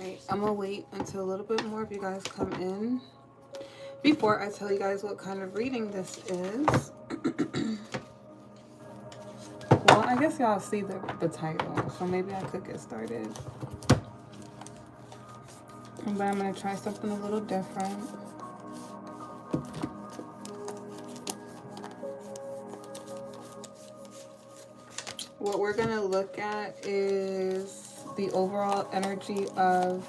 Alright, I'm gonna wait until a little bit more of you guys come in before I tell you guys what kind of reading this is. Well, I guess y'all see the title, so maybe I could get started. But I'm gonna try something a little different. What we're gonna look at is the overall energy of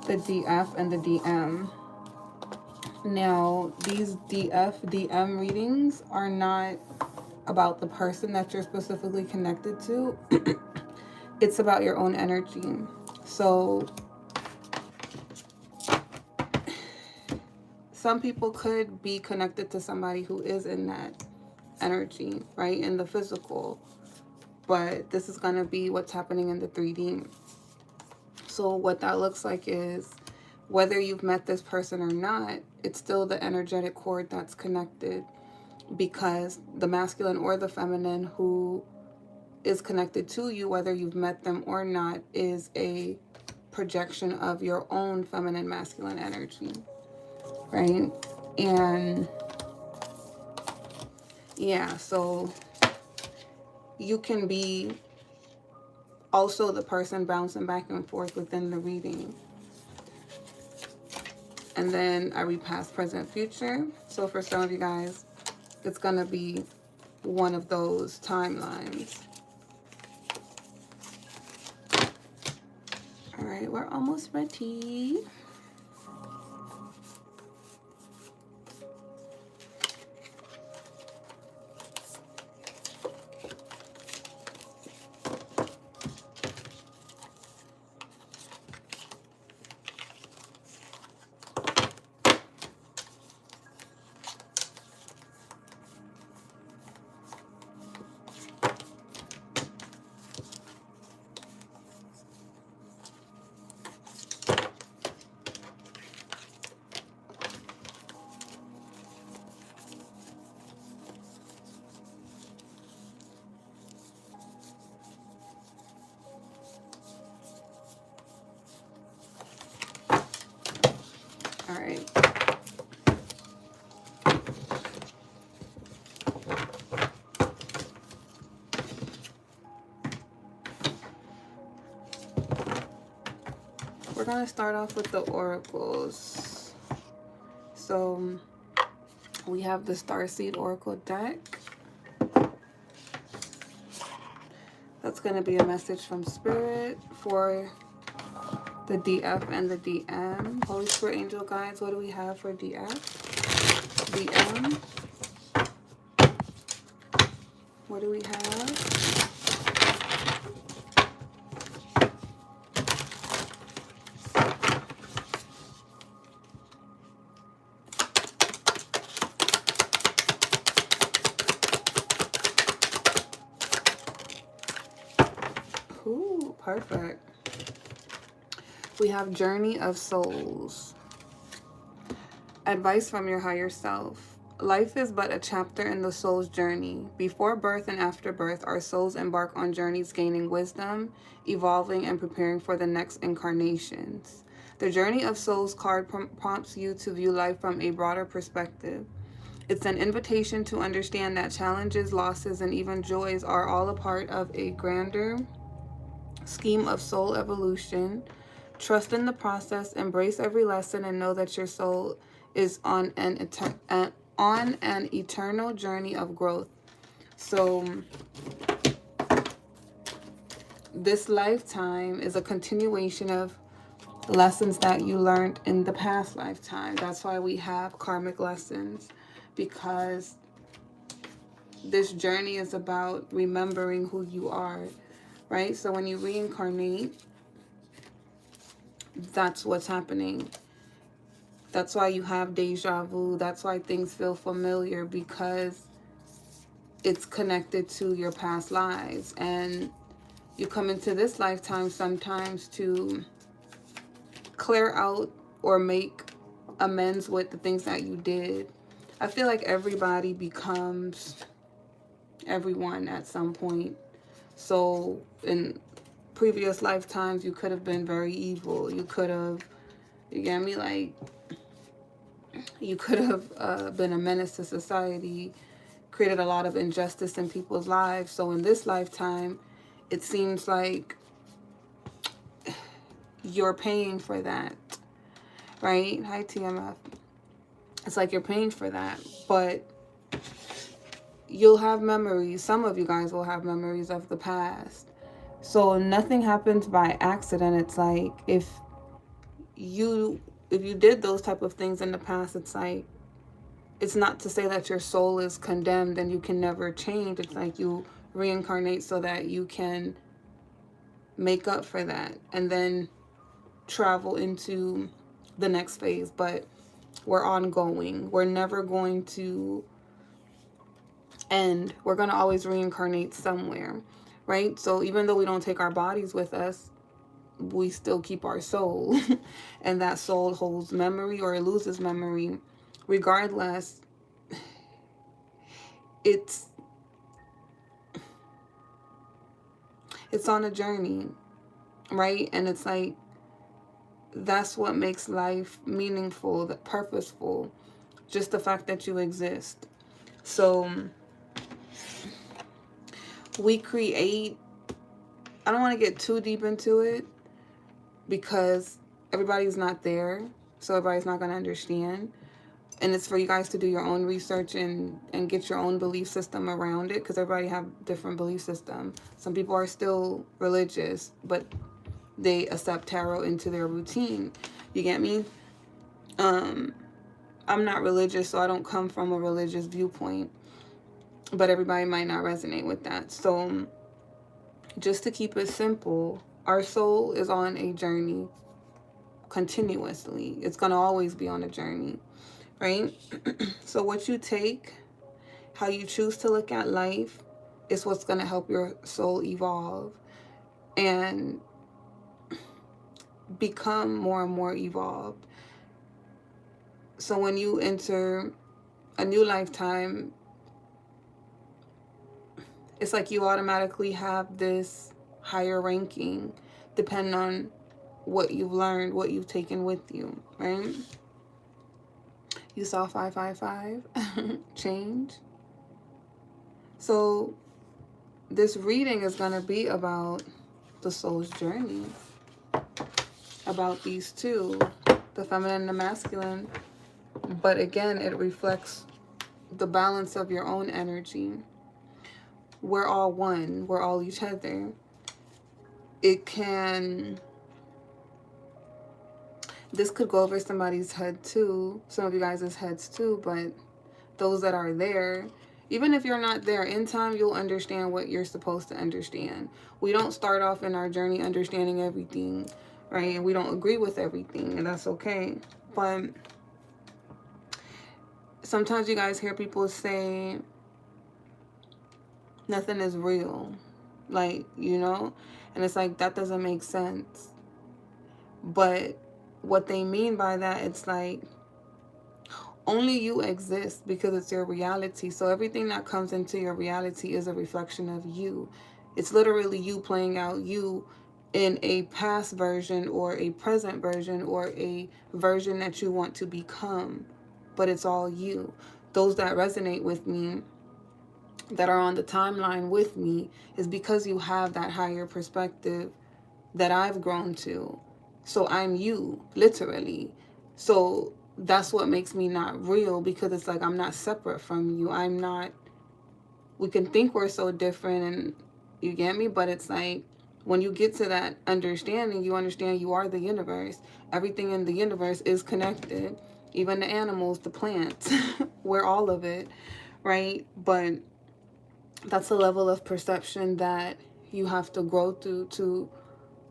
the DF and the DM. Now, these DM readings are not about the person that you're specifically connected to. It's about your own energy. So some people could be connected to somebody who is in that energy, right, in the physical. But this is going to be what's happening in the 3D. So what that looks like is, whether you've met this person or not, it's still the energetic cord that's connected, because the masculine or the feminine who is connected to you, whether you've met them or not, is a projection of your own feminine masculine energy, right? And yeah, so you can be also the person bouncing back and forth within the reading. And then I read past, present, future. So for some of you guys, it's going to be one of those timelines. All right, we're almost ready. All right. We're going to start off with the oracles. So we have the Starseed Oracle deck. That's going to be a message from Spirit for the DF and the DM. Holy Spirit Angel Guides, what do we have for DF? DM. What do we have? Ooh, perfect. We have Journey of Souls. Advice from your higher self. Life is but a chapter in the soul's journey. Before birth and after birth, our souls embark on journeys gaining wisdom, evolving, and preparing for the next incarnations. The Journey of Souls card prompts you to view life from a broader perspective. It's an invitation to understand that challenges, losses, and even joys are all a part of a grander scheme of soul evolution. Trust in the process, embrace every lesson, and know that your soul is on an eternal journey of growth. So this lifetime is a continuation of lessons that you learned in the past lifetime. That's why we have karmic lessons, because this journey is about remembering who you are, right? So when you reincarnate, that's what's happening. That's why you have deja vu. That's why things feel familiar, because it's connected to your past lives. And you come into this lifetime sometimes to clear out or make amends with the things that you did. I feel like everybody becomes everyone at some point. So in previous lifetimes, you could have been very evil. You could have, you get me, like, you could have been a menace to society, created a lot of injustice in people's lives. So in this lifetime, it seems like you're paying for that, right? Hi, TMF. It's like you're paying for that, but you'll have memories. Some of you guys will have memories of the past. So nothing happens by accident. It's like if you did those type of things in the past, it's like, it's not to say that your soul is condemned and you can never change. It's like you reincarnate so that you can make up for that and then travel into the next phase. But we're ongoing. We're never going to end. We're going to always reincarnate somewhere, right? So even though we don't take our bodies with us, we still keep our soul. And that soul holds memory or it loses memory. Regardless, it's on a journey, right? And it's like, that's what makes life meaningful, purposeful, just the fact that you exist. So we create, I don't want to get too deep into it because everybody's not there, so everybody's not going to understand. And it's for you guys to do your own research and get your own belief system around it, because everybody have different belief system. Some people are still religious, but they accept tarot into their routine. You get me? I'm not religious, so I don't come from a religious viewpoint, but everybody might not resonate with that. So just to keep it simple, our soul is on a journey continuously. It's going to always be on a journey, right? So what you take, how you choose to look at life, is what's going to help your soul evolve and become more and more evolved. So when you enter a new lifetime, it's like you automatically have this higher ranking depending on what you've learned, what you've taken with you, right? You saw 555 change. So this reading is going to be about the soul's journey, about these two, the feminine and the masculine. But again, it reflects the balance of your own energy. We're all one. We're all each other. This could go over somebody's head too, some of you guys' heads too, but those that are there, even if you're not there, in time you'll understand what you're supposed to understand. We don't start off in our journey understanding everything, right? And we don't agree with everything, and that's okay. But sometimes you guys hear people say nothing is real, like, you know, and it's like, that doesn't make sense. But what they mean by that, it's like, only you exist because it's your reality. So everything that comes into your reality is a reflection of you. It's literally you playing out you in a past version or a present version or a version that you want to become. But it's all you. Those that resonate with me, that are on the timeline with me, is because you have that higher perspective that I've grown to. So I'm you, literally. So that's what makes me not real, because it's like, I'm not separate from you. I'm not, we can think we're so different, and you get me? But it's like, when you get to that understanding, you understand you are the universe. Everything in the universe is connected. Even the animals, the plants, we're all of it, right? But that's a level of perception that you have to grow through to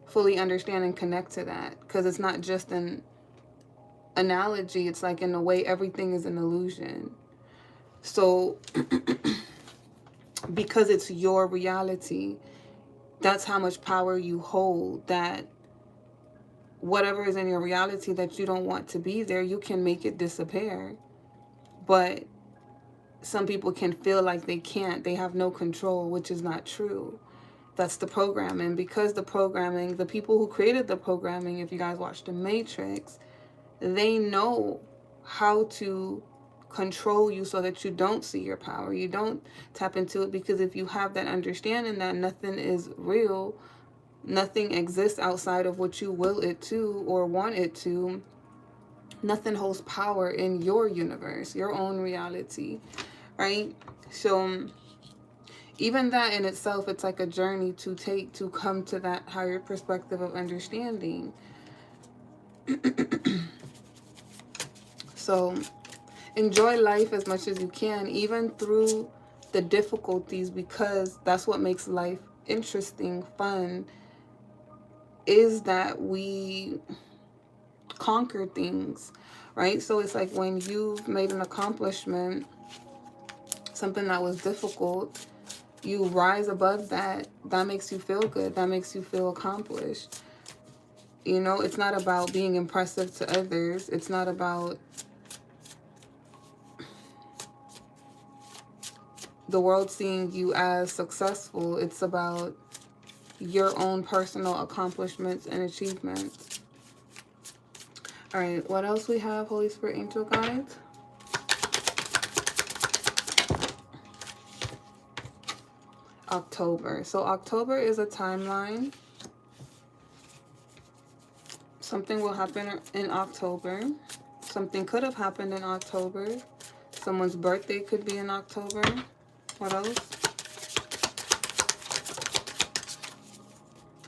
fully understand and connect to that, because it's not just an analogy. It's like, in a way, everything is an illusion. So because it's your reality, that's how much power you hold, that whatever is in your reality that you don't want to be there, you can make it disappear. But some people can feel like they can't, they have no control, which is not true. That's the programming. Because the programming, the people who created the programming, if you guys watch The Matrix, they know how to control you so that you don't see your power. You don't tap into it, because if you have that understanding that nothing is real, nothing exists outside of what you will it to or want it to, nothing holds power in your universe, your own reality, right? So even that in itself, it's like a journey to take to come to that higher perspective of understanding. So enjoy life as much as you can, even through the difficulties, because that's what makes life interesting, fun, is that we conquer things, right? So it's like when you've made an accomplishment, something that was difficult, you rise above that. That makes you feel good. That makes you feel accomplished. You know, it's not about being impressive to others. It's not about the world seeing you as successful. It's about your own personal accomplishments and achievements. All right, what else we have, Holy Spirit, angel guides? October. So October is a timeline. Something will happen in October. Something could have happened in October. Someone's birthday could be in October. What else?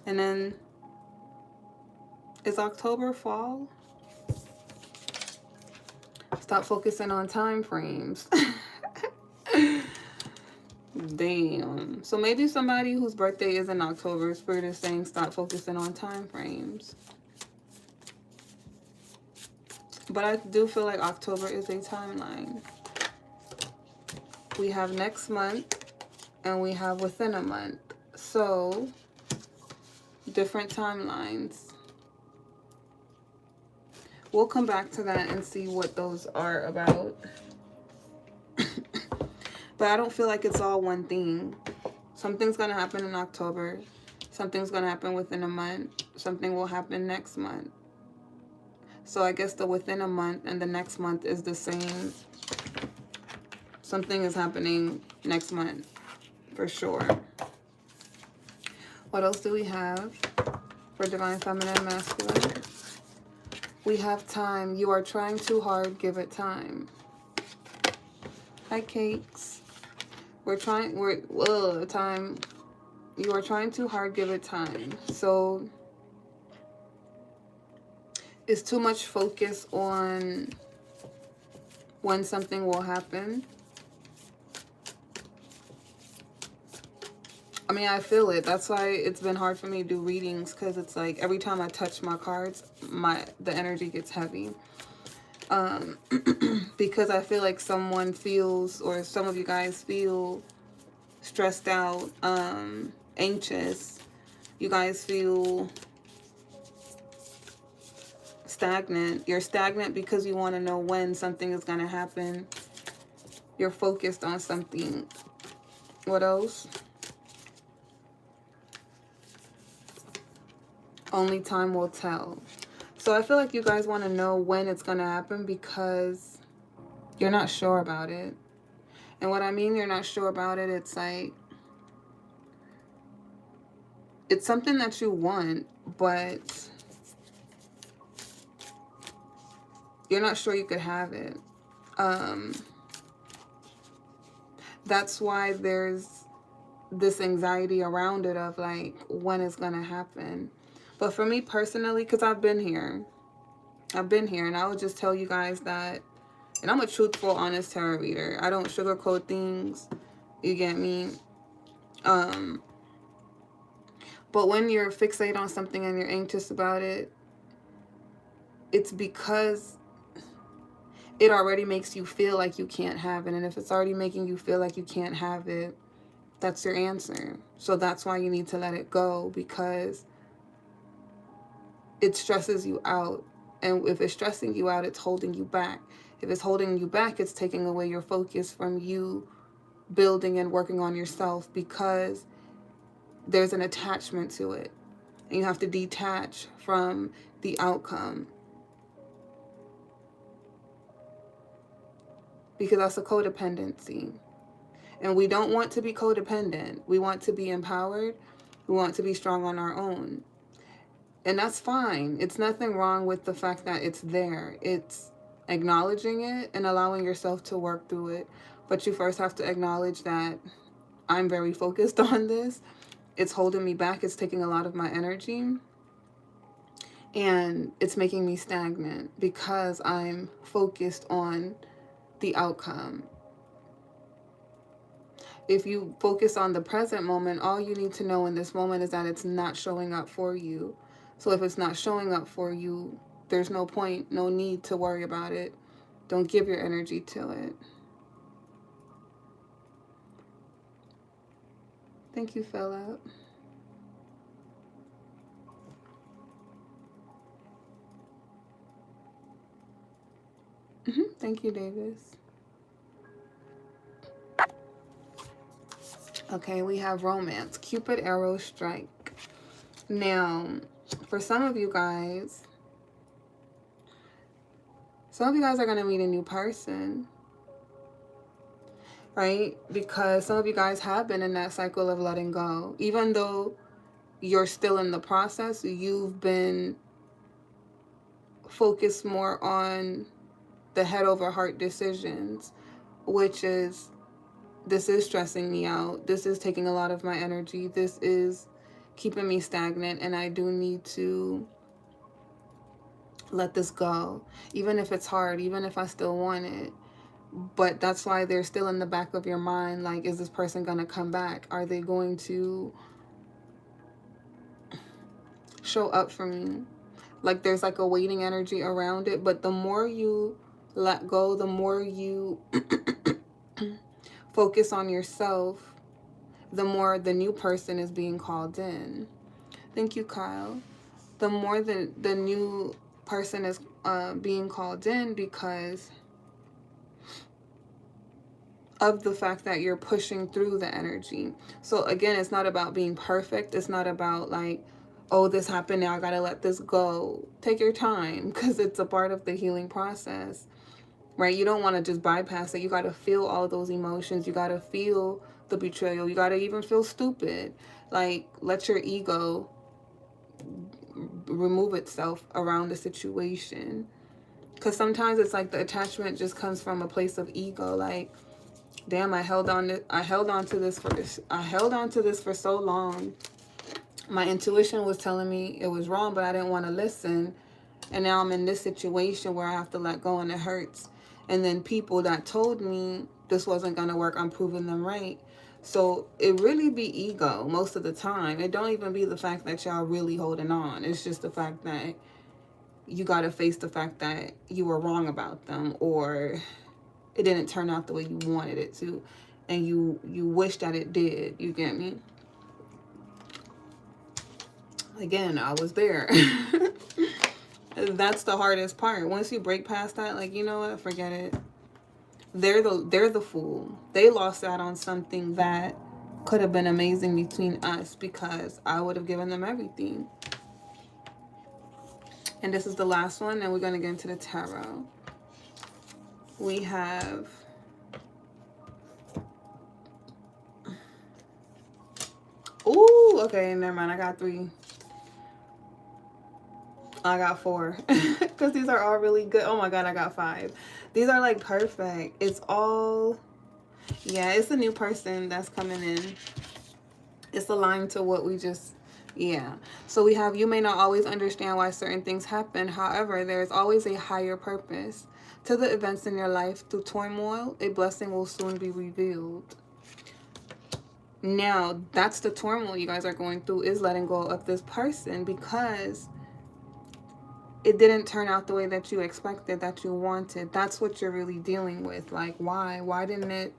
And then, is October fall? Stop focusing on time frames. Damn. So maybe somebody whose birthday is in October, Spirit is saying stop focusing on time frames. But I do feel like October is a timeline. We have next month and we have within a month. So, different timelines. We'll come back to that and see what those are about. But I don't feel like it's all one thing. Something's going to happen in October. Something's going to happen within a month. Something will happen next month. So I guess the within a month and the next month is the same. Something is happening next month, for sure. What else do we have for Divine Feminine Masculine? We have time. You are trying too hard. Give it time. Hi, Cakes. Time. You are trying too hard. Give it time. So it's too much focus on when something will happen. I mean, I feel it. That's why it's been hard for me to do readings, because it's like every time I touch my cards, the energy gets heavy. Because I feel like someone feels, or some of you guys feel stressed out, anxious. You guys feel stagnant. You're stagnant because you want to know when something is going to happen. You're focused on something. What else? Only time will tell. So I feel like you guys want to know when it's going to happen because you're not sure about it. And what I mean you're not sure about it, it's like, it's something that you want, but you're not sure you could have it. That's why there's this anxiety around it of like, when it's going to happen. But for me personally, because I've been here, and I would just tell you guys that, and I'm a truthful, honest tarot reader. I don't sugarcoat things. You get me? But when you're fixated on something and you're anxious about it, it's because it already makes you feel like you can't have it. And if it's already making you feel like you can't have it, that's your answer. So that's why you need to let it go, because it stresses you out. And if it's stressing you out, it's holding you back. If it's holding you back, it's taking away your focus from you building and working on yourself, because there's an attachment to it. And you have to detach from the outcome. Because that's a codependency. And we don't want to be codependent. We want to be empowered. We want to be strong on our own. And that's fine. It's nothing wrong with the fact that it's there. It's acknowledging it and allowing yourself to work through it. But you first have to acknowledge that I'm very focused on this. It's holding me back. It's taking a lot of my energy. And it's making me stagnant because I'm focused on the outcome. If you focus on the present moment, all you need to know in this moment is that it's not showing up for you. So if it's not showing up for you, there's no point, no need to worry about it. Don't give your energy to it. Thank you, Philip. Thank you, Davis. Okay, we have romance. Cupid arrow strike. Now, for some of you guys are going to meet a new person, right? Because some of you guys have been in that cycle of letting go. Even though you're still in the process, you've been focused more on the head over heart decisions, which is, this is stressing me out. This is taking a lot of my energy. This is keeping me stagnant, and I do need to let this go, even if it's hard, even if I still want it. But that's why they're still in the back of your mind, like, is this person going to come back? Are they going to show up for me? Like, there's like a waiting energy around it. But the more you let go, the more you focus on yourself, the more the new person is being called in. Thank you, Kyle. The more the new person is being called in, because of the fact that you're pushing through the energy. So again, it's not about being perfect. It's not about like, oh, this happened, now I gotta let this go. Take your time, because it's a part of the healing process, right? You don't want to just bypass it. You got to feel all those emotions. You got to feel the betrayal. You got to even feel stupid. Like, let your ego remove itself around the situation. Because sometimes it's like the attachment just comes from a place of ego. Like, damn, I held on to this for so long. My intuition was telling me it was wrong, but I didn't want to listen. And now I'm in this situation where I have to let go, and it hurts. And then people that told me this wasn't going to work, I'm proving them right. So it really be ego most of the time. It don't even be the fact that y'all really holding on. It's just the fact that you got to face the fact that you were wrong about them, or it didn't turn out the way you wanted it to, and you wish that it did. You get me? Again, I was there. That's the hardest part. Once you break past that, like, you know what, forget it. They're the fool. They lost out on something that could have been amazing between us, because I would have given them everything. And this is the last one, and we're going to get into the tarot. We have ooh, okay, never mind. I got 3. I got 4 because these are all really good. Oh my god, I got 5. These are like perfect. It's all, yeah, it's a new person that's coming in. It's aligned to what we just, yeah. So we have, you may not always understand why certain things happen. However, there's always a higher purpose to the events in your life. Through turmoil, a blessing will soon be revealed. Now, that's the turmoil you guys are going through, is letting go of this person, because it didn't turn out the way that you expected, that you wanted. That's what you're really dealing with. Like, why didn't it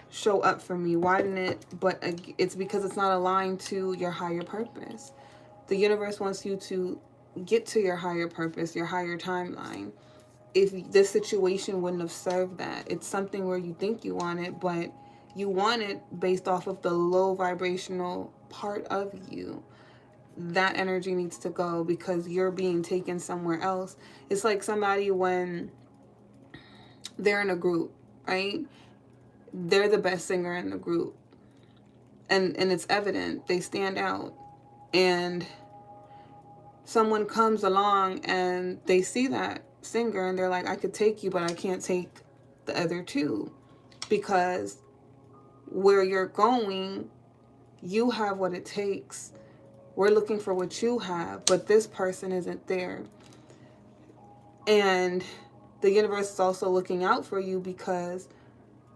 show up for me? Why didn't it? But it's because it's not aligned to your higher purpose. The universe wants you to get to your higher purpose, your higher timeline. If this situation wouldn't have served that, it's something where you think you want it, but you want it based off of the low vibrational part of you. That energy needs to go because you're being taken somewhere else. It's like somebody when they're in a group, right? They're the best singer in the group. And it's evident. They stand out. And someone comes along and they see that singer and they're like, I could take you, but I can't take the other two. Because where you're going, you have what it takes. We're looking for what you have, but this person isn't there. And the universe is also looking out for you because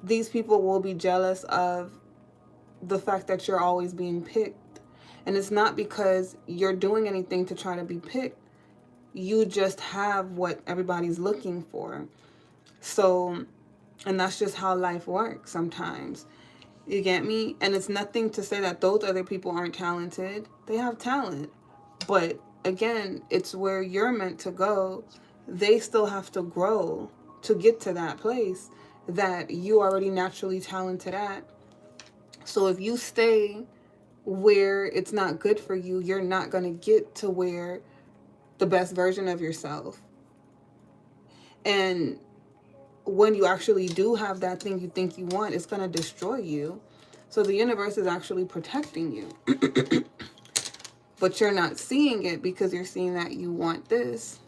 these people will be jealous of the fact that you're always being picked. And it's not because you're doing anything to try to be picked. You just have what everybody's looking for. So, and that's just how life works sometimes. You get me? And it's nothing to say that those other people aren't talented. They have talent. But again, it's where you're meant to go. They still have to grow to get to that place that you already naturally talented at. So if you stay where it's not good for you, you're not going to get to where the best version of yourself. And when you actually do have that thing you think you want, it's going to destroy you. So the universe is actually protecting you. But you're not seeing it because you're seeing that you want this.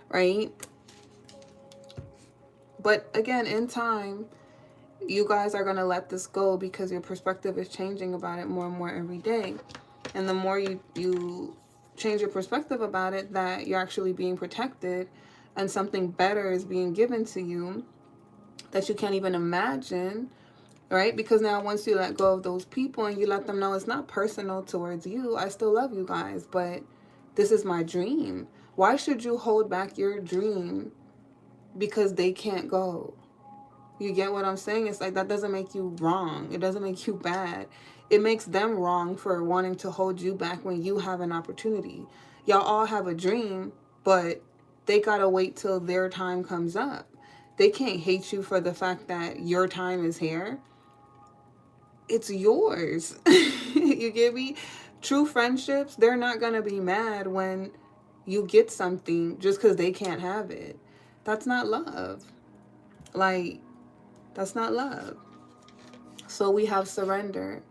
Right? But again, in time, you guys are going to let this go because your perspective is changing about it more and more every day. And the more you change your perspective about it, that you're actually being protected and something better is being given to you that you can't even imagine, right? Because now once you let go of those people and you let them know it's not personal towards you, I still love you guys, but this is my dream. Why should you hold back your dream because they can't go? You get what I'm saying? It's like that doesn't make you wrong. It doesn't make you bad. It makes them wrong for wanting to hold you back when you have an opportunity. Y'all all have a dream, but they gotta wait till their time comes up. They can't hate you for the fact that your time is here. It's yours. You get me? True friendships, they're not gonna be mad when you get something just because they can't have it. That's not love. Like, that's not love. So we have surrender.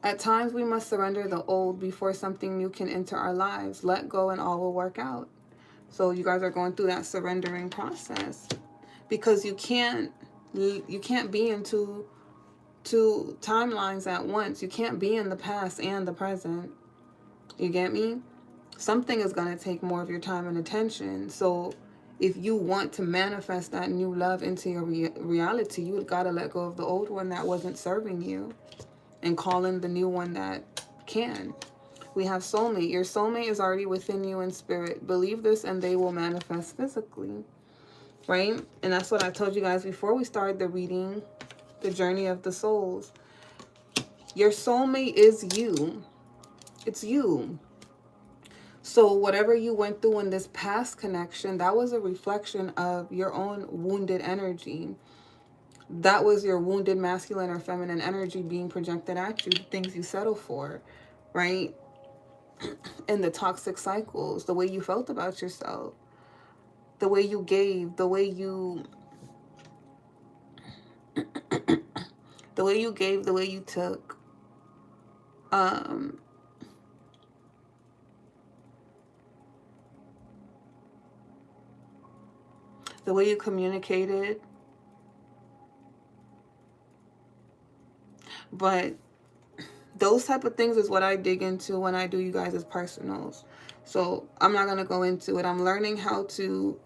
At times we must surrender the old before something new can enter our lives. Let go and all will work out. So you guys are going through that surrendering process because you can't be in two timelines at once. You can't be in the past and the present. You get me? Something is going to take more of your time and attention. So if you want to manifest that new love into your reality, you got to let go of the old one that wasn't serving you and call in the new one that can. We have soulmate. Your soulmate is already within you in spirit. Believe this and they will manifest physically, right? And that's what I told you guys before we started the reading, the journey of the souls. Your soulmate is you. It's you. So whatever you went through in this past connection, that was a reflection of your own wounded energy. That was your wounded masculine or feminine energy being projected at you, the things you settle for, right? And the toxic cycles, the way you felt about yourself, the way you gave, the way you gave, the way you took. The way you communicated. But those type of things is what I dig into when I do you guys' personals. So I'm not going to go into it. I'm learning how to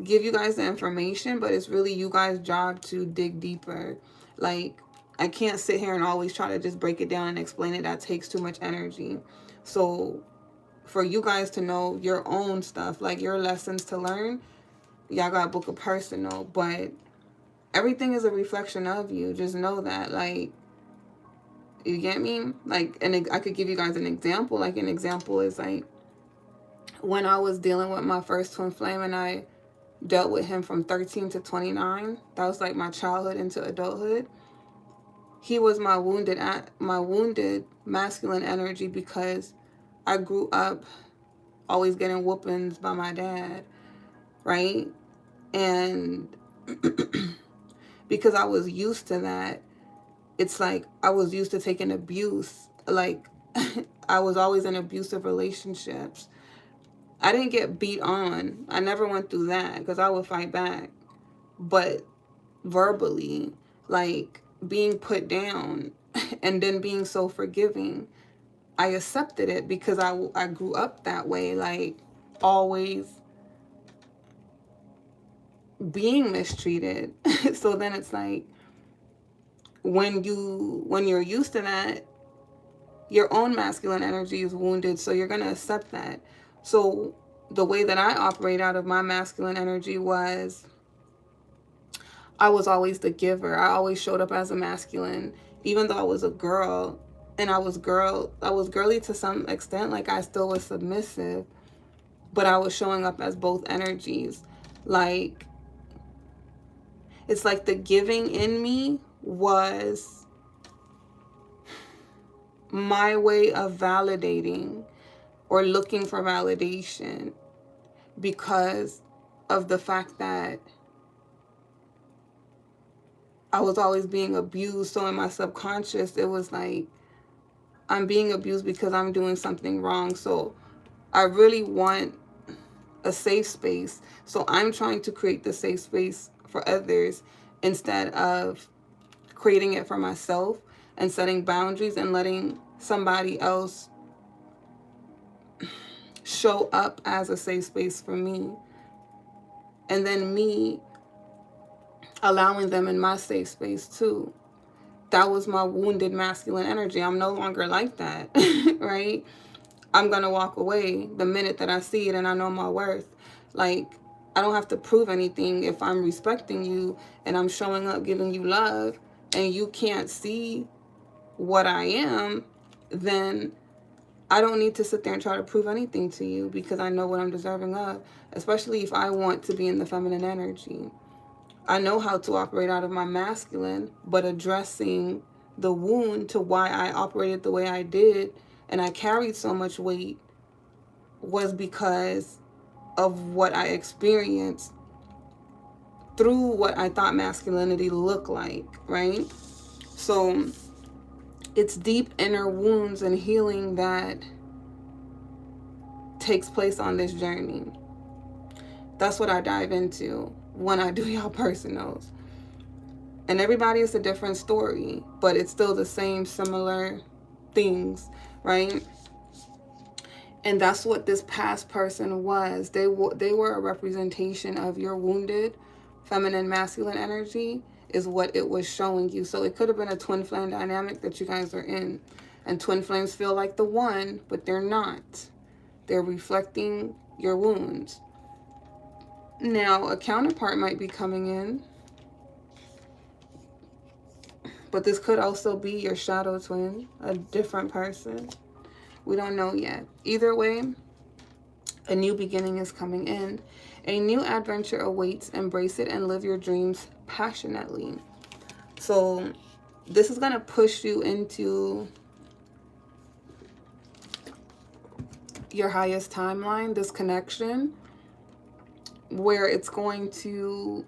give you guys the information, but it's really you guys' job to dig deeper. Like, I can't sit here and always try to just break it down and explain it. That takes too much energy. So for you guys to know your own stuff, like your lessons to learn, y'all got to book a personal. But everything is a reflection of you. Just know that, like, you get me? Like, and I could give you guys an example. Like, an example is like when I was dealing with my first twin flame and I dealt with him from 13 to 29. That was like my childhood into adulthood. He was my wounded masculine energy because I grew up always getting whoopings by my dad, right? And because I was used to that, it's like I was used to taking abuse. Like I was always in abusive relationships. I didn't get beat on. I never went through that because I would fight back. But verbally, like being put down and then being so forgiving, I accepted it because I grew up that way, like always being mistreated. So then it's like when you're used to that, your own masculine energy is wounded, so you're going to accept that. So the way that I operate out of my masculine energy was I was always the giver. I always showed up as a masculine, even though I was a girl. And I was girly to some extent. Like I still was submissive, but I was showing up as both energies. Like it's like the giving in me was my way of validating or looking for validation because of the fact that I was always being abused. So in my subconscious, it was like, I'm being abused because I'm doing something wrong. So I really want a safe space. So I'm trying to create the safe space for others instead of creating it for myself and setting boundaries and letting somebody else show up as a safe space for me. And then me allowing them in my safe space too. That was my wounded masculine energy. I'm no longer like that, right? I'm going to walk away the minute that I see it and I know my worth. Like, I don't have to prove anything if I'm respecting you and I'm showing up, giving you love, and you can't see what I am, then I don't need to sit there and try to prove anything to you because I know what I'm deserving of, especially if I want to be in the feminine energy. I know how to operate out of my masculine, but addressing the wound to why I operated the way I did and I carried so much weight was because of what I experienced through what I thought masculinity looked like, right? So it's deep inner wounds and healing that takes place on this journey. That's what I dive into when I do y'all personals. And everybody is a different story, but it's still the same similar things, right? And that's what this past person was. They were a representation of your wounded feminine masculine energy is what it was showing you. So it could have been a twin flame dynamic that you guys are in. And twin flames feel like the one, but they're not. They're reflecting your wounds. Now, a counterpart might be coming in, but this could also be your shadow twin, a different person. We don't know yet. Either way, a new beginning is coming in. A new adventure awaits. Embrace it and live your dreams passionately. So this is going to push you into your highest timeline, this connection, where it's going to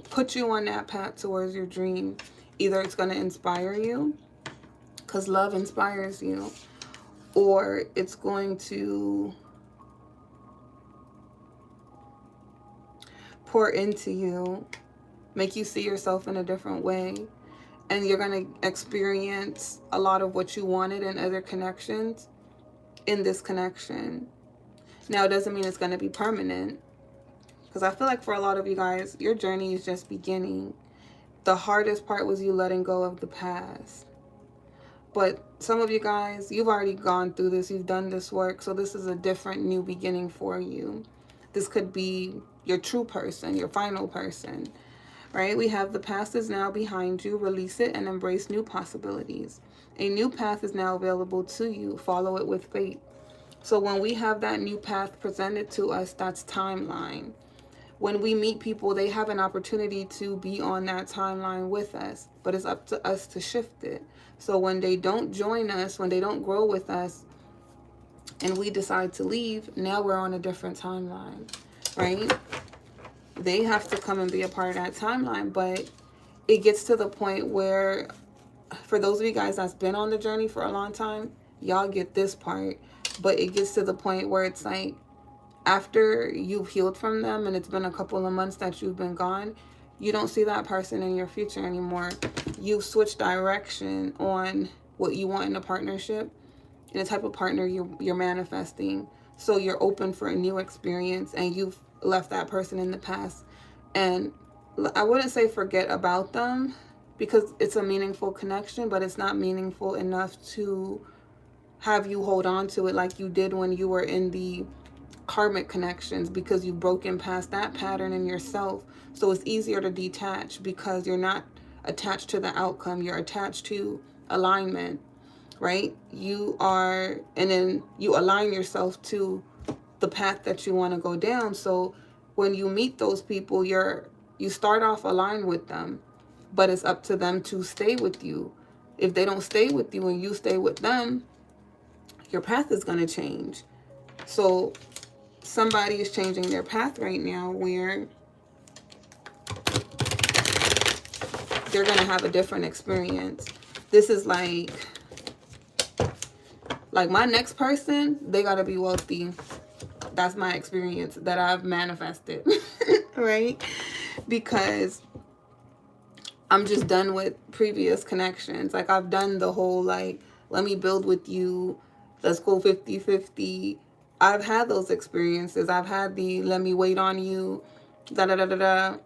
put you on that path towards your dream. Either it's going to inspire you, because love inspires you, or it's going to pour into you, make you see yourself in a different way, and you're going to experience a lot of what you wanted in other connections in this connection. Now, it doesn't mean it's going to be permanent, because I feel like for a lot of you guys, your journey is just beginning. The hardest part was you letting go of the past. But some of you guys, you've already gone through this. You've done this work. So this is a different new beginning for you. This could be your true person, your final person, right? We have the past is now behind you. Release it and embrace new possibilities. A new path is now available to you. Follow it with faith. So when we have that new path presented to us, that's timeline. when we meet people, they have an opportunity to be on that timeline with us, but it's up to us to shift it. So when they don't join us, when they don't grow with us, and we decide to leave, now we're on a different timeline, right? They have to come and be a part of that timeline, but it gets to the point where, for those of you guys that's been on the journey for a long time, y'all get this part, but it gets to the point where it's like, after you've healed from them and it's been a couple of months that you've been gone, you don't see that person in your future anymore. You've switched direction on what you want in a partnership and the type of partner you're manifesting. So you're open for a new experience, and you've left that person in the past. And I wouldn't say forget about them, because it's a meaningful connection, but it's not meaningful enough to have you hold on to it like you did when you were in the karmic connections, because you've broken past that pattern in yourself. So it's easier to detach because you're not attached to the outcome, you're attached to alignment, right? You are, and then you align yourself to the path that you want to go down. So when you meet those people, you start off aligned with them, but it's up to them to stay with you. If they don't stay with you and you stay with them, your path is going to change. So somebody is changing their path right now where they're going to have a different experience. This is like my next person, they got to be wealthy. That's my experience that I've manifested, right? Because I'm just done with previous connections. Like, I've done the whole, like, let me build with you, let's go 50-50. I've had those experiences. I've had the let me wait on you, da-da-da-da-da.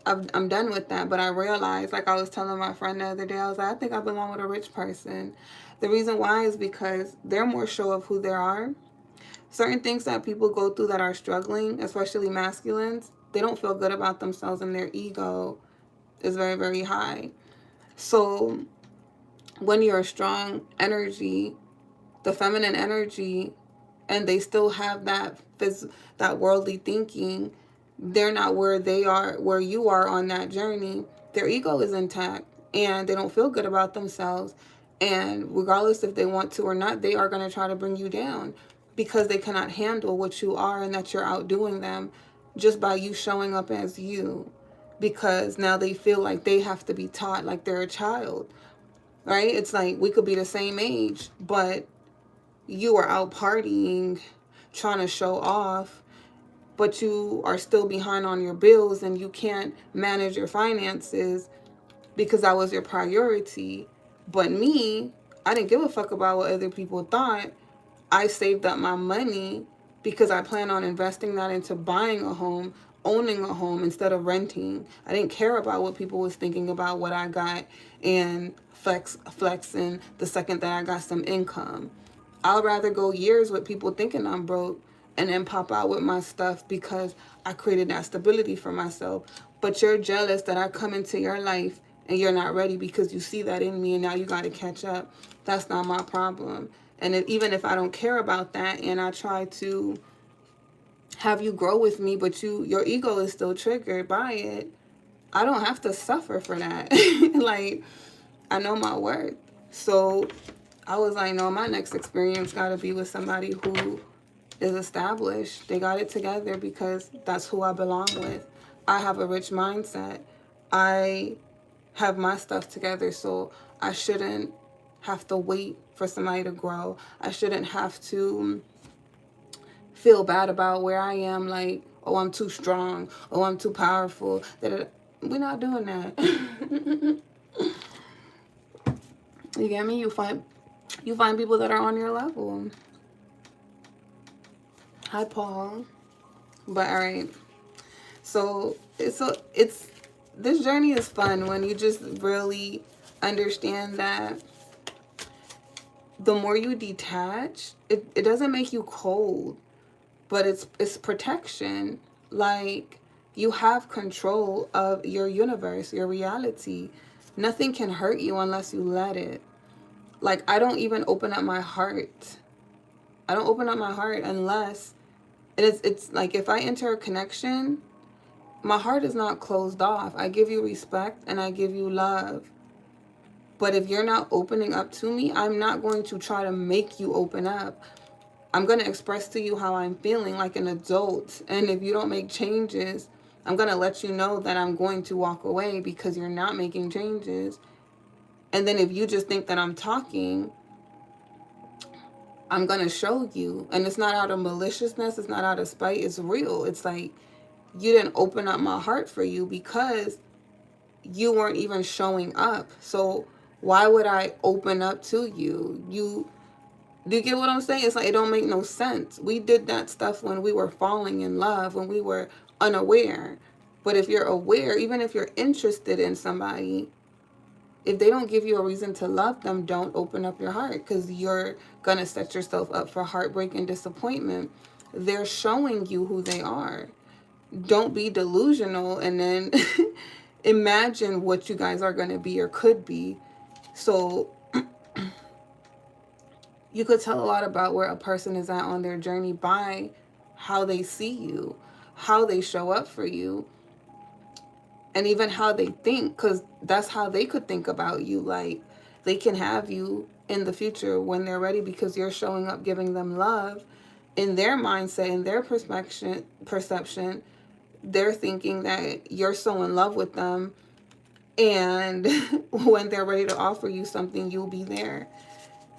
I'm done with that. But I realized, like I was telling my friend the other day, I was like, I think I belong with a rich person. The reason why is because they're more sure of who they are. Certain things that people go through that are struggling, especially masculines, they don't feel good about themselves, and their ego is very, very high. So when you're a strong energy, the feminine energy, and they still have that worldly thinking, they're not where they are, where you are on that journey. Their ego is intact, and they don't feel good about themselves. And regardless if they want to or not, they are going to try to bring you down, because they cannot handle what you are and that you're outdoing them just by you showing up as you. Because now they feel like they have to be taught like they're a child, right? It's like we could be the same age, but you are out partying, trying to show off, but you are still behind on your bills and you can't manage your finances because that was your priority. But me, I didn't give a fuck about what other people thought. I saved up my money because I plan on investing that into buying a home, owning a home instead of renting. I didn't care about what people was thinking about what I got and flexing the second that I got some income. I'd rather go years with people thinking I'm broke and then pop out with my stuff because I created that stability for myself. But you're jealous that I come into your life and you're not ready because you see that in me and now you got to catch up. That's not my problem. And even if I don't care about that and I try to have you grow with me, but your ego is still triggered by it, I don't have to suffer for that. Like, I know my worth. So I was like, no, my next experience got to be with somebody who is established. They got it together because that's who I belong with. I have a rich mindset. I have my stuff together, so I shouldn't have to wait for somebody to grow. I shouldn't have to feel bad about where I am, like, oh, I'm too strong, oh, I'm too powerful. We're not doing that. You get me? You find people that are on your level. Hi, Paul. But all right. So it's this journey is fun when you just really understand that the more you detach, it doesn't make you cold, but it's protection. Like, you have control of your universe, your reality. Nothing can hurt you unless you let it. Like, I don't even open up my heart. I don't open up my heart unless it's like, if I enter a connection, my heart is not closed off. I give you respect and I give you love. But if you're not opening up to me, I'm not going to try to make you open up. I'm going to express to you how I'm feeling like an adult. And if you don't make changes, I'm going to let you know that I'm going to walk away because you're not making changes. And then if you just think that I'm talking, I'm going to show you. And it's not out of maliciousness. It's not out of spite. It's real. It's like you didn't open up my heart for you because you weren't even showing up. So why would I open up to you? Do you get what I'm saying? It's like it don't make no sense. We did that stuff when we were falling in love, when we were unaware. But if you're aware, even if you're interested in somebody, if they don't give you a reason to love them, don't open up your heart, because you're going to set yourself up for heartbreak and disappointment. They're showing you who they are. Don't be delusional and then imagine what you guys are going to be or could be. So you could tell a lot about where a person is at on their journey by how they see you, how they show up for you, and even how they think, because that's how they could think about you. Like, they can have you in the future when they're ready because you're showing up, giving them love. In their mindset, in their perception, they're thinking that you're so in love with them, and when they're ready to offer you something, you'll be there,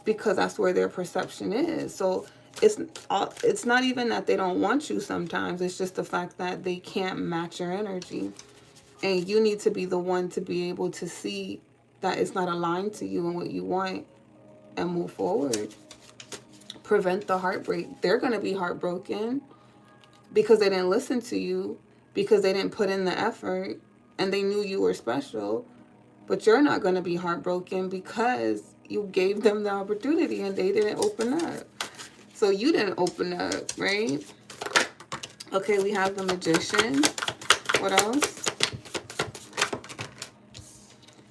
because that's where their perception is. So it's not even that they don't want you sometimes. It's just the fact that they can't match your energy. And you need to be the one to be able to see that it's not aligned to you and what you want and move forward. Prevent the heartbreak. They're going to be heartbroken because they didn't listen to you, because they didn't put in the effort and they knew you were special. But you're not going to be heartbroken because you gave them the opportunity and they didn't open up. So you didn't open up, right? Okay, we have the Magician. What else?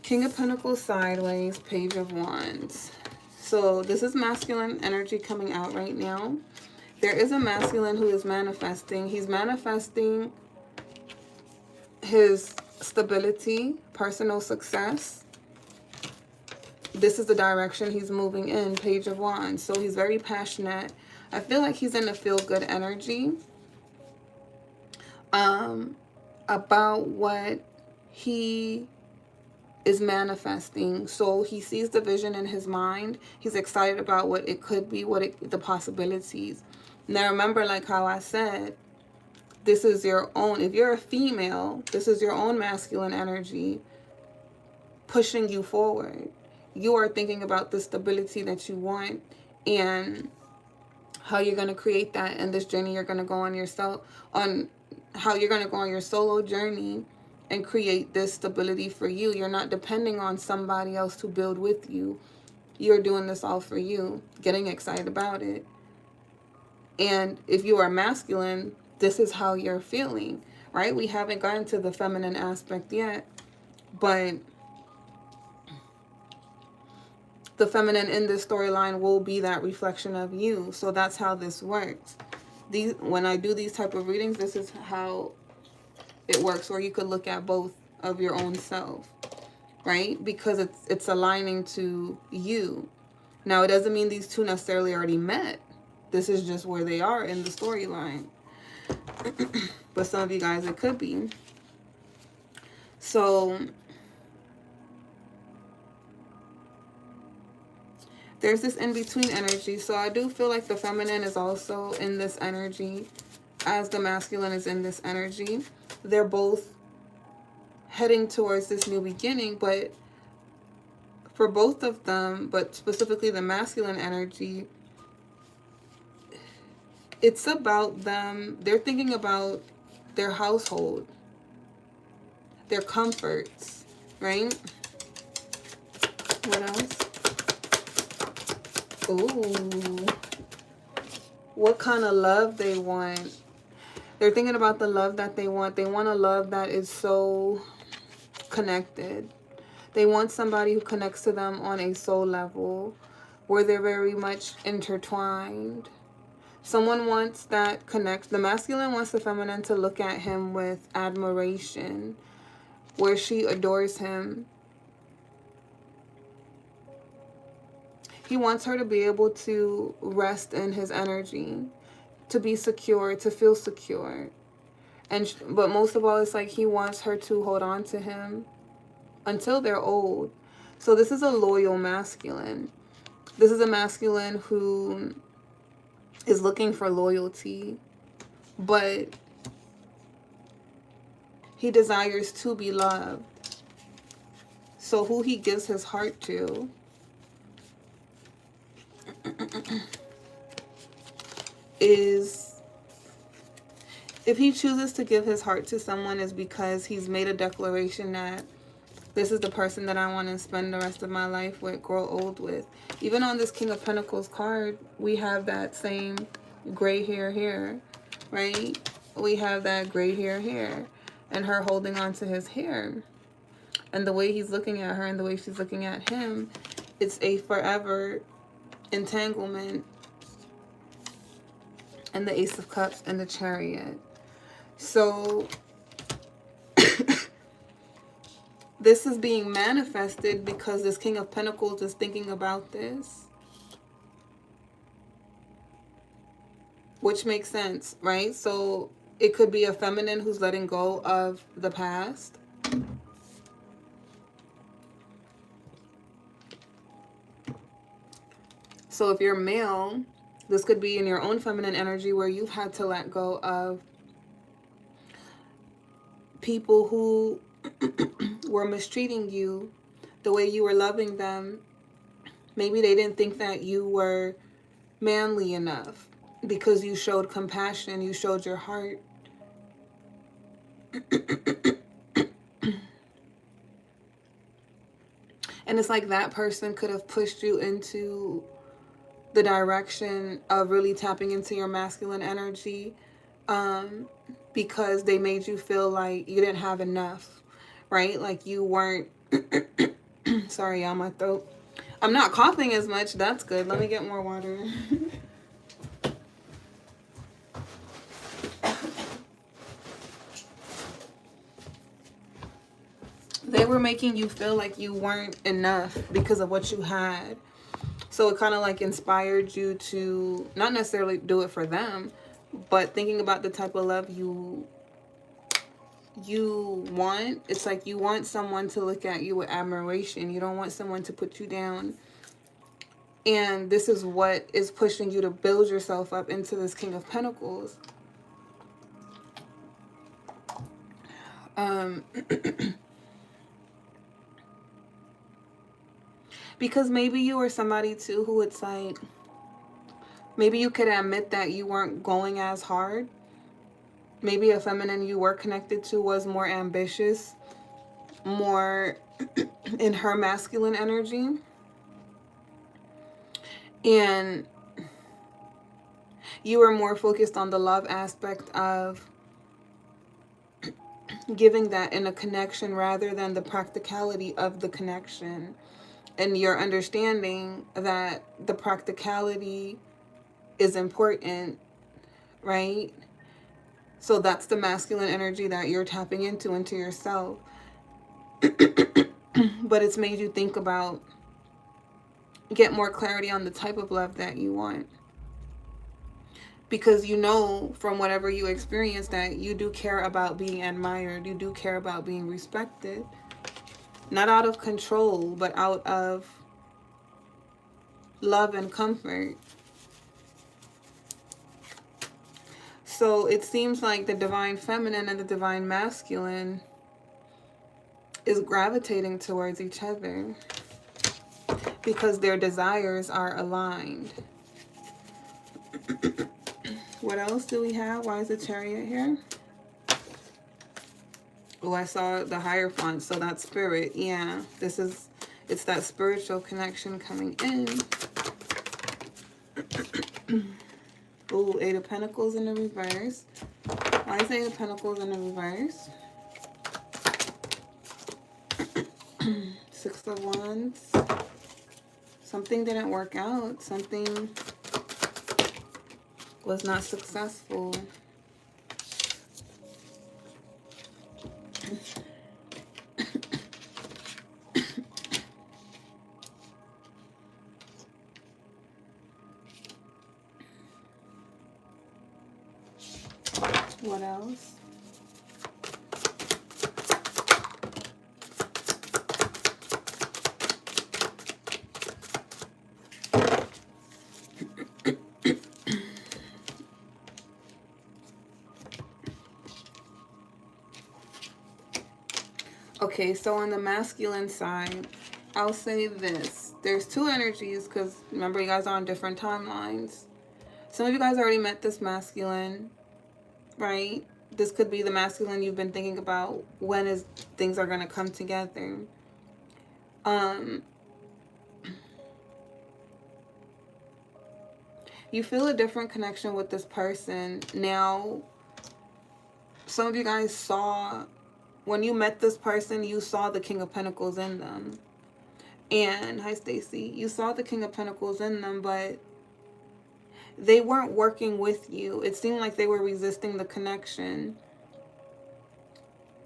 King of Pentacles sideways, Page of Wands. So this is masculine energy coming out right now. There is a masculine who is manifesting. He's manifesting his stability, personal success. This is the direction he's moving in, Page of Wands. So he's very passionate. I feel like he's in a feel-good energy about what he is manifesting. So he sees the vision in his mind. He's excited about what it could be, the possibilities. Now remember, like how I said, this is your own, if you're a female, this is your own masculine energy pushing you forward. You are thinking about the stability that you want and how you're going to create that in this journey you're going to go on yourself, on how you're going to go on your solo journey and create this stability for you. You're not depending on somebody else to build with you. You're doing this all for you, getting excited about it. And if you are masculine, this is how you're feeling, right? We haven't gotten to the feminine aspect yet, but the feminine in this storyline will be that reflection of you. So that's how this works. When I do these type of readings, this is how it works, where you could look at both of your own self, right? Because it's aligning to you. Now, it doesn't mean these two necessarily already met. This is just where they are in the storyline. But some of you guys, it could be. So there's this in-between energy. So I do feel like the feminine is also in this energy as the masculine is in this energy. They're both heading towards this new beginning, but for both of them, but specifically the masculine energy, it's about them. They're thinking about their household, their comforts, right? What else? Ooh. What kind of love they want. They're thinking about the love that they want. They want a love that is so connected. They want somebody who connects to them on a soul level, where they're very much intertwined. Someone wants that connect. The masculine wants the feminine to look at him with admiration, where she adores him. He wants her to be able to rest in his energy, to be secure, to feel secure. But most of all, it's like he wants her to hold on to him until they're old. So this is a loyal masculine. This is a masculine who is looking for loyalty, but he desires to be loved. So who he gives his heart to is, if he chooses to give his heart to someone, is because he's made a declaration that this is the person that I want to spend the rest of my life with, grow old with. Even on this King of Pentacles card, we have that same gray hair here, right? We have that gray hair here, and her holding on to his hair. And the way he's looking at her and the way she's looking at him, it's a forever entanglement. And the Ace of Cups and the Chariot. So this is being manifested because this King of Pentacles is thinking about this. Which makes sense, right? So it could be a feminine who's letting go of the past. So if you're male, this could be in your own feminine energy where you've had to let go of people who were mistreating you the way you were loving them. Maybe they didn't think that you were manly enough because you showed compassion, you showed your heart. And it's like that person could have pushed you into the direction of really tapping into your masculine energy, because they made you feel like you didn't have enough, right? Like you weren't, sorry, y'all, my throat. I'm not coughing as much. That's good. Let me get more water. They were making you feel like you weren't enough because of what you had. So it kind of like inspired you to not necessarily do it for them, but thinking about the type of love you want. It's like you want someone to look at you with admiration. You don't want someone to put you down. And this is what is pushing you to build yourself up into this King of Pentacles. Because maybe you were somebody too who it's like, maybe you could admit that you weren't going as hard. Maybe a feminine you were connected to was more ambitious, more in her masculine energy. And you were more focused on the love aspect of giving that in a connection rather than the practicality of the connection. And you're understanding that the practicality is important, right? So that's the masculine energy that you're tapping into yourself. But it's made you think about, get more clarity on the type of love that you want. Because you know from whatever you experience that you do care about being admired. You do care about being respected. Not out of control, but out of love and comfort. So it seems like the divine feminine and the divine masculine is gravitating towards each other because their desires are aligned. What else do we have? Why is the Chariot here? Oh, I saw the Hierophant, so that's spirit. Yeah, it's that spiritual connection coming in. Oh, Eight of Pentacles in the reverse. Why is Eight of Pentacles in the reverse? Six of Wands. Something didn't work out. Something was not successful. What else? Okay, so on the masculine side, I'll say this. There's two energies because remember you guys are on different timelines. Some of you guys already met this masculine, right? This could be the masculine you've been thinking about when is things are going to come together. You feel a different connection with this person. Now, some of you guys saw, when you met this person, you saw the King of Pentacles in them. And, hi Stacy, you saw the King of Pentacles in them, but they weren't working with you. It seemed like they were resisting the connection.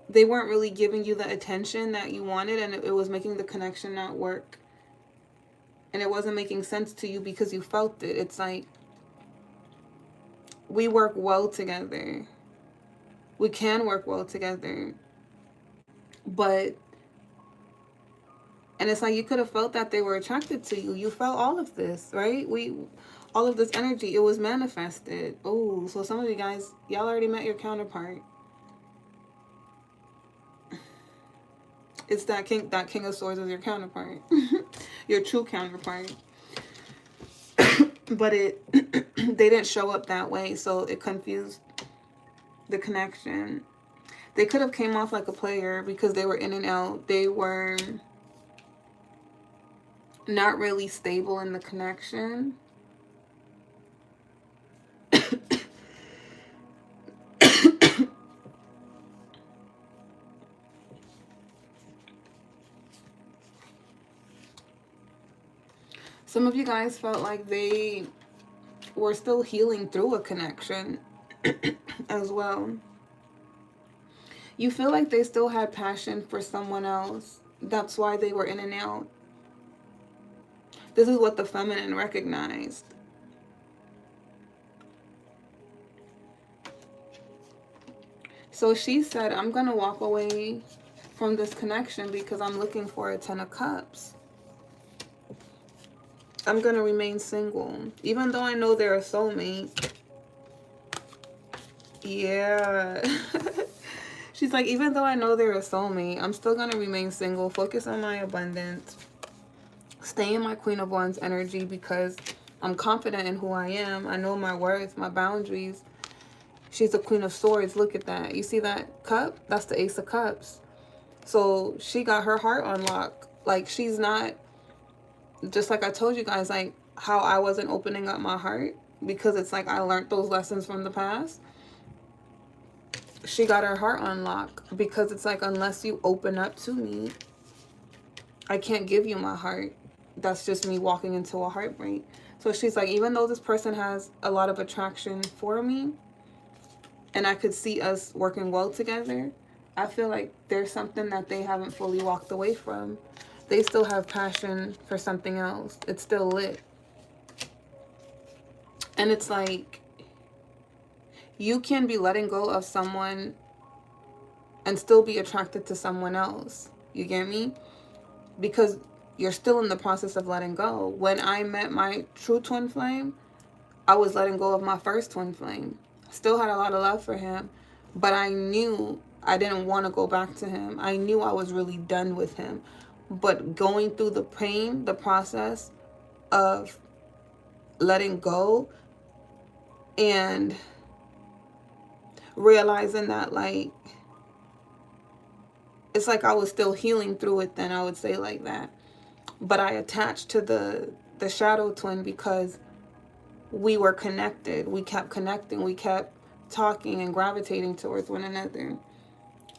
They weren't really giving you the attention that you wanted, and it was making the connection not work. And it wasn't making sense to you because you felt it. It's like, we work well together. We can work well together. But, and it's like you could have felt that they were attracted to you. You felt all of this, right? All of this energy, it was manifested. Oh, so some of you guys, y'all already met your counterpart. It's that King of Swords is your counterpart. Your true counterpart. But they didn't show up that way, so it confused the connection. They could have came off like a player because they were in and out. They were not really stable in the connection. Some of you guys felt like they were still healing through a connection as well. You feel like they still had passion for someone else. That's why they were in and out. This is what the feminine recognized. So she said, I'm going to walk away from this connection because I'm looking for a 10 of Cups. I'm going to remain single. Even though I know they're a soulmate. Yeah. She's like, even though I know they're a soulmate, I'm still going to remain single. Focus on my abundance. Stay in my Queen of Wands energy because I'm confident in who I am. I know my worth, my boundaries. She's a Queen of Swords. Look at that. You see that cup? That's the Ace of Cups. So she got her heart on lock. Like, she's not, just like I told you guys, like how I wasn't opening up my heart because it's like I learned those lessons from the past. She got her heart on lock because it's like, unless you open up to me, I can't give you my heart. That's just me walking into a heartbreak. So she's like, even though this person has a lot of attraction for me and I could see us working well together, I feel like there's something that they haven't fully walked away from. They still have passion for something else. It's still lit. And it's like, you can be letting go of someone and still be attracted to someone else. You get me? Because you're still in the process of letting go. When I met my true twin flame, I was letting go of my first twin flame. Still had a lot of love for him, but I knew I didn't want to go back to him. I knew I was really done with him. But going through the pain, the process of letting go and realizing that, like, it's like I was still healing through it then, I would say like that. But I attached to the shadow twin because we were connected. We kept connecting. We kept talking and gravitating towards one another.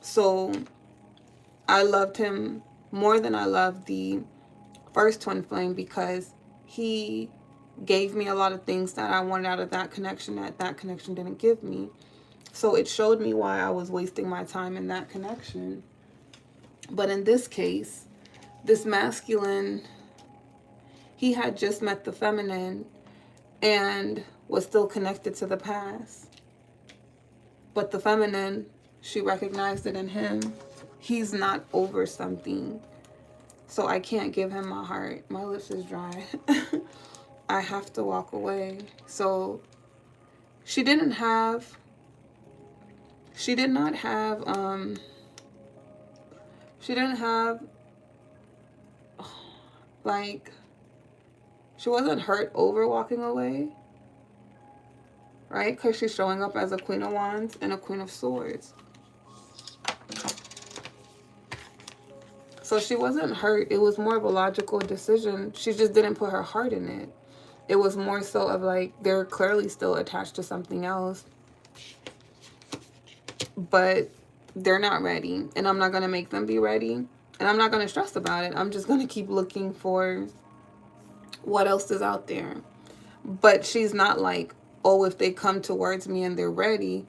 So I loved him more than I loved the first twin flame because he gave me a lot of things that I wanted out of that connection that connection didn't give me. So it showed me why I was wasting my time in that connection. But in this case, this masculine, he had just met the feminine and was still connected to the past. But the feminine, she recognized it in him. He's not over something. So I can't give him my heart. My lips is dry. I have to walk away. So she did not have, she didn't have, like, she wasn't hurt over walking away, right? Because she's showing up as a Queen of Wands and a Queen of Swords. So she wasn't hurt. It was more of a logical decision. She just didn't put her heart in it. It was more so of like, they're clearly still attached to something else, but they're not ready. And I'm not going to make them be ready. And I'm not going to stress about it. I'm just going to keep looking for what else is out there. But she's not like, oh, if they come towards me and they're ready,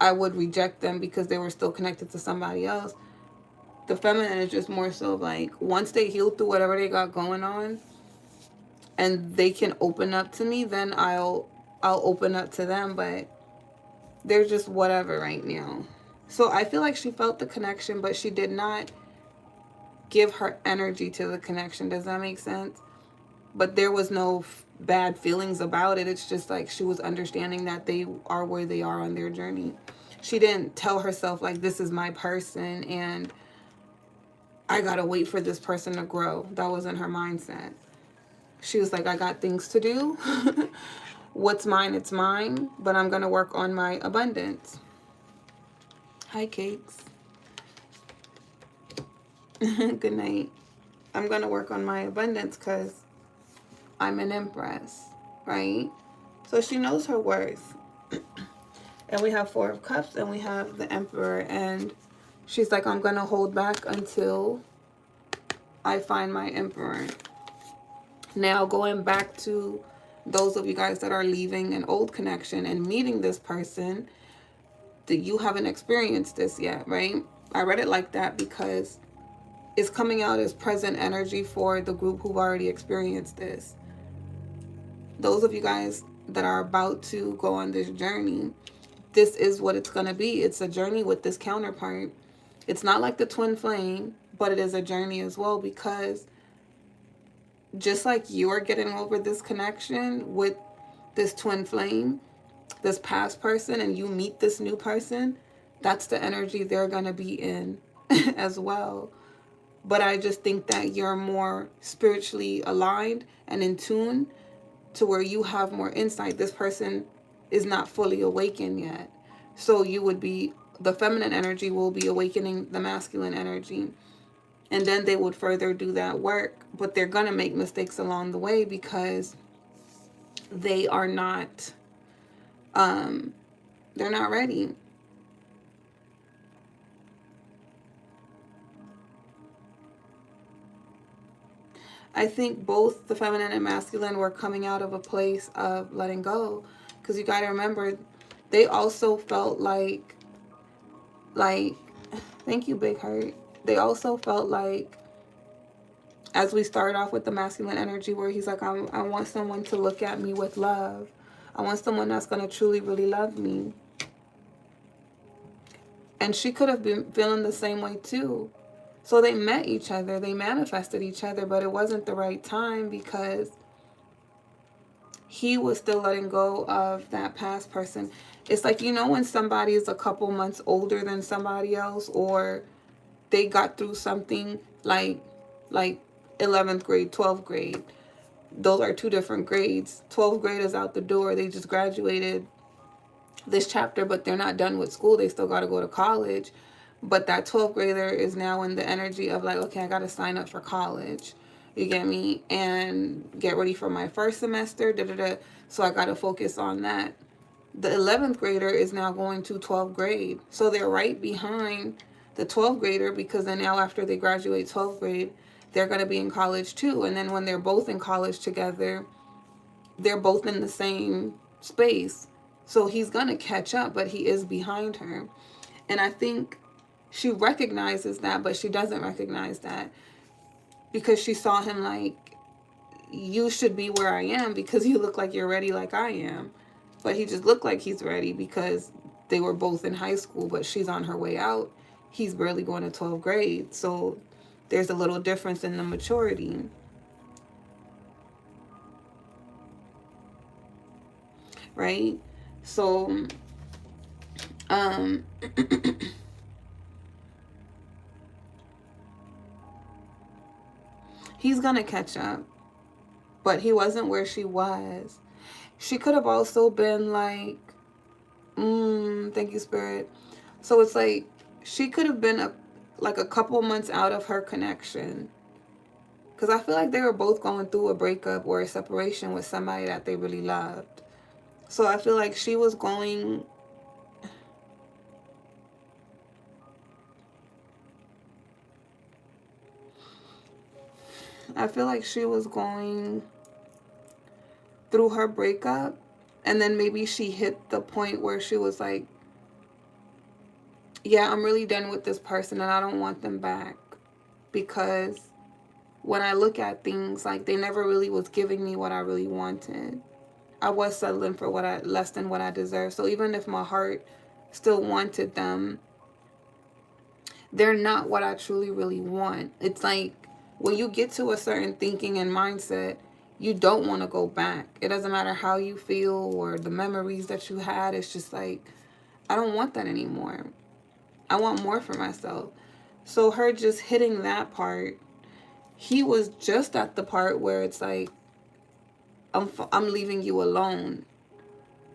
I would reject them because they were still connected to somebody else. The feminine is just more so like, once they heal through whatever they got going on and they can open up to me, then I'll open up to them. But they're just whatever right now. So I feel like she felt the connection, but she did not give her energy to the connection. Does that make sense? But there was no bad feelings about it. It's just like she was understanding that they are where they are on their journey. She didn't tell herself like, this is my person and I gotta wait for this person to grow. That wasn't her mindset. She was like, I got things to do. What's mine, it's mine. But I'm gonna work on my abundance. Hi, Cakes. Good night. I'm gonna work on my abundance because I'm an empress, right? So she knows her worth. And we have Four of Cups and we have the Emperor. And she's like, I'm going to hold back until I find my Emperor. Now, going back to those of you guys that are leaving an old connection and meeting this person, that you haven't experienced this yet, right? I read it like that because it's coming out as present energy for the group who've already experienced this. Those of you guys that are about to go on this journey, this is what it's going to be. It's a journey with this counterpart. It's not like the twin flame, but it is a journey as well, because just like you're getting over this connection with this twin flame, this past person, and you meet this new person, that's the energy they're going to be in as well. But I just think that you're more spiritually aligned and in tune to where you have more insight. This person is not fully awakened yet. So you would be, the feminine energy will be awakening the masculine energy. And then they would further do that work. But they're going to make mistakes along the way because they are not, they're not ready. I think both the feminine and masculine were coming out of a place of letting go. Because you got to remember, they also felt like, thank you, Big Heart. They also felt like, as we start off with the masculine energy, where he's like, I want someone to look at me with love. I want someone that's going to truly, really love me. And she could have been feeling the same way too. So they met each other, they manifested each other, but it wasn't the right time because he was still letting go of that past person. It's like, you know, when somebody is a couple months older than somebody else, or they got through something like 11th grade, 12th grade. Those are two different grades. 12th grade is out the door. They just graduated this chapter, but they're not done with school. They still got to go to college. But that 12th grader is now in the energy of like, okay, I got to sign up for college. You get me? And get ready for my first semester. So I got to focus on that. The 11th grader is now going to 12th grade. So they're right behind the 12th grader, because then now after they graduate 12th grade, they're going to be in college too. And then when they're both in college together, they're both in the same space. So he's going to catch up, but he is behind her. And I think she recognizes that, but she doesn't recognize that because she saw him like, you should be where I am because you look like you're ready like I am. But he just looked like he's ready because they were both in high school, but she's on her way out. He's barely going to 12th grade. So there's a little difference in the maturity. Right? So, he's going to catch up, but he wasn't where she was. She could have also been like, thank you, Spirit. So it's like, she could have been like a couple months out of her connection. Because I feel like they were both going through a breakup or a separation with somebody that they really loved. So I feel like she was going... I feel like she was going through her breakup, and then maybe she hit the point where she was like, yeah, I'm really done with this person and I don't want them back, because when I look at things, like, they never really was giving me what I really wanted. I was settling for less than what I deserved. So even if my heart still wanted them, they're not what I truly really want. It's like, when you get to a certain thinking and mindset, you don't want to go back. It doesn't matter how you feel or the memories that you had. It's just like, I don't want that anymore. I want more for myself. So her just hitting that part, he was just at the part where it's like, I'm leaving you alone.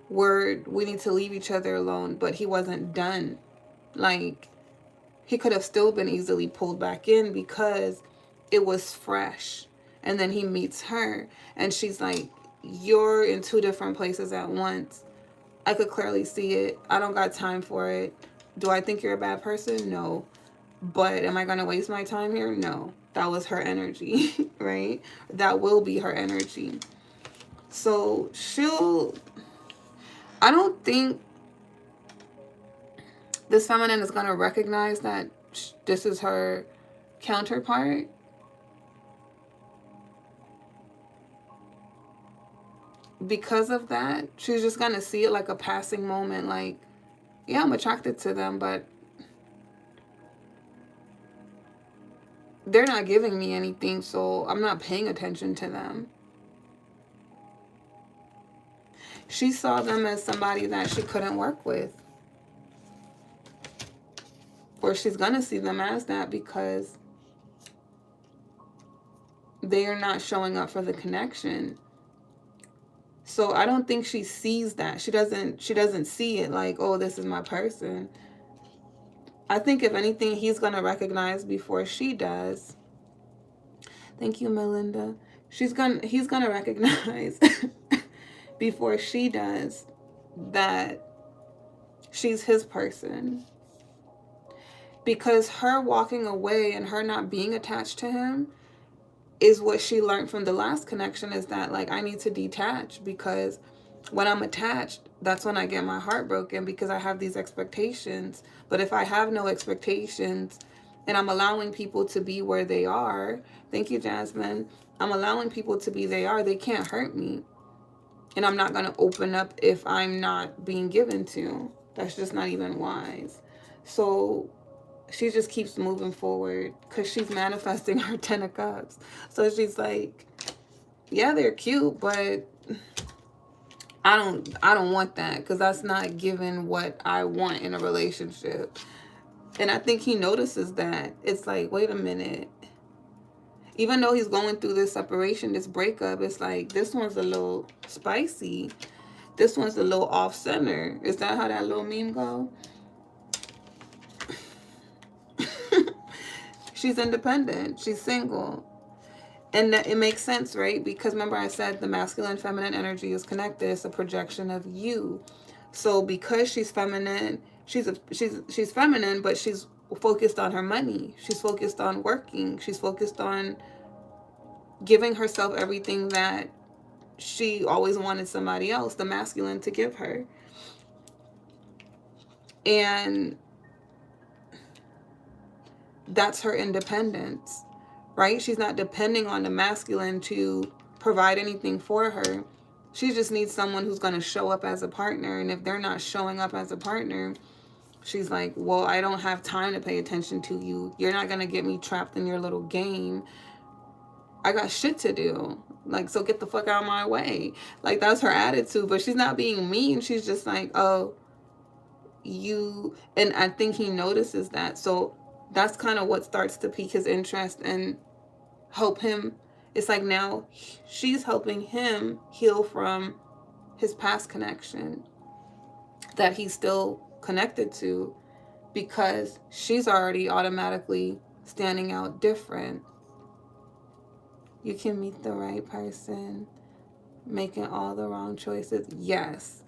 We need to leave each other alone. But he wasn't done. Like, he could have still been easily pulled back in because it was fresh. And then he meets her and she's like, you're in two different places at once. I could clearly see it. I don't got time for it. Do I think you're a bad person? No. But am I going to waste my time here? No. That was her energy, right? That will be her energy. So I don't think this feminine is going to recognize that this is her counterpart. Because of that, she's just going to see it like a passing moment. Like, yeah, I'm attracted to them, but they're not giving me anything, so I'm not paying attention to them. She saw them as somebody that she couldn't work with. Or she's going to see them as that because they are not showing up for the connection. So I don't think she sees that. She doesn't see it like, oh, this is my person. I think if anything, he's going to recognize before she does. Thank you, Melinda. He's going to recognize before she does that she's his person. Because her walking away and her not being attached to him is what she learned from the last connection, is that, like, I need to detach, because when I'm attached, that's when I get my heart broken, because I have these expectations. But if I have no expectations and I'm allowing people to be where they are, thank you, Jasmine, I'm allowing people to be they can't hurt me. And I'm not going to open up if I'm not being given to. That's just not even wise. So she just keeps moving forward because she's manifesting her 10 of Cups. So she's like, yeah, they're cute, but I don't want that, because that's not giving what I want in a relationship. And I think he notices that. It's like, wait a minute. Even though he's going through this separation, this breakup, it's like, this one's a little spicy. This one's a little off-center. Is that how that little meme go? She's independent. She's single. And it makes sense, right? Because remember I said the masculine feminine energy is connected. It's a projection of you. So because she's feminine, she's feminine, but she's focused on her money. She's focused on working. She's focused on giving herself everything that she always wanted somebody else, the masculine, to give her. And that's her independence, right? She's not depending on the masculine to provide anything for her. She just needs someone who's going to show up as a partner. And if they're not showing up as a partner, she's like, well, I don't have time to pay attention to you. You're not going to get me trapped in your little game. I got shit to do. Like, so get the fuck out of my way. Like, that's her attitude. But she's not being mean. She's just like, oh, you. And I think he notices that. So that's kind of what starts to pique his interest and help him. It's like now she's helping him heal from his past connection that he's still connected to, because she's already automatically standing out different. You can meet the right person, making all the wrong choices. Yes.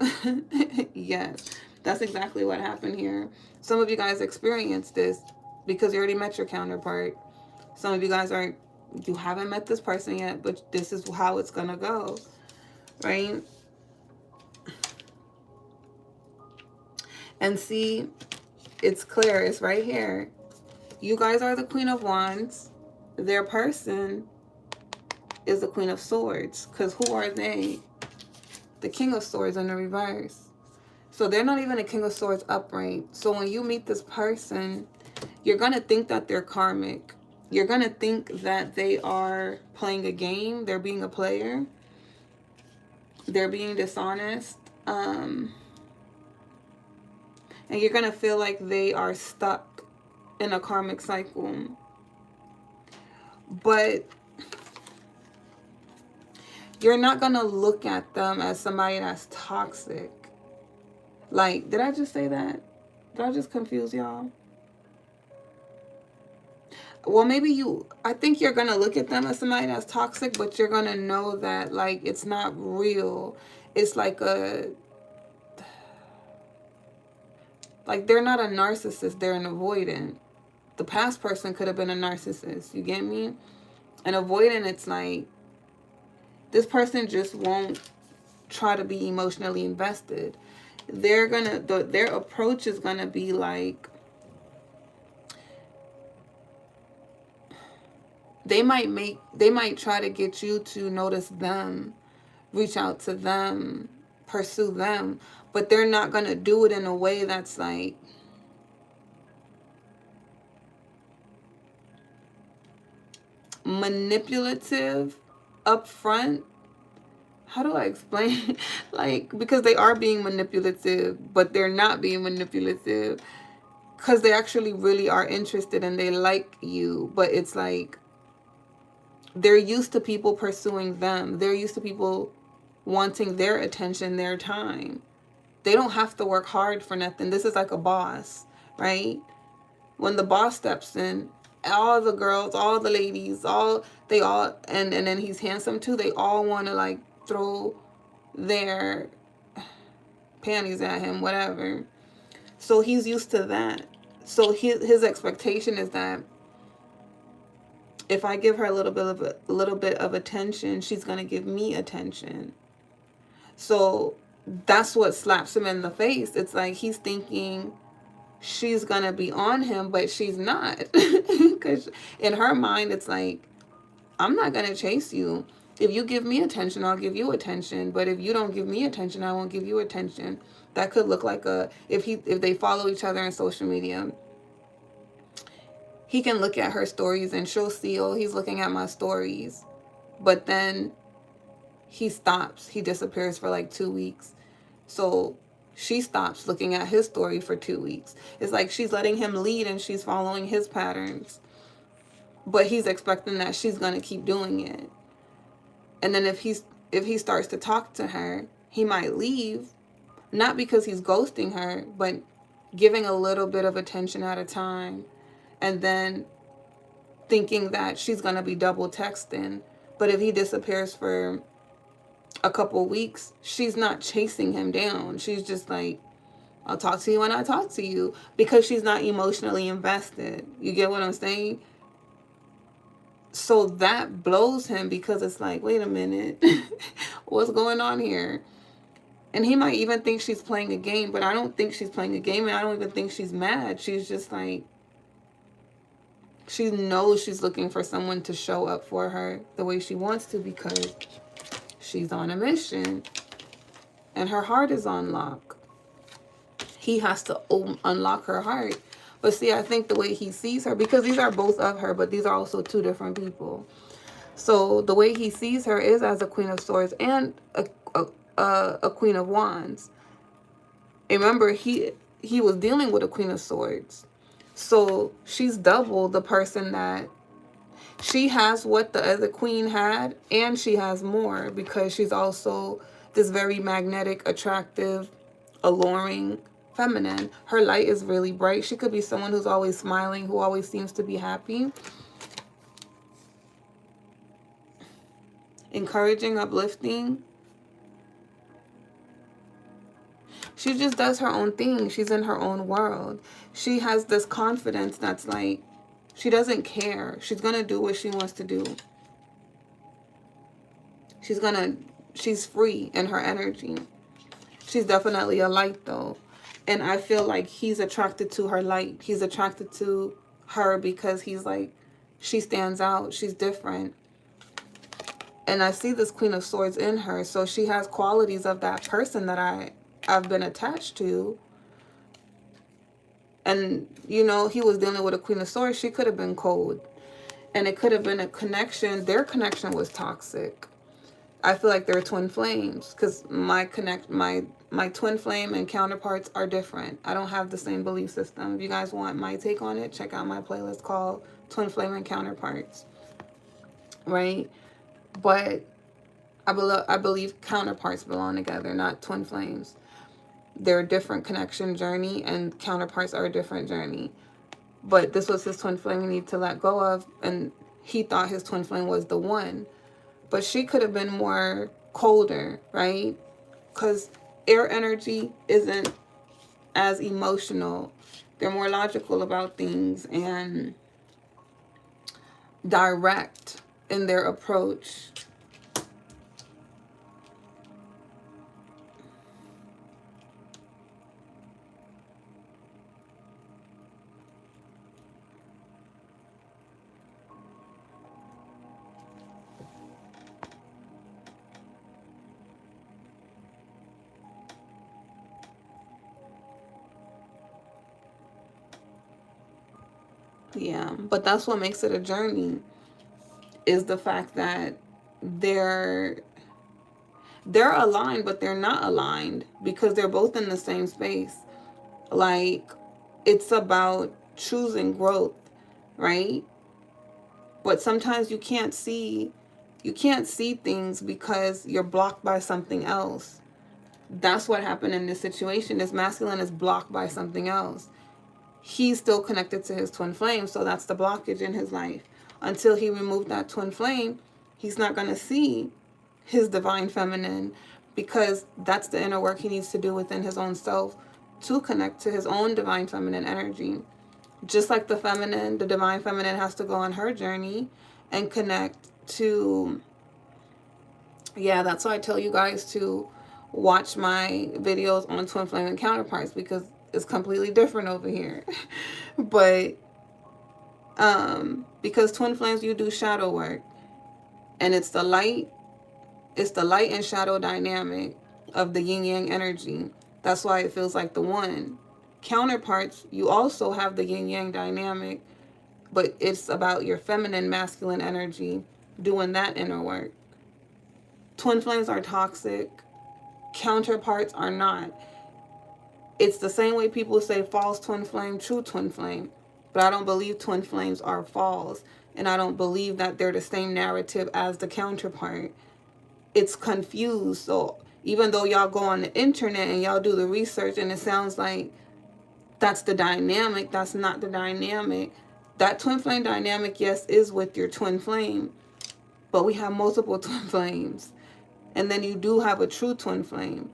Yes. That's exactly what happened here. Some of you guys experienced this because you already met your counterpart. Some of you guys you haven't met this person yet, but this is how it's going to go, right? And see, it's clear. It's right here. You guys are the Queen of Wands. Their person is the Queen of Swords. Because who are they? The King of Swords in the reverse. So they're not even a King of Swords upright. So when you meet this person, you're going to think that they're karmic. You're going to think that they are playing a game. They're being a player. They're being dishonest. And you're going to feel like they are stuck in a karmic cycle. But you're not going to look at them as somebody that's toxic. Like, did I just say that? Did I just confuse y'all? Well, maybe I think you're going to look at them as somebody that's toxic, but you're going to know that, like, it's not real. It's like they're not a narcissist. They're an avoidant. The past person could have been a narcissist. You get me? An avoidant, it's like, this person just won't try to be emotionally invested. Their approach is going to be like, they might try to get you to notice them, reach out to them, pursue them, but they're not going to do it in a way that's like, manipulative upfront. How do I explain? Like, because they are being manipulative, but they're not being manipulative because they actually really are interested and they like you. But it's like, they're used to people pursuing them. They're used to people wanting their attention, their time. They don't have to work hard for nothing. This is like a boss, right? When the boss steps in, all the girls, all the ladies, and then he's handsome too, they all want to like throw their panties at him, whatever. So he's used to that. So his expectation is that if I give her a little bit of attention, she's going to give me attention. So that's what slaps him in the face. It's like he's thinking she's going to be on him, but she's not. Because in her mind, it's like, I'm not going to chase you. If you give me attention, I'll give you attention. But if you don't give me attention, I won't give you attention. That could look like if they follow each other on social media, he can look at her stories and she'll see, oh, he's looking at my stories. But then he stops. He disappears for like 2 weeks. So she stops looking at his story for 2 weeks. It's like she's letting him lead and she's following his patterns. But he's expecting that she's going to keep doing it. And then if he starts to talk to her, he might leave. Not because he's ghosting her, but giving a little bit of attention at a time. And then thinking that she's going to be double texting. But if he disappears for a couple weeks, she's not chasing him down. She's just like, I'll talk to you when I talk to you. Because she's not emotionally invested. You get what I'm saying? So that blows him because it's like, wait a minute. What's going on here? And he might even think she's playing a game, but I don't think she's playing a game, and I don't even think she's mad. She's just like, she knows she's looking for someone to show up for her the way she wants to, because she's on a mission and her heart is on lock. He has to unlock her heart. But see, I think the way he sees her, because these are both of her, but these are also two different people. So the way he sees her is as a Queen of Swords and a Queen of Wands. And remember, he was dealing with a Queen of Swords. So she's double the person that she has, what the other queen had, and she has more, because she's also this very magnetic, attractive, alluring feminine. Her light is really bright. She could be someone who's always smiling, who always seems to be happy, encouraging, uplifting. She just does her own thing. She's in her own world. She has this confidence that's like, she doesn't care. She's going to do what she wants to do. She's free in her energy. She's definitely a light though. And I feel like he's attracted to her light. He's attracted to her because he's like, she stands out. She's different. And I see this Queen of Swords in her. So she has qualities of that person that I've been attached to. And, you know, he was dealing with a Queen of Swords. She could have been cold. And it could have been a connection. Their connection was toxic. I feel like they're twin flames. Because my twin flame and counterparts are different. I don't have the same belief system. If you guys want my take on it, check out my playlist called Twin Flame and Counterparts. Right? But I believe counterparts belong together, not twin flames. They're a different connection journey, and counterparts are a different journey. But this was his twin flame he needed to let go of, and he thought his twin flame was the one. But she could have been more colder, right? Because air energy isn't as emotional. They're more logical about things and direct in their approach. Yeah, but that's what makes it a journey, is the fact that they're aligned, but they're not aligned, because they're both in the same space. Like, it's about choosing growth, right? But sometimes you can't see things because you're blocked by something else. That's what happened in this situation. This masculine is blocked by something else. He's still connected to his twin flame, so that's the blockage in his life. Until he removed that twin flame, he's not going to see his divine feminine, because that's the inner work he needs to do within his own self to connect to his own divine feminine energy. Just like the feminine, the divine feminine has to go on her journey and connect to, yeah, that's why I tell you guys to watch my videos on twin flame and counterparts, because it's completely different over here. But because twin flames, you do shadow work, and it's the light and shadow dynamic of the yin yang energy. That's why it feels like the one. Counterparts, you also have the yin yang dynamic, but it's about your feminine masculine energy doing that inner work. Twin flames are toxic. Counterparts are not. It's the same way people say false twin flame, true twin flame. But I don't believe twin flames are false. And I don't believe that they're the same narrative as the counterpart. It's confused. So even though y'all go on the internet and y'all do the research and it sounds like that's the dynamic, that's not the dynamic. That twin flame dynamic, yes, is with your twin flame. But we have multiple twin flames. And then you do have a true twin flame.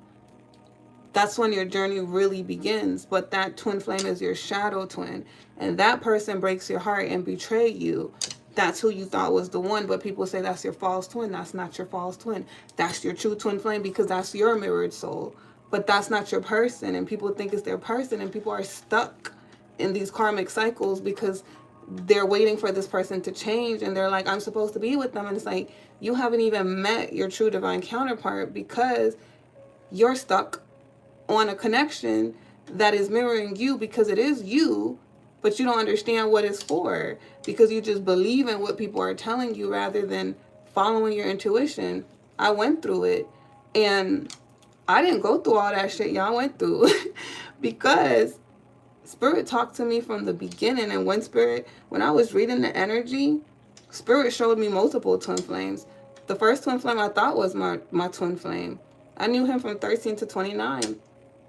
That's when your journey really begins. But that twin flame is your shadow twin. And that person breaks your heart and betray you. That's who you thought was the one, but people say that's your false twin. That's not your false twin. That's your true twin flame, because that's your mirrored soul. But that's not your person, and people think it's their person, and people are stuck in these karmic cycles because they're waiting for this person to change, and they're like, I'm supposed to be with them, and it's like, you haven't even met your true divine counterpart because you're stuck on a connection that is mirroring you, because it is you, but you don't understand what it's for, because you just believe in what people are telling you rather than following your intuition. I went through it, and I didn't go through all that shit y'all went through because Spirit talked to me from the beginning. And when I was reading the energy, Spirit showed me multiple twin flames. The first twin flame I thought was my twin flame. I knew him from 13 to 29.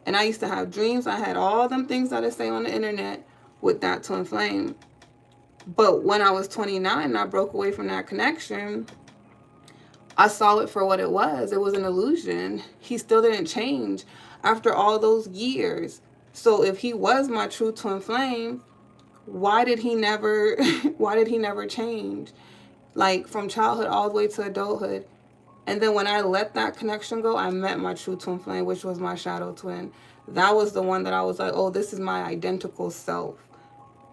And I used to have dreams. I had all them things that I say on the internet with that twin flame. But when I was 29 and I broke away from that connection, I saw it for what it was. It was an illusion. He still didn't change after all those years. So if he was my true twin flame, why did he never change? Like from childhood all the way to adulthood. And then when I let that connection go, I met my true twin flame, which was my shadow twin. That was the one that I was like, oh, this is my identical self.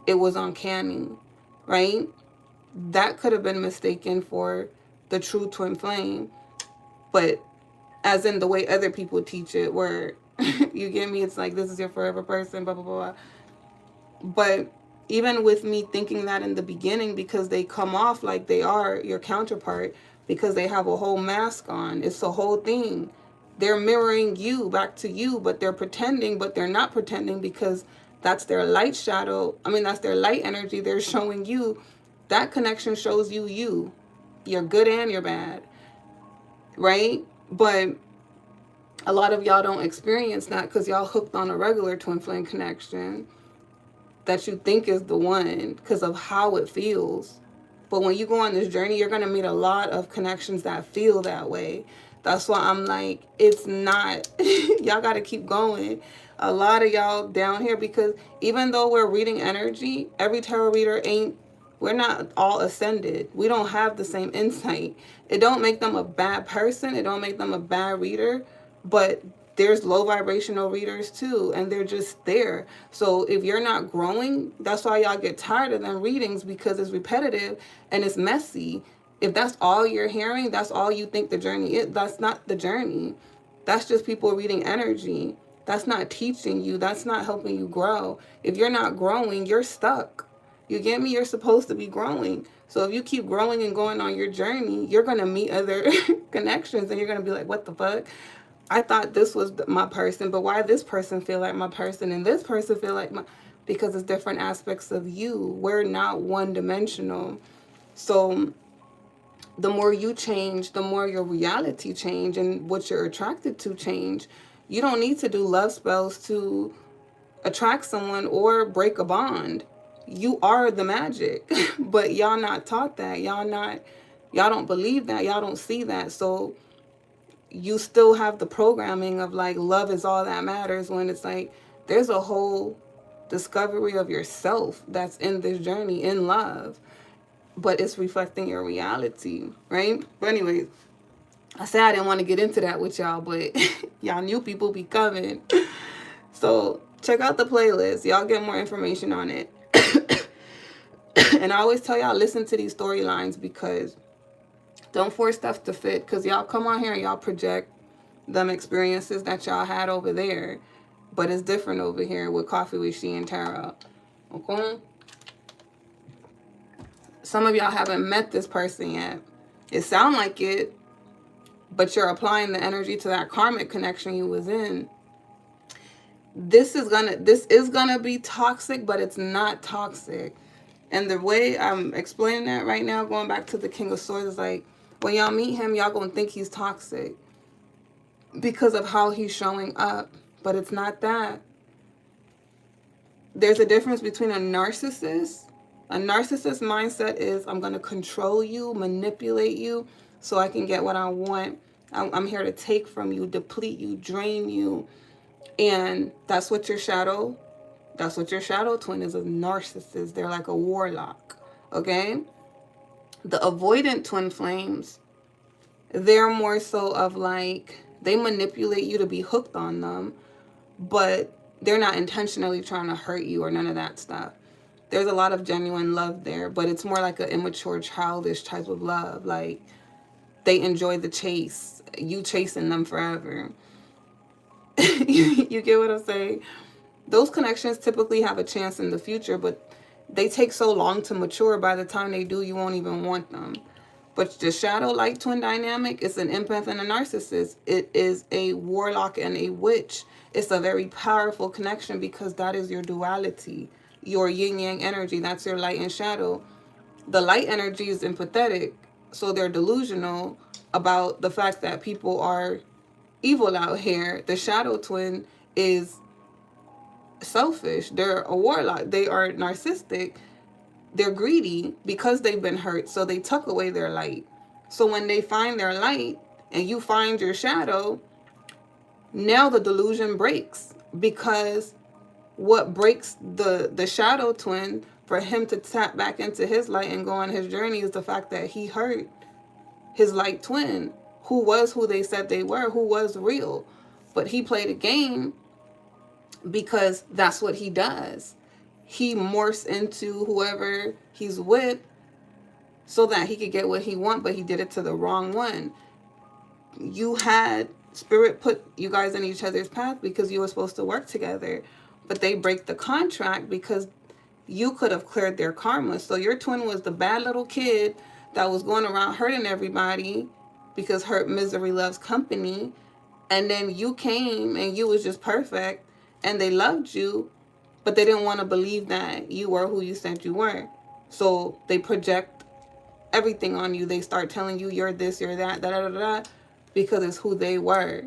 It was uncanny, right? That could have been mistaken for the true twin flame. But as in the way other people teach it, where, you get me? It's like, this is your forever person, blah, blah, blah. But even with me thinking that in the beginning, because they come off like they are your counterpart, because they have a whole mask on. It's the whole thing. They're mirroring you back to you, but they're pretending, but they're not pretending, because that's their light shadow. I mean, that's their light energy. They're showing you. That connection shows you. You're good and you're bad. Right? But a lot of y'all don't experience that because y'all hooked on a regular twin flame connection that you think is the one because of how it feels. But when you go on this journey, you're going to meet a lot of connections that feel that way. That's why I'm like, it's not. Y'all got to keep going. A lot of y'all down here, because even though we're reading energy, every tarot reader we're not all ascended. We don't have the same insight. It don't make them a bad person. It don't make them a bad reader. But there's low vibrational readers too, and they're just there. So if you're not growing, that's why y'all get tired of them readings, because it's repetitive and it's messy. If that's all you're hearing, that's all you think the journey is, that's not the journey. That's just people reading energy. That's not teaching you. That's not helping you grow. If you're not growing, you're stuck. You get me? You're supposed to be growing. So if you keep growing and going on your journey, you're going to meet other connections, and you're going to be like, what the fuck? I thought this was my person, but why this person feel like my person and this person feel like my... Because it's different aspects of you. We're not one-dimensional. So the more you change, the more your reality change and what you're attracted to change. You don't need to do love spells to attract someone or break a bond. You are the magic. But y'all not taught that. Y'all don't believe that. Y'all don't see that. So you still have the programming of like love is all that matters, when it's like there's a whole discovery of yourself that's in this journey in love, but it's reflecting your reality, right? But anyways, I said I didn't want to get into that with y'all, but y'all new people be coming. So check out the playlist. Y'all get more information on it. And I always tell y'all, listen to these storylines, because don't force stuff to fit, because y'all come on here and y'all project them experiences that y'all had over there. But it's different over here with Coffee with She and Tarot. Okay? Some of y'all haven't met this person yet. It sounds like it, but you're applying the energy to that karmic connection you was in. This is gonna be toxic, but it's not toxic. And the way I'm explaining that right now, going back to the King of Swords, is like, when y'all meet him, y'all gonna think he's toxic because of how he's showing up. But it's not that. There's a difference between a narcissist. A narcissist mindset is, I'm gonna control you, manipulate you, so I can get what I want. I'm here to take from you, deplete you, drain you. And that's what your shadow twin is, a narcissist. They're like a warlock, okay? The avoidant twin flames, they're more so of like, they manipulate you to be hooked on them, but they're not intentionally trying to hurt you or none of that stuff. There's a lot of genuine love there, but it's more like an immature, childish type of love. Like, they enjoy the chase, you chasing them forever. You get what I'm saying? Those connections typically have a chance in the future, but they take so long to mature. By the time they do, you won't even want them. But the shadow light twin dynamic is an empath and a narcissist. It is a warlock and a witch. It's a very powerful connection because that is your duality, your yin yang energy. That's your light and shadow. The light energy is empathetic, so they're delusional about the fact that people are evil out here. The shadow twin is selfish. They're a warlock. They are narcissistic. They're greedy because they've been hurt, so they tuck away their light. So when they find their light and you find your shadow, now the delusion breaks, because what breaks the shadow twin for him to tap back into his light and go on his journey is the fact that he hurt his light twin, who was who they said they were, who was real. But he played a game because that's what he does. He morphs into whoever he's with so that he could get what he wants, but he did it to the wrong one. You had spirit put you guys in each other's path because you were supposed to work together, but they break the contract because you could have cleared their karma. So your twin was the bad little kid that was going around hurting everybody because hurt misery loves company. And then you came and you was just perfect and they loved you, but they didn't want to believe that you were who you said you were. So they project everything on you. They start telling you you're this, you're that, da da da da, because it's who they were.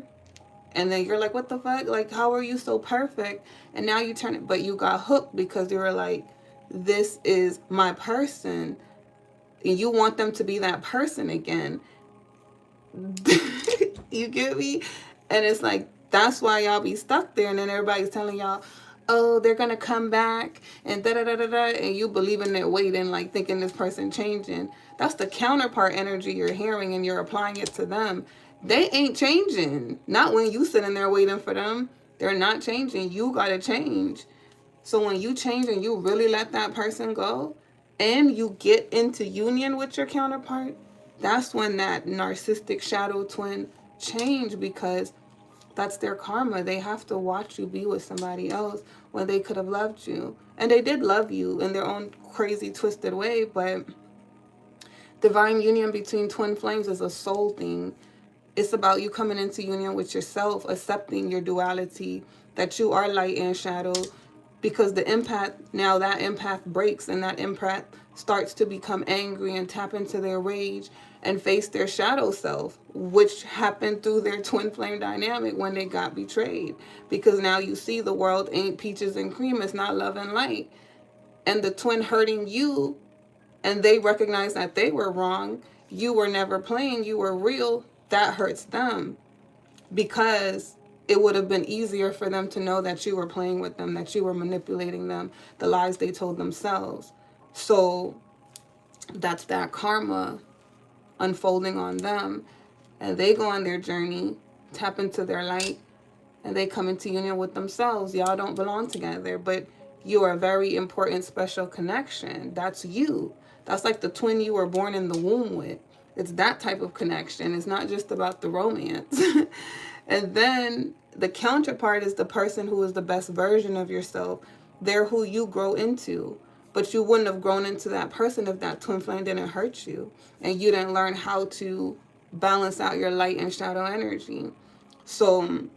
And then you're like, what the fuck? Like, how are you so perfect? And now you turn it, but you got hooked because you were like, this is my person. And you want them to be that person again. You get me? And it's like, that's why y'all be stuck there. And then everybody's telling y'all, oh, they're going to come back and da-da-da-da-da. And you believe in it, waiting, like thinking this person changing. That's the counterpart energy you're hearing and you're applying it to them. They ain't changing. Not when you sitting there waiting for them. They're not changing. You got to change. So when you change and you really let that person go and you get into union with your counterpart, that's when that narcissistic shadow twin change, because that's their karma. They have to watch you be with somebody else when they could have loved you. And they did love you in their own crazy, twisted way, but divine union between twin flames is a soul thing. It's about you coming into union with yourself, accepting your duality, that you are light and shadow, because the empath, now that empath breaks and that empath starts to become angry and tap into their rage and face their shadow self, which happened through their twin flame dynamic when they got betrayed. Because now you see the world ain't peaches and cream, it's not love and light. And the twin hurting you, and they recognize that they were wrong, you were never playing, you were real, that hurts them. Because it would have been easier for them to know that you were playing with them, that you were manipulating them, the lies they told themselves. So that's that karma unfolding on them. And they go on their journey, tap into their light, and they come into union with themselves. Y'all don't belong together, but you are a very important, special connection. That's you. That's like the twin you were born in the womb with. It's that type of connection. It's not just about the romance. And then the counterpart is the person who is the best version of yourself. They're who you grow into. But you wouldn't have grown into that person if that twin flame didn't hurt you. And you didn't learn how to balance out your light and shadow energy. So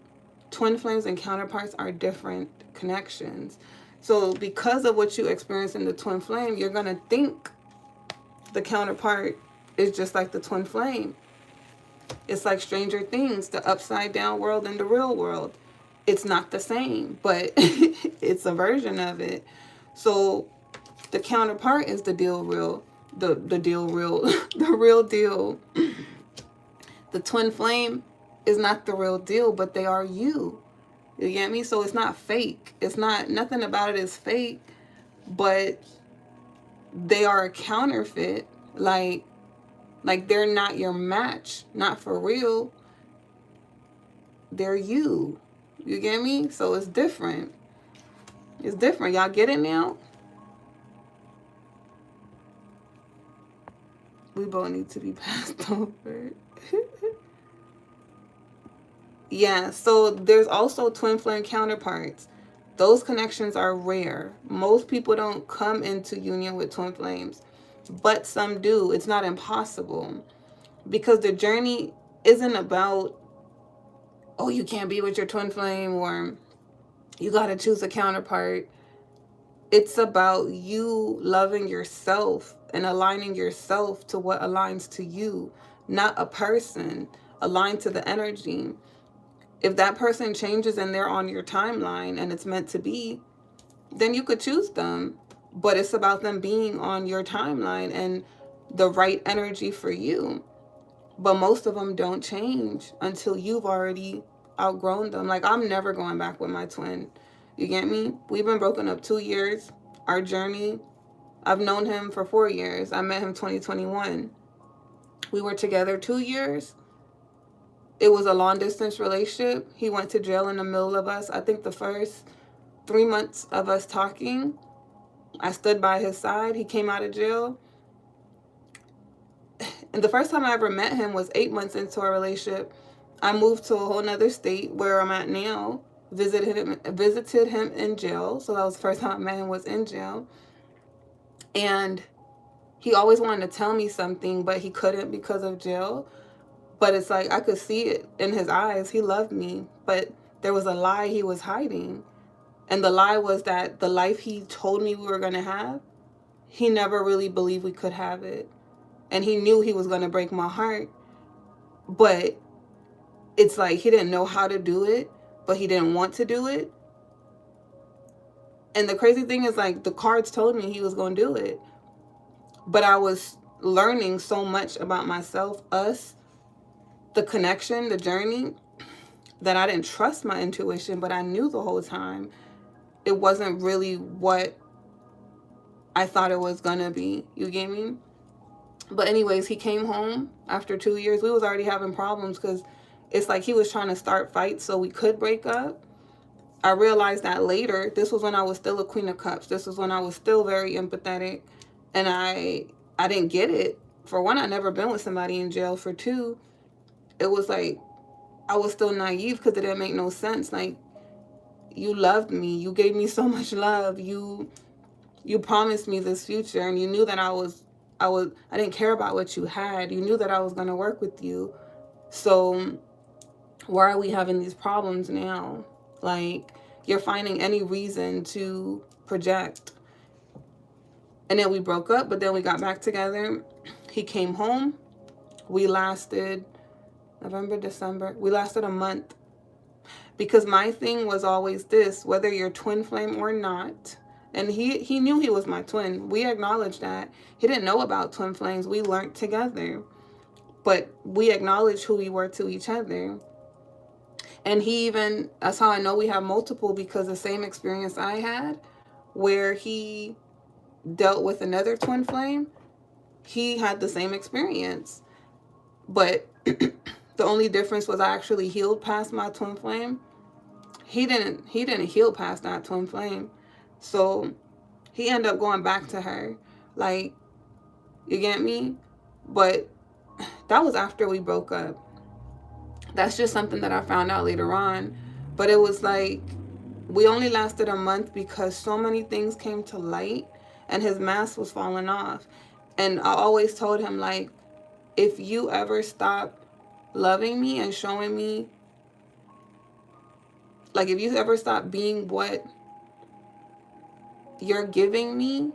twin flames and counterparts are different connections. So because of what you experience in the twin flame, you're going to think the counterpart is just like the twin flame. It's like Stranger Things, the upside down world and the real world. It's not the same, but it's a version of it. So the counterpart is the deal real, the real deal. The twin flame is not the real deal, but they are you. You get me? So it's not fake. It's not, nothing about it is fake, but they are a counterfeit. Like, Like, they're not your match. Not for real. They're you. You get me? So it's different. It's different. Y'all get it now? We both need to be passed over. Yeah, so there's also twin flame counterparts. Those connections are rare. Most people don't come into union with twin flames, but some do. It's not impossible, because the journey isn't about, oh, you can't be with your twin flame, or you got to choose a counterpart. It's about you loving yourself and aligning yourself to what aligns to you, not a person, aligned to the energy. If that person changes and they're on your timeline and it's meant to be, then you could choose them. But it's about them being on your timeline and the right energy for you. But most of them don't change until you've already outgrown them. Like, I'm never going back with my twin. You get me? We've been broken up 2 years. Our journey, I've known him for 4 years. I met him 2021. We were together 2 years. It was a long distance relationship. He went to jail in the middle of us. I think the first 3 months of us talking, I stood by his side. He came out of jail. And the first time I ever met him was 8 months into our relationship. I moved to a whole nother state where I'm at now. Visited him in jail. So that was the first time I met him, was in jail. And he always wanted to tell me something, but he couldn't because of jail. But it's like, I could see it in his eyes. He loved me, but there was a lie he was hiding. And the lie was that the life he told me we were going to have, he never really believed we could have it. And he knew he was going to break my heart. But it's like, he didn't know how to do it, but he didn't want to do it. And the crazy thing is, like, the cards told me he was going to do it. But I was learning so much about myself, us, the connection, the journey, that I didn't trust my intuition, but I knew the whole time it wasn't really what I thought it was gonna be. You get me? But anyways, he came home after 2 years. We was already having problems because it's like he was trying to start fights so we could break up. I realized that later. This was when I was still a Queen of Cups. This was when I was still very empathetic, and I didn't get it. For one, I never been with somebody in jail. For two, it was like I was still naive because it didn't make no sense. Like, you loved me. You gave me so much love. You promised me this future, and you knew that I didn't care about what you had. You knew that I was going to work with you. So why are we having these problems now? Like, you're finding any reason to project. And then we broke up, but then we got back together. He came home. We lasted November, December. We lasted a month. Because my thing was always this, whether you're twin flame or not. And he knew he was my twin. We acknowledged that. He didn't know about twin flames. We learned together. But we acknowledged who we were to each other. And he even, that's how I know we have multiple, because the same experience I had, where he dealt with another twin flame, he had the same experience. But the only difference was I actually healed past my twin flame. He didn't heal past that twin flame. So he ended up going back to her. Like, you get me? But that was after we broke up. That's just something that I found out later on. But it was like, we only lasted a month because so many things came to light and his mask was falling off. And I always told him, like, if you ever stop loving me and showing me, like, if you ever stop being what you're giving me,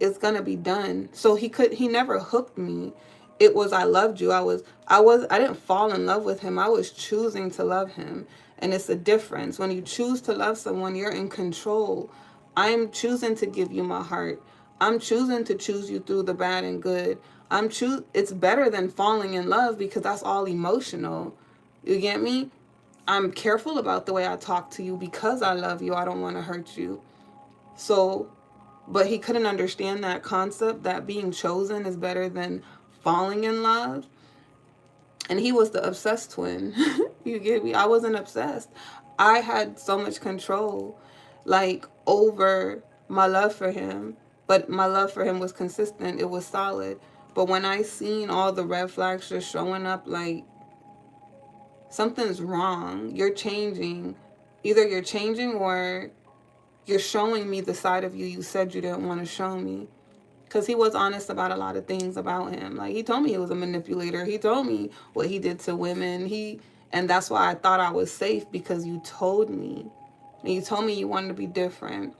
it's gonna be done. So he never hooked me. It was, I loved you. I didn't fall in love with him. I was choosing to love him. And it's a difference. When you choose to love someone, you're in control. I'm choosing to give you my heart. I'm choosing to choose you through the bad and good. It's better than falling in love, because that's all emotional. You get me? I'm careful about the way I talk to you because I love you. I don't want to hurt you. So, but he couldn't understand that concept, that being chosen is better than falling in love. And he was the obsessed twin. You get me? I wasn't obsessed. I had so much control, like, over my love for him. But my love for him was consistent. It was solid. But when I seen all the red flags just showing up, like, something's wrong. You're changing. Either you're changing or you're showing me the side of you you said you didn't want to show me. Because he was honest about a lot of things about him. Like, he told me he was a manipulator. He told me what he did to women. And that's why I thought I was safe, because you told me. And you told me you wanted to be different.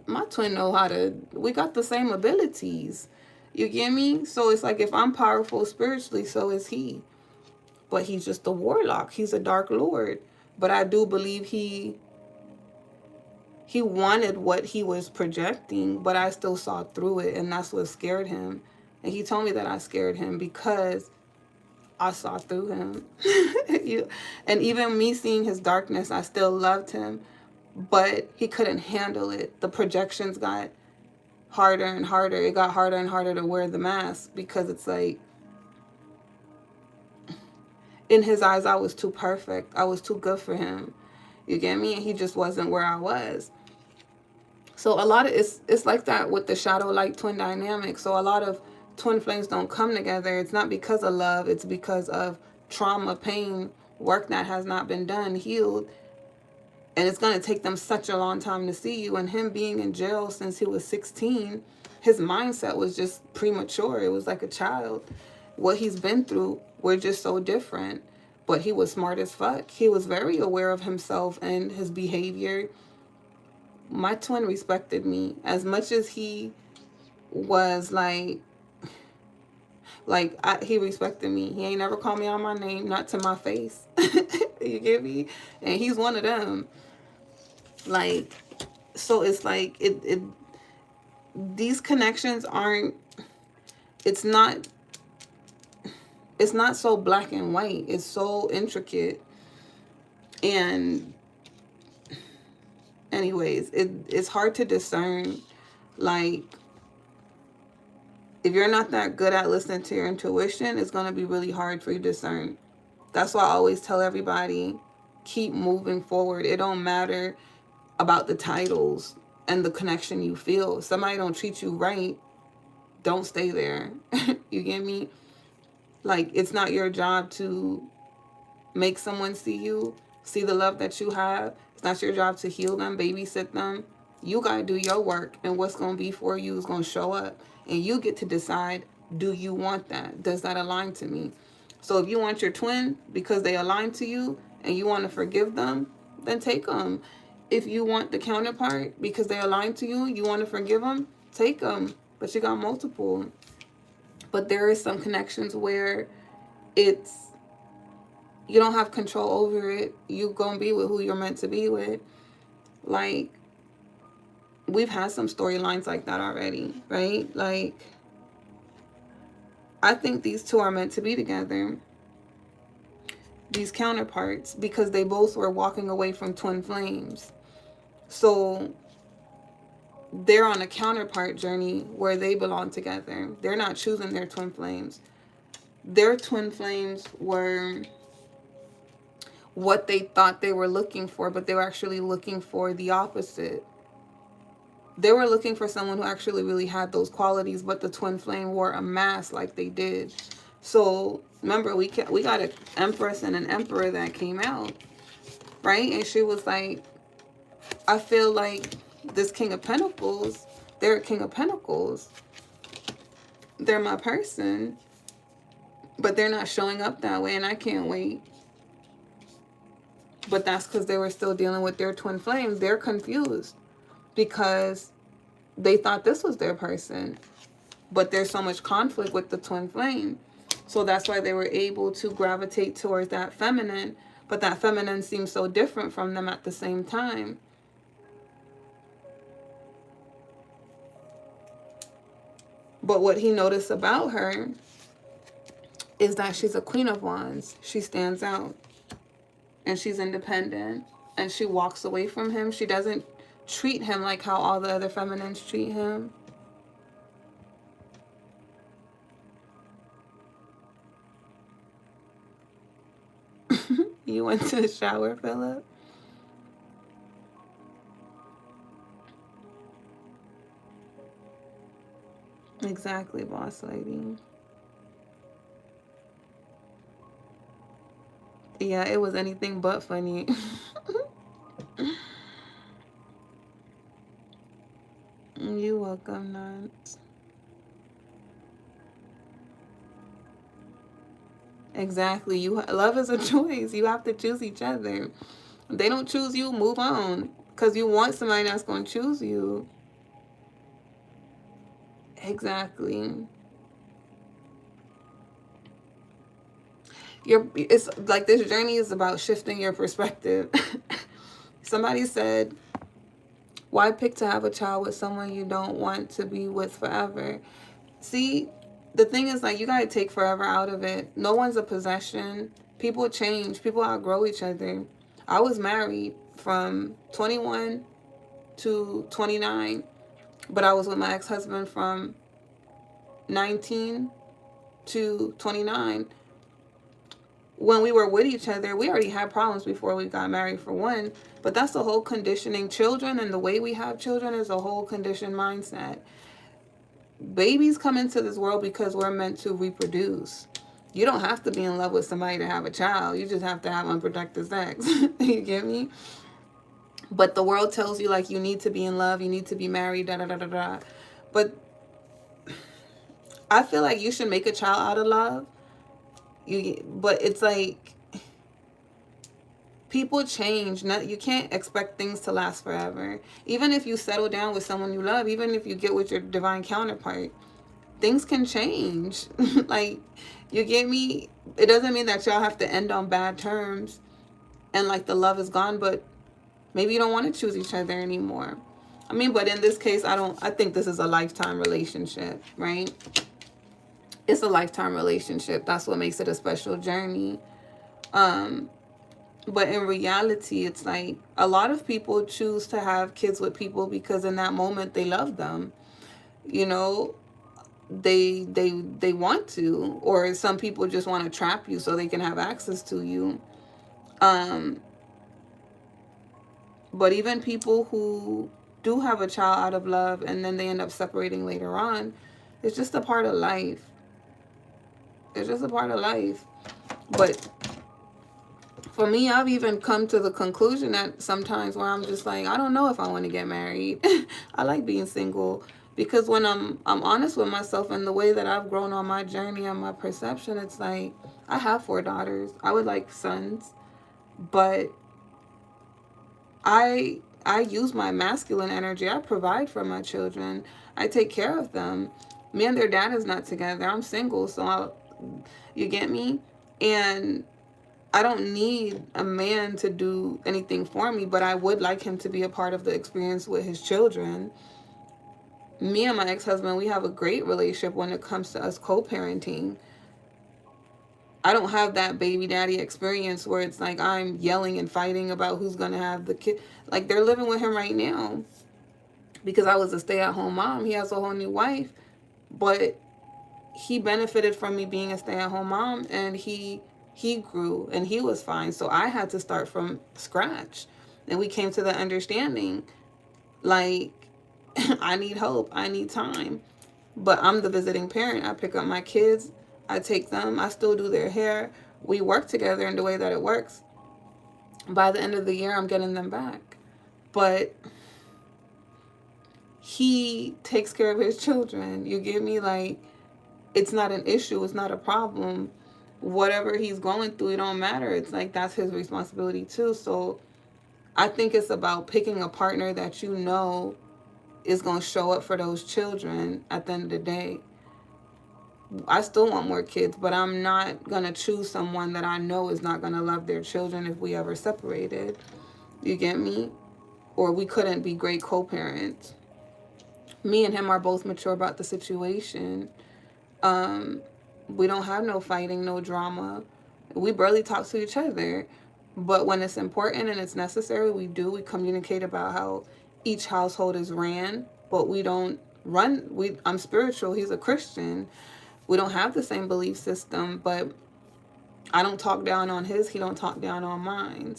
My twin know how to... We got the same abilities. You get me? So it's like, if I'm powerful spiritually, so is he. But he's just a warlock. He's a dark lord. But I do believe he wanted what he was projecting, but I still saw through it, and that's what scared him. And he told me that I scared him because I saw through him. And even me seeing his darkness, I still loved him, but he couldn't handle it. The projections got harder and harder. It got harder and harder to wear the mask, because it's like, in his eyes, I was too perfect. I was too good for him. You get me? And he just wasn't where I was. So a lot of it's like that with the shadow light twin dynamic. So a lot of twin flames don't come together. It's not because of love. It's because of trauma, pain, work that has not been done, healed. And it's going to take them such a long time to see you. And him being in jail since he was 16, his mindset was just premature. It was like a child. What he's been through, we're just so different. But he was smart as fuck. He was very aware of himself and his behavior. My twin respected me as much as he was he respected me. He ain't never called me out my name, not to my face. You get me? And he's one of them. Like, so it's like these connections aren't, it's not so black and white. It's so intricate. And anyways, it's hard to discern. Like, if you're not that good at listening to your intuition, it's going to be really hard for you to discern. That's why I always tell everybody, keep moving forward. It don't matter about the titles and the connection you feel. If somebody don't treat you right, don't stay there. You get me? Like, it's not your job to make someone see you, see the love that you have. It's not your job to heal them, babysit them. You got to do your work, and what's going to be for you is going to show up. And you get to decide, do you want that? Does that align to me? So if you want your twin because they align to you and you want to forgive them, then take them. If you want the counterpart because they align to you, you want to forgive them, take them. But you got multiple. But there is some connections where it's, you don't have control over it. You're going to be with who you're meant to be with. Like, we've had some storylines like that already, right? Like, I think these two are meant to be together. These counterparts, because they both were walking away from twin flames. So they're on a counterpart journey where they belong together. They're not choosing their twin flames. Their twin flames were what they thought they were looking for, but they were actually looking for the opposite. They were looking for someone who actually really had those qualities, but the twin flame wore a mask like they did. So remember, we got an empress and an emperor that came out, right? And she was like, I feel like this King of Pentacles, they're a King of Pentacles. They're my person, but they're not showing up that way, and I can't wait. But that's because they were still dealing with their twin flames. They're confused because they thought this was their person, but there's so much conflict with the twin flame. So that's why they were able to gravitate towards that feminine, but that feminine seems so different from them at the same time. But what he noticed about her is that she's a Queen of Wands. She stands out. And she's independent. And she walks away from him. She doesn't treat him like how all the other feminines treat him. You went to the shower, Philip? Exactly, boss lady. Yeah, it was anything but funny. You're welcome, Nance. Exactly. Love is a choice. You have to choose each other. If they don't choose you, move on. Because you want somebody that's going to choose you. Exactly. It's like this journey is about shifting your perspective. Somebody said, why pick to have a child with someone you don't want to be with forever? See, the thing is, like, you gotta take forever out of it. No one's a possession. People change. People outgrow each other. I was married from 21 to 29, but I was with my ex-husband from 19 to 29. When we were with each other, we already had problems before we got married, for one, but that's the whole conditioning. Children and the way we have children is a whole conditioned mindset. Babies come into this world because we're meant to reproduce. You don't have to be in love with somebody to have a child. You just have to have unprotected sex. You get me? But the world tells you, like, you need to be in love, you need to be married, da da da da da. But I feel like you should make a child out of love. But it's like, people change. You can't expect things to last forever. Even if you settle down with someone you love, even if you get with your divine counterpart, things can change. Like, you get me? It doesn't mean that y'all have to end on bad terms and like the love is gone, but maybe you don't want to choose each other anymore. I mean, but in this case, I think this is a lifetime relationship, right? It's a lifetime relationship. That's what makes it a special journey. But in reality, it's like a lot of people choose to have kids with people because in that moment they love them. You know, they want to, or some people just want to trap you so they can have access to you. But even people who do have a child out of love and then they end up separating later on, it's just a part of life. It's just a part of life. But for me, I've even come to the conclusion that sometimes where I'm just like, I don't know if I want to get married. I like being single. Because when I'm honest with myself and the way that I've grown on my journey and my perception, it's like, I have 4 daughters. I would like sons. But I use my masculine energy. I provide for my children. I take care of them. Me and their dad is not together. I'm single, so you get me? And I don't need a man to do anything for me, but I would like him to be a part of the experience with his children. Me and my ex-husband, we have a great relationship when it comes to us co-parenting. I don't have that baby daddy experience where it's like I'm yelling and fighting about who's going to have the kid. Like, they're living with him right now because I was a stay-at-home mom. He has a whole new wife, but he benefited from me being a stay-at-home mom, and he grew and he was fine. So I had to start from scratch, and we came to the understanding, like, I need hope, I need time, but I'm the visiting parent. I pick up my kids, I take them, I still do their hair. We work together in the way that it works. By the end of the year, I'm getting them back. But he takes care of his children. You get me? Like, it's not an issue. It's not a problem. Whatever he's going through, it don't matter. It's like, that's his responsibility too. So I think it's about picking a partner that you know is going to show up for those children at the end of the day. I still want more kids, but I'm not going to choose someone that I know is not going to love their children if we ever separated. You get me? Or we couldn't be great co-parents. Me and him are both mature about the situation. We don't have no fighting, no drama. We barely talk to each other. But when it's important and it's necessary, we do. We communicate about how each household is ran, but we don't I'm spiritual. He's a Christian. We don't have the same belief system, but I don't talk down on his, he don't talk down on mine.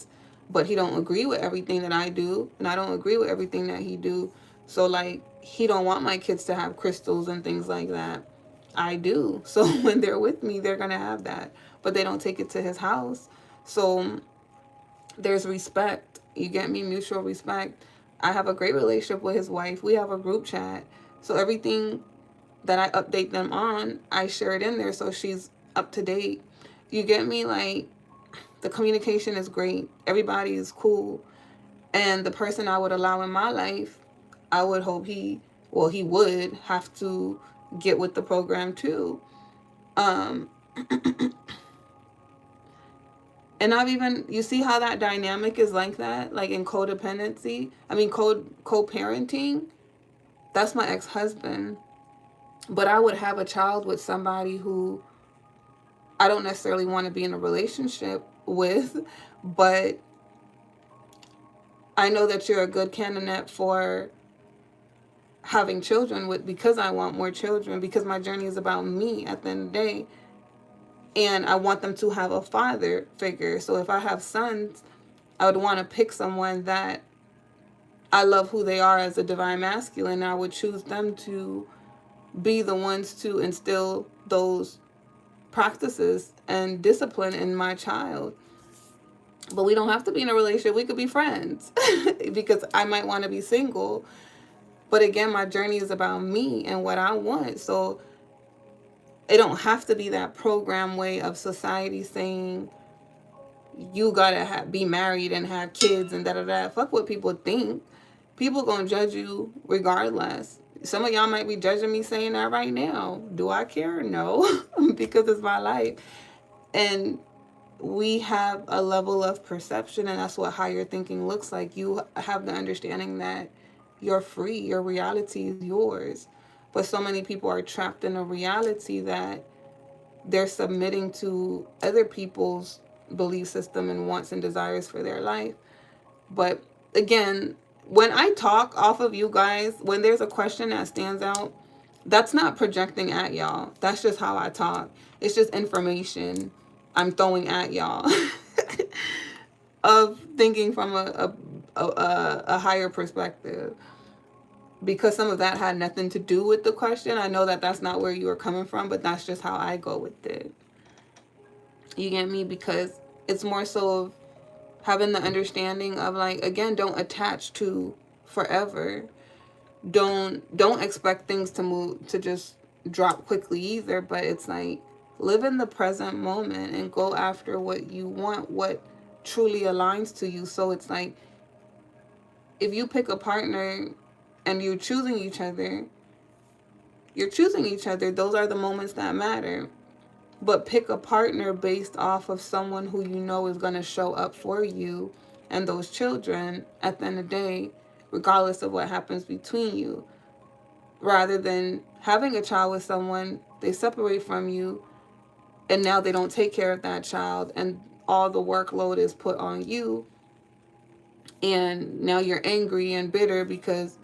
But he don't agree with everything that I do, and I don't agree with everything that he do. So like, he don't want my kids to have crystals and things like that. I do. So when they're with me, they're gonna have that. But they don't take it to his house. So there's respect. You get me? Mutual respect. I have a great relationship with his wife. We have a group chat. So everything that I update them on, I share it in there so she's up to date. You get me? Like, the communication is great. Everybody is cool. And the person I would allow in my life, I would hope he would have to get with the program too. Um, and I've even, you see how that dynamic is like that? Like in codependency? I mean, co-parenting? That's my ex-husband. But I would have a child with somebody who I don't necessarily want to be in a relationship with, but I know that you're a good candidate for having children with, because I want more children, because my journey is about me at the end of the day. And I want them to have a father figure. So if I have sons, I would want to pick someone that I love who they are as a divine masculine. I would choose them to be the ones to instill those practices and discipline in my child. But we don't have to be in a relationship. We could be friends because I might want to be single. But again, my journey is about me and what I want. So it don't have to be that program way of society saying you gotta be married and have kids and da-da-da. Fuck what people think. People gonna judge you regardless. Some of y'all might be judging me saying that right now. Do I care? No. Because it's my life. And we have a level of perception, and that's what higher thinking looks like. You have the understanding that you're free. Your reality is yours. But so many people are trapped in a reality that they're submitting to other people's belief system and wants and desires for their life. But again, when I talk off of you guys, when there's a question that stands out, that's not projecting at y'all. That's just how I talk. It's just information I'm throwing at y'all of thinking from a higher perspective. Because some of that had nothing to do with the question. I know that that's not where you were coming from, but that's just how I go with it. You get me? Because it's more so of having the understanding of, like, again, don't attach to forever. Don't expect things to move, to just drop quickly either. But it's like, live in the present moment and go after what you want, what truly aligns to you. So it's like, if you pick a partner and you're choosing each other, those are the moments that matter. But pick a partner based off of someone who you know is going to show up for you and those children at the end of the day, regardless of what happens between you. Rather than having a child with someone, they separate from you, and now they don't take care of that child, and all the workload is put on you. And now you're angry and bitter because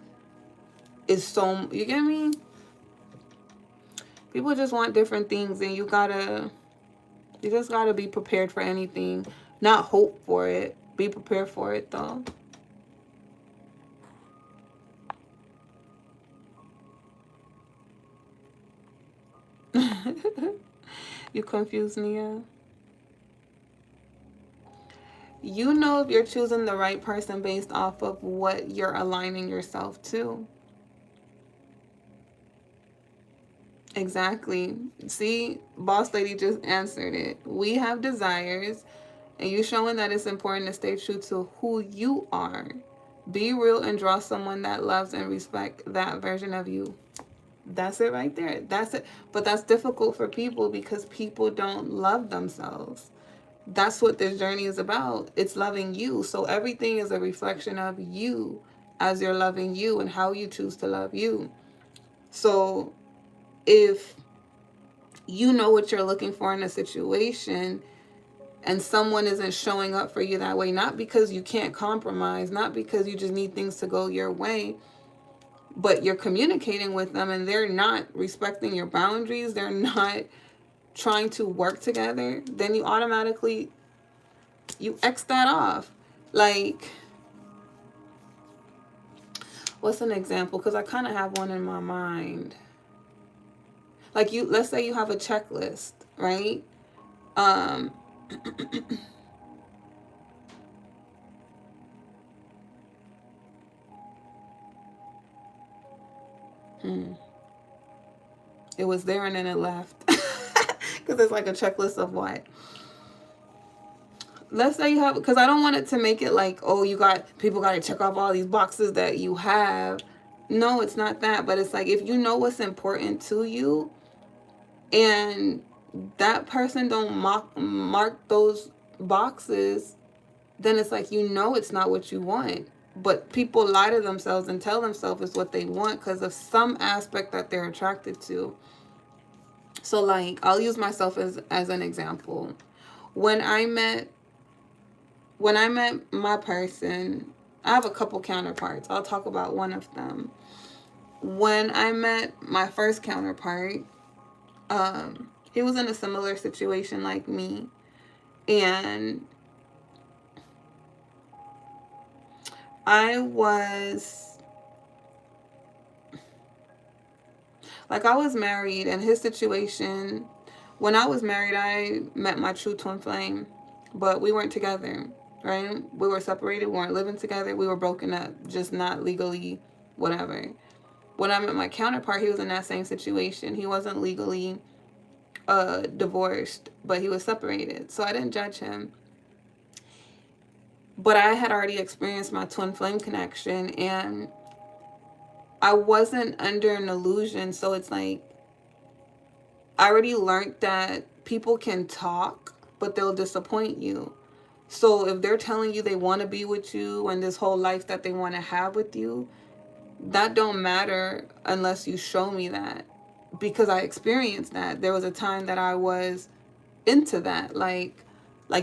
it's so, you get me? People just want different things, and you just gotta be prepared for anything. Not hope for it. Be prepared for it, though. You confuse me, yeah? You know if you're choosing the right person based off of what you're aligning yourself to. Exactly. See, boss lady just answered it. We have desires, and you showing that it's important to stay true to who you are. Be real and draw someone that loves and respects that version of you. That's it right there. That's it. But that's difficult for people because people don't love themselves. That's what this journey is about. It's loving you. So everything is a reflection of you as you're loving you and how you choose to love you. So if you know what you're looking for in a situation and someone isn't showing up for you that way, not because you can't compromise, not because you just need things to go your way, but you're communicating with them and they're not respecting your boundaries, they're not trying to work together, then you automatically, you X that off. Like, what's an example? Because I kind of have one in my mind. Like, let's say you have a checklist, right? It was there and then it left. Because it's like a checklist of what? Let's say you have, because I don't want it to make it like, oh, people got to check off all these boxes that you have. No, it's not that. But it's like, if you know what's important to you and that person don't mark those boxes, then it's like, it's not what you want. But people lie to themselves and tell themselves it's what they want because of some aspect that they're attracted to. So, like, I'll use myself as an example. When I met my person, I have a couple counterparts. I'll talk about one of them. When I met my first counterpart, he was in a similar situation like me. And I was married, and his situation, when I was married, I met my true twin flame, but we weren't together, right? We were separated, we weren't living together, we were broken up, just not legally, whatever. When I met my counterpart, he was in that same situation. He wasn't legally divorced, but he was separated, so I didn't judge him. But I had already experienced my twin flame connection, and I wasn't under an illusion. So it's like, I already learned that people can talk, but they'll disappoint you. So if they're telling you they want to be with you and this whole life that they want to have with you, that don't matter unless you show me that. Because I experienced that. There was a time that I was into that. Like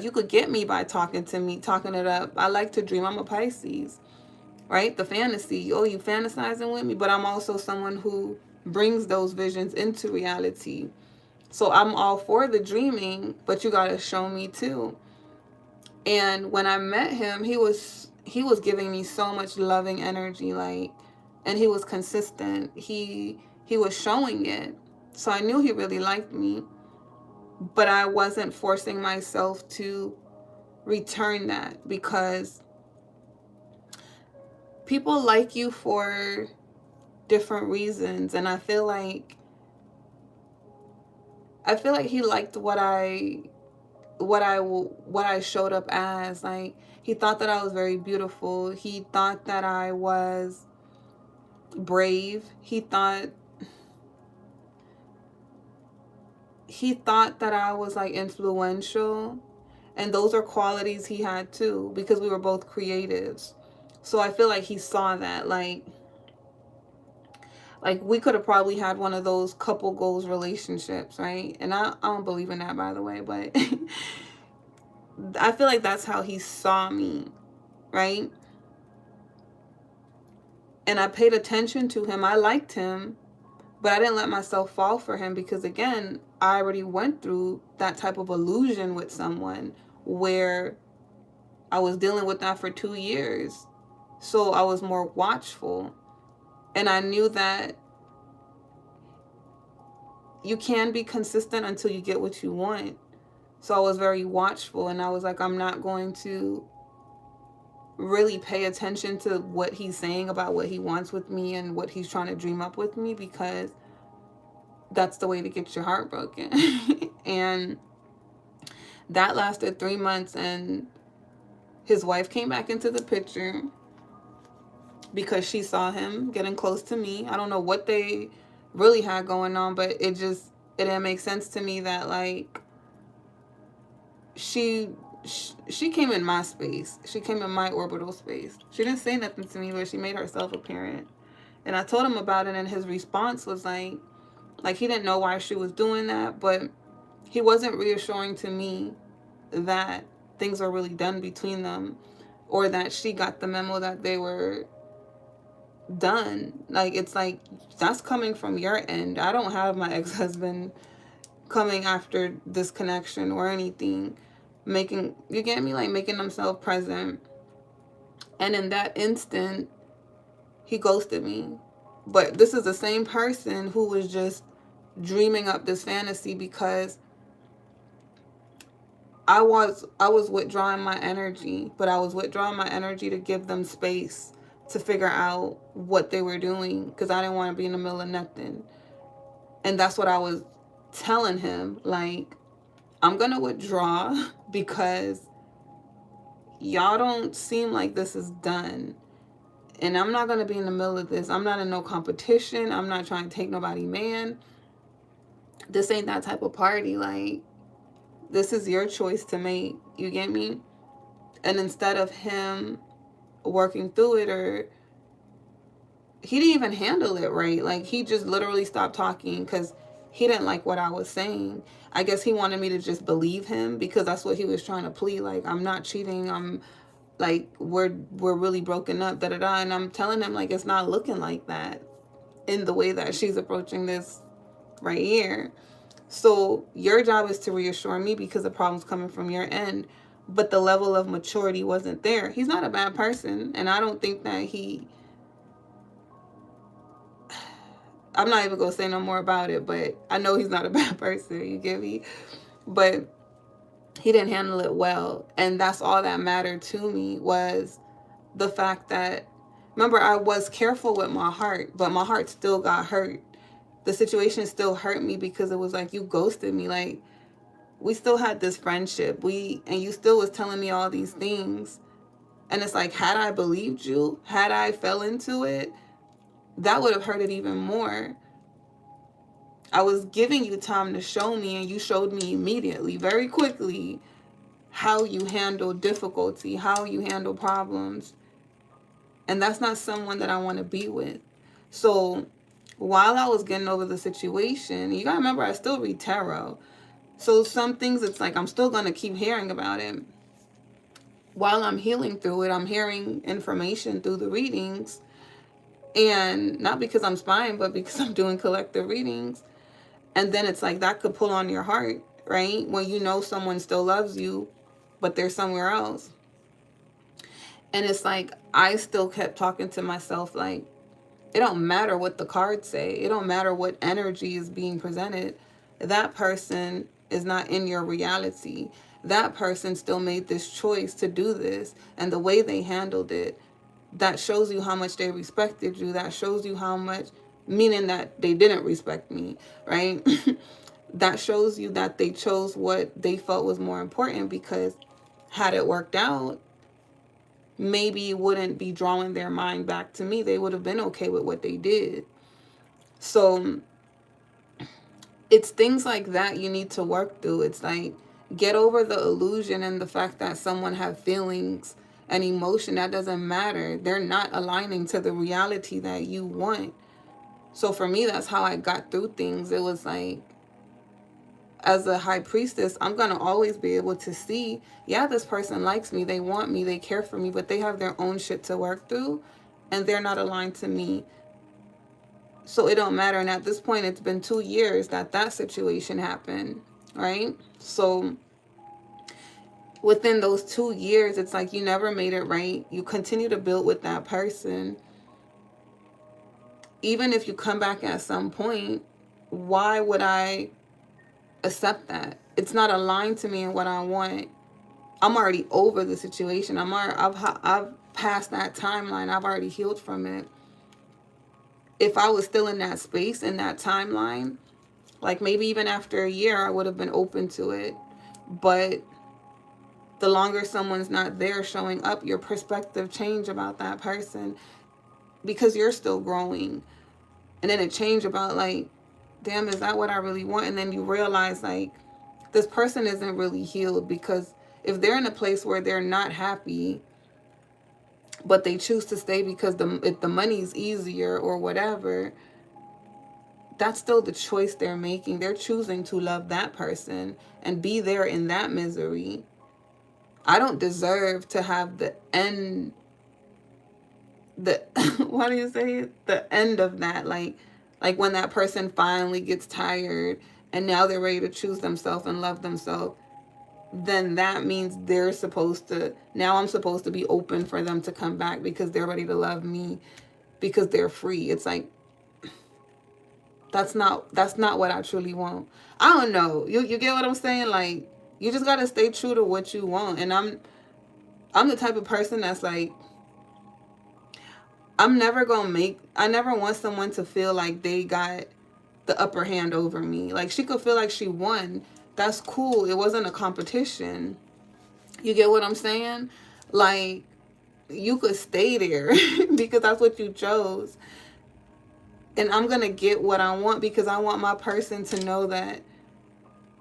you could get me by talking to me, talking it up. I like to dream. I'm a Pisces, right? The fantasy. Oh, you fantasizing with me? But I'm also someone who brings those visions into reality. So I'm all for the dreaming, but you got to show me too. And when I met him, he was giving me so much loving energy, like, and he was consistent. He was showing it. So I knew he really liked me, but I wasn't forcing myself to return that, because people like you for different reasons. And I feel like he liked what I showed up as. Like, he thought that I was very beautiful. He thought that I was brave. He thought that I was like influential, and those are qualities he had too, because we were both creatives. So I feel like he saw that, like we could have probably had one of those couple goals relationships, right? And I don't believe in that, by the way, but I feel like that's how he saw me, right? And I paid attention to him. I liked him, but I didn't let myself fall for him, because again, I already went through that type of illusion with someone where I was dealing with that for 2 years. So I was more watchful. And I knew that you can be consistent until you get what you want. So I was very watchful, and I was like, I'm not going to really pay attention to what he's saying about what he wants with me and what he's trying to dream up with me, because that's the way to get your heart broken. And that lasted 3 months, and his wife came back into the picture because she saw him getting close to me. I don't know what they really had going on, but it didn't make sense to me that, like, she came in my space. She came in my orbital space. She didn't say nothing to me, but she made herself apparent. And I told him about it, and his response was like he didn't know why she was doing that, but he wasn't reassuring to me that things were really done between them, or that she got the memo that they were done. Like, it's like, that's coming from your end. I don't have my ex-husband coming after this connection or anything, making, you get me, like making themselves present. And in that instant, he ghosted me. But this is the same person who was just dreaming up this fantasy because I was withdrawing my energy, but I was withdrawing my energy to give them space to figure out what they were doing because I didn't want to be in the middle of nothing. And that's what I was telling him, like, I'm going to withdraw because y'all don't seem like this is done. And I'm not going to be in the middle of this. I'm not in no competition. I'm not trying to take nobody man. This ain't that type of party. Like, this is your choice to make. You get me? And instead of him working through it, or he didn't even handle it right. Like, he just literally stopped talking because he didn't like what I was saying. I guess he wanted me to just believe him because that's what he was trying to plead. Like, I'm not cheating. I'm like, we're really broken up, da da da. And I'm telling him, like, it's not looking like that in the way that she's approaching this right here. So your job is to reassure me because the problem's coming from your end. But the level of maturity wasn't there. He's not a bad person. And I don't think that I'm not even going to say no more about it, but I know he's not a bad person. You get me? But he didn't handle it well. And that's all that mattered to me, was the fact that, remember, I was careful with my heart, but my heart still got hurt. The situation still hurt me because it was like, you ghosted me. Like, we still had this friendship. And you still was telling me all these things. And it's like, had I believed you, had I fell into it, that would have hurt it even more. I was giving you time to show me, and you showed me immediately, very quickly, how you handle difficulty, how you handle problems. And that's not someone that I want to be with. So while I was getting over the situation, you gotta remember, I still read tarot. So some things, it's like I'm still gonna keep hearing about it. While I'm healing through it, I'm hearing information through the readings. And not because I'm spying, but because I'm doing collective readings. And then it's like, that could pull on your heart, right? When you know someone still loves you, but they're somewhere else. And it's like, I still kept talking to myself, like, it don't matter what the cards say. It don't matter what energy is being presented. That person is not in your reality. That person still made this choice to do this. And the way they handled it, that shows you how much they respected you. That shows you how much, meaning that they didn't respect me, right? That shows you that they chose what they felt was more important, because had it worked out, maybe it wouldn't be drawing their mind back to me. They would have been okay with what they did. So it's things like that you need to work through. It's like, get over the illusion and the fact that someone have feelings and emotion. That doesn't matter. They're not aligning to the reality that you want. So for me, that's how I got through things. It was like, as a high priestess, I'm going to always be able to see, yeah, this person likes me, they want me, they care for me, but they have their own shit to work through, and they're not aligned to me. So it don't matter. And at this point, it's been 2 years that situation happened, right? So within those 2 years, it's like, you never made it right. You continue to build with that person. Even if you come back at some point, why would I accept that? It's not aligned to me and what I want. I'm already over the situation. I've passed that timeline. I've already healed from it. If I was still in that space, in that timeline, like maybe even after a year, I would have been open to it. But the longer someone's not there showing up, your perspective change about that person, because you're still growing. And then it changed about, like, damn, is that what I really want? And then you realize, like, this person isn't really healed, because if they're in a place where they're not happy, but they choose to stay because if the money's easier or whatever, that's still the choice they're making. They're choosing to love that person and be there in that misery. I don't deserve to have the end, what do you say? The end of that. Like when that person finally gets tired and now they're ready to choose themselves and love themselves, then that means they're supposed to, now I'm supposed to be open for them to come back because they're ready to love me because they're free. It's like, that's not what I truly want. I don't know. You get what I'm saying? Like, you just gotta stay true to what you want. And I'm the type of person that's like, I never want someone to feel like they got the upper hand over me. Like, she could feel like she won. That's cool. It wasn't a competition. You get what I'm saying? Like, you could stay there because that's what you chose. And I'm going to get what I want because I want my person to know that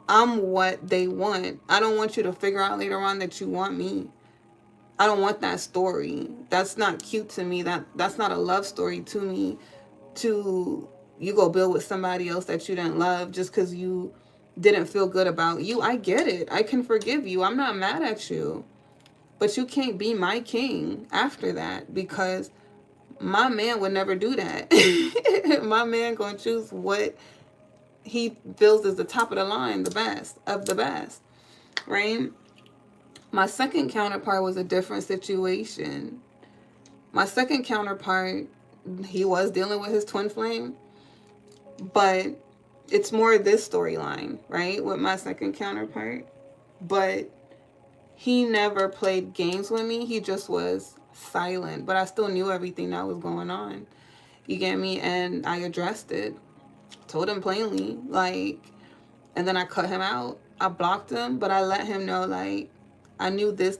I'm what they want. I don't want you to figure out later on that you want me. I don't want that story. That's not cute to me. That's not a love story to me. To you go build with somebody else that you didn't love just because you didn't feel good about you. I get it. I can forgive you. I'm not mad at you. But you can't be my king after that because my man would never do that. My man gonna choose what he feels is the top of the line, the best of the best, right? My second counterpart was a different situation. My second counterpart, he was dealing with his twin flame, but it's more this storyline, right, with my second counterpart. But he never played games with me. He just was silent, but I still knew everything that was going on. You get me? And I addressed it. Told him plainly, like, and then I cut him out. I blocked him, but I let him know, like, I knew this,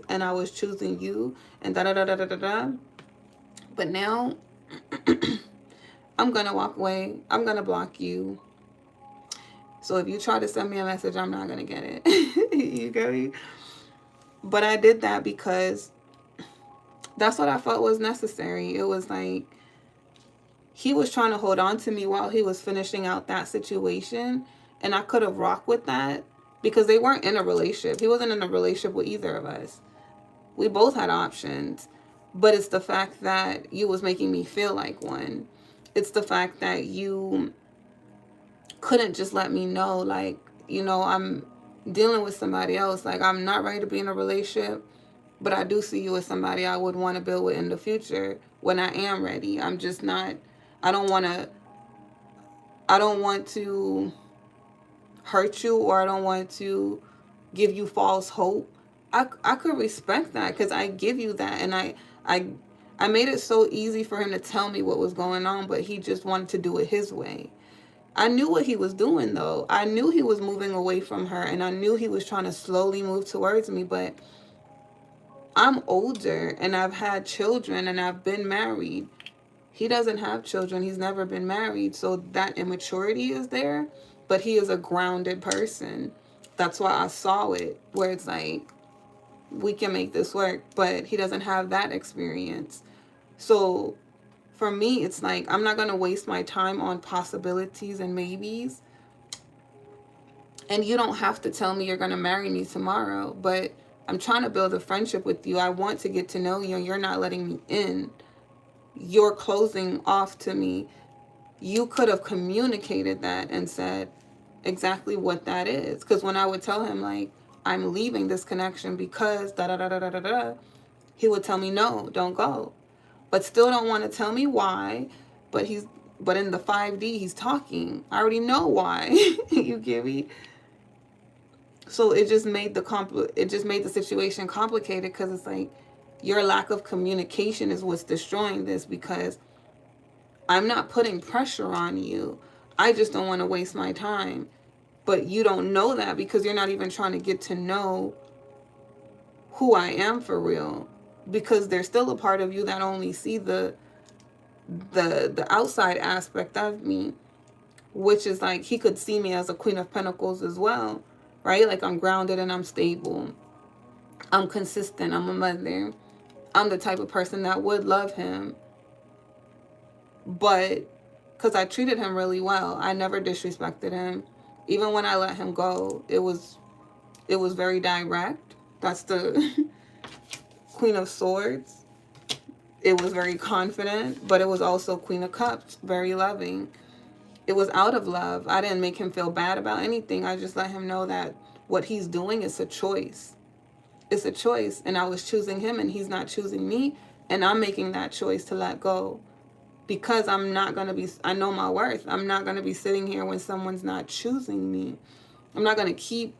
and I was choosing you, and da-da-da-da-da-da-da. But now, I'm going to walk away. I'm going to block you. So if you try to send me a message, I'm not going to get it. You get me? But I did that because that's what I felt was necessary. It was like, he was trying to hold on to me while he was finishing out that situation. And I could have rocked with that because they weren't in a relationship. He wasn't in a relationship with either of us. We both had options. But it's the fact that you was making me feel like one. It's the fact that you couldn't just let me know, like, you know, I'm dealing with somebody else. Like, I'm not ready to be in a relationship, but I do see you as somebody I would want to build with in the future when I am ready. I'm just not, I don't want to hurt you, or I don't want to give you false hope. I could respect that because I give you that, and I made it so easy for him to tell me what was going on, but he just wanted to do it his way. I knew what he was doing, though. I knew he was moving away from her, and I knew he was trying to slowly move towards me, but I'm older, and I've had children, and I've been married. He doesn't have children. He's never been married, so that immaturity is there, but he is a grounded person. That's why I saw it, where it's like, we can make this work, but he doesn't have that experience. So for me, it's like, I'm not going to waste my time on possibilities and maybes. And you don't have to tell me you're going to marry me tomorrow, but I'm trying to build a friendship with you. I want to get to know you, and you're not letting me in. You're closing off to me. You could have communicated that and said exactly what that is. Because when I would tell him, like, I'm leaving this connection because da-da-da-da-da-da, he would tell me, no, don't go. But still don't want to tell me why. But in the 5D, he's talking. I already know why. You get me? So it just made the situation complicated, because it's like, your lack of communication is what's destroying this, because I'm not putting pressure on you. I just don't want to waste my time. But you don't know that because you're not even trying to get to know who I am for real. Because there's still a part of you that only see the outside aspect of me, which is like, he could see me as a Queen of Pentacles as well, right? Like, I'm grounded and I'm stable. I'm consistent. I'm a mother. I'm the type of person that would love him. But because I treated him really well, I never disrespected him. Even when I let him go, it was very direct. That's the Queen of Swords. It was very confident, but it was also Queen of Cups, very loving. it was out of love. I didn't make him feel bad about anything. I just let him know that what he's doing is a choice. It's a choice, and I was choosing him and he's not choosing me, and I'm making that choice to let go because I'm not going to be, I know my worth. I'm not going to be sitting here when someone's not choosing me. I'm not going to keep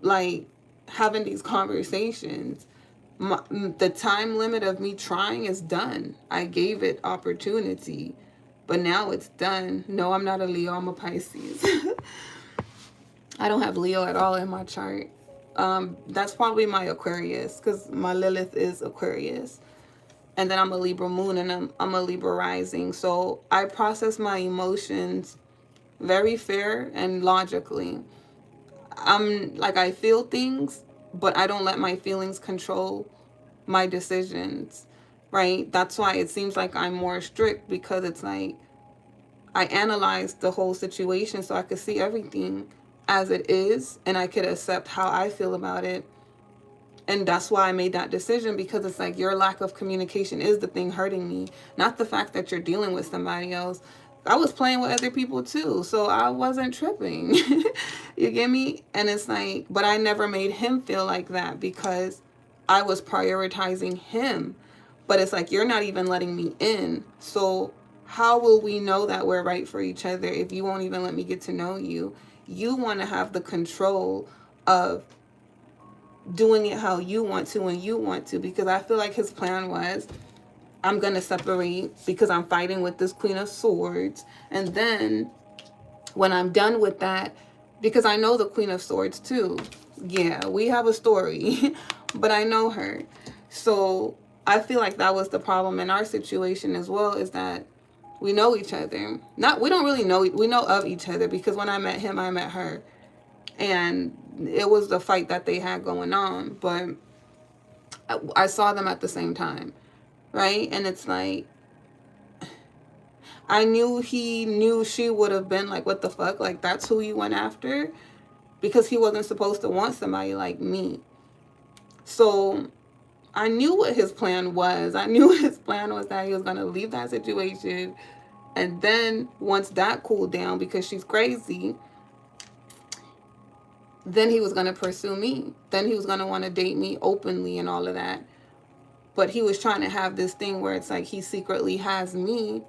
like having these conversations. The time limit of me trying is done. I gave it opportunity, but now it's done. No, I'm not a Leo, I'm a Pisces. I don't have Leo at all in my chart. That's probably my Aquarius, because my Lilith is Aquarius. And then I'm a Libra moon, and I'm a Libra rising. So I process my emotions very fair and logically. I'm like, I feel things, but I don't let my feelings control my decisions, right? That's why it seems like I'm more strict, because it's like I analyze the whole situation so I could see everything as it is, and I could accept how I feel about it. And that's why I made that decision, because it's like your lack of communication is the thing hurting me, not the fact that you're dealing with somebody else. I was playing with other people too, so I wasn't tripping. You get me? And it's like, but I never made him feel like that because I was prioritizing him. But it's like, you're not even letting me in. So how will we know that we're right for each other if you won't even let me get to know you? You want to have the control of doing it how you want to when you want to, because I feel like his plan was, I'm going to separate because I'm fighting with this Queen of Swords. And then when I'm done with that, because I know the Queen of Swords too. Yeah, we have a story, but I know her. So I feel like that was the problem in our situation as well, is that we know each other. We don't really know, we know of each other, because when I met him, I met her. And it was the fight that they had going on, but I saw them at the same time, right? And it's like, I knew he knew she would have been like, what the fuck? Like, that's who you went after? Because he wasn't supposed to want somebody like me. So I knew what his plan was. I knew his plan was that he was going to leave that situation. And then once that cooled down, because she's crazy, then he was going to pursue me. Then he was going to want to date me openly and all of that. But he was trying to have this thing where it's like he secretly has me